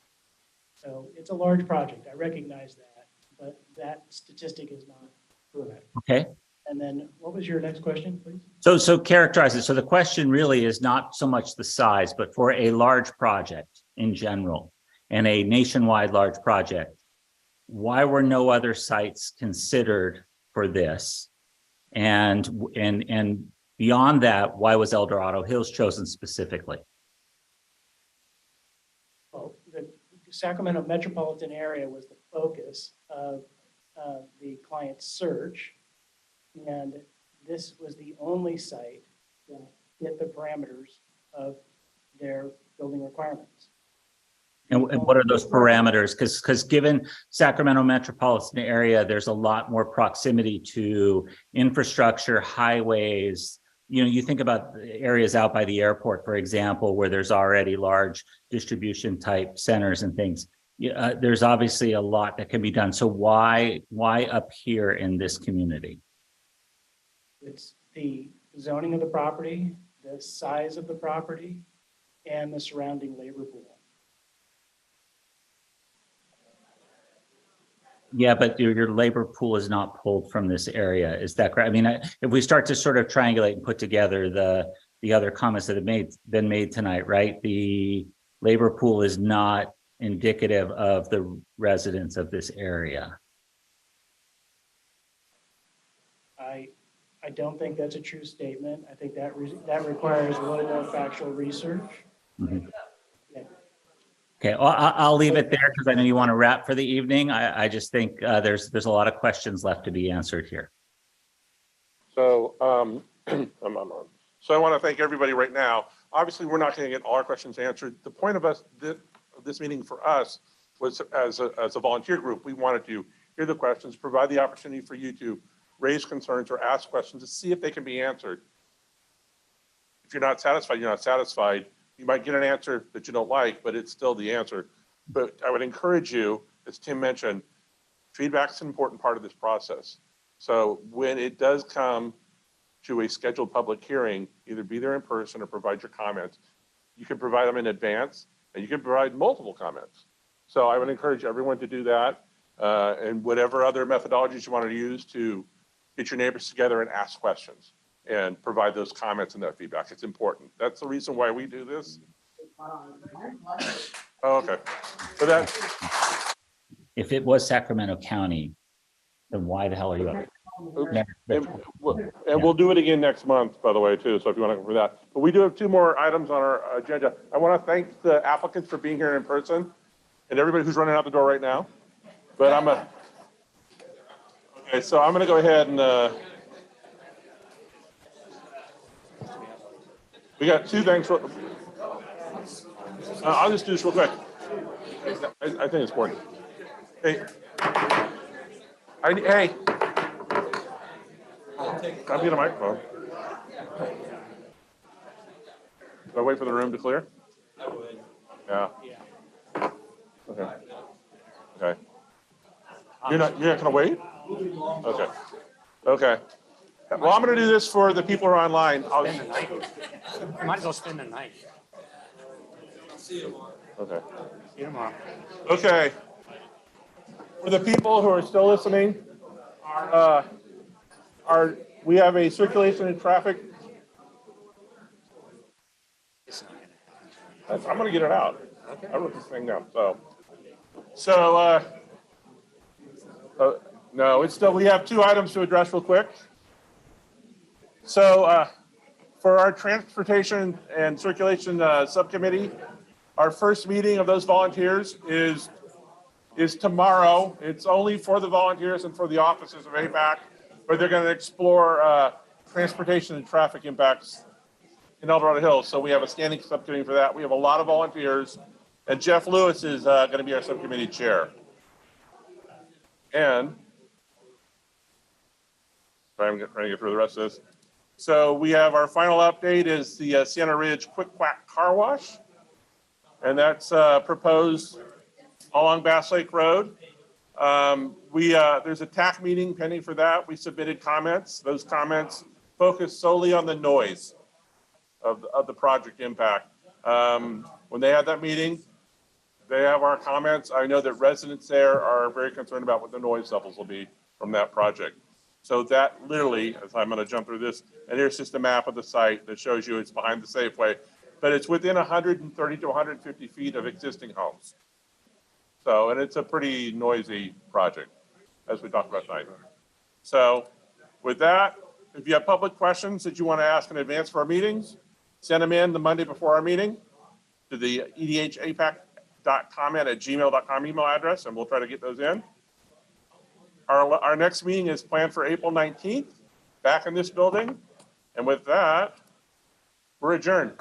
So it's a large project. I recognize that, but that statistic is not correct. Okay. And then what was your next question, please? So characterize it. So the question really is not so much the size, but for a large project in general and a nationwide large project, why were no other sites considered for this? And beyond that, why was El Dorado Hills chosen specifically? Well, the Sacramento metropolitan area was the focus of the client's search. And this was the only site that fit the parameters of their building requirements. And what are those parameters? Because given Sacramento metropolitan area, there's a lot more proximity to infrastructure, highways. You know, you think about areas out by the airport, for example, where there's already large distribution type centers and things. There's obviously a lot that can be done. So why up here in this community? It's the zoning of the property, the size of the property, and the surrounding labor pool. Yeah, but your labor pool is not pulled from this area. Is that correct? I mean, if we start to sort of triangulate and put together the other comments that have been made tonight, right? The labor pool is not indicative of the residents of this area. I don't think that's a true statement. I think that requires a little more factual research. Mm-hmm. Okay, well, I'll leave it there because I know you want to wrap for the evening. I just think there's a lot of questions left to be answered here. So, so I want to thank everybody right now. Obviously, we're not going to get all our questions answered. The point of this meeting for us was as a volunteer group, we wanted to hear the questions, provide the opportunity for you to raise concerns or ask questions to see if they can be answered. If you're not satisfied, you're not satisfied. You might get an answer that you don't like, but it's still the answer. But I would encourage you, as Tim mentioned, feedback's an important part of this process. So when it does come to a scheduled public hearing, either be there in person or provide your comments. You can provide them in advance and you can provide multiple comments. So I would encourage everyone to do that and whatever other methodologies you want to use to get your neighbors together and ask questions and provide those comments and that feedback. It's important. That's the reason why we do this. Oh, okay. So that. If it was Sacramento County, then why the hell are you up? And we'll do it again next month, by the way, too. So if you want to go for that, but we do have 2 more items on our agenda. I want to thank the applicants for being here in person and everybody who's running out the door right now. But okay, so I'm going to go ahead and we got 2 things. I'll just do this real quick. I think it's important. Hey, hey. I'll get a microphone. Do I wait for the room to clear? I would. Yeah. Okay. Okay. You're not gonna wait? Okay. Okay. Well, I'm gonna do this for the people who are online. Might as well spend the night. See you tomorrow. Okay. See you tomorrow. Okay. For the people who are still listening, we have a circulation and traffic. I'm going to get it out. Okay. I wrote this thing down. No, it's still, we have 2 items to address real quick. So for our transportation and circulation subcommittee, our first meeting of those volunteers is tomorrow. It's only for the volunteers and for the officers of APAC, where they're going to explore transportation and traffic impacts in El Dorado Hills. So we have a standing subcommittee for that. We have a lot of volunteers, and Jeff Lewis is going to be our subcommittee chair. And I'm trying to get through the rest of this. So we have our final update is the Sienna Ridge Quick Quack Car Wash, and that's proposed along Bass Lake Road. There's a TAC meeting pending for that. We submitted comments. Those comments focus solely on the noise of the project impact. When they had that meeting, they have our comments. I know that residents there are very concerned about what the noise levels will be from that project. So that literally, as I'm going to jump through this, and here's just a map of the site that shows you it's behind the Safeway, but it's within 130 to 150 feet of existing homes. So, and it's a pretty noisy project, as we talked about tonight. So with that, if you have public questions that you want to ask in advance for our meetings, send them in the Monday before our meeting to the edhapac.comment@gmail.com email address, and we'll try to get those in. Our next meeting is planned for April 19th, back in this building. And with that, we're adjourned.